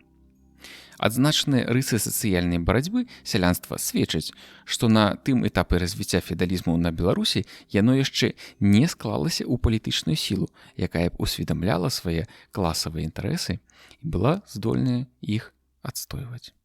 Адзначаныя рысы сацыяльнай барацьбы сялянства сведчаць, што на тым этапе развіцця феадалізму на Беларусі яно яшчэ не склалася ў палітычную сілу, якая б усведамляла свае класавыя інтарэсы і была здольная іх адстойваць.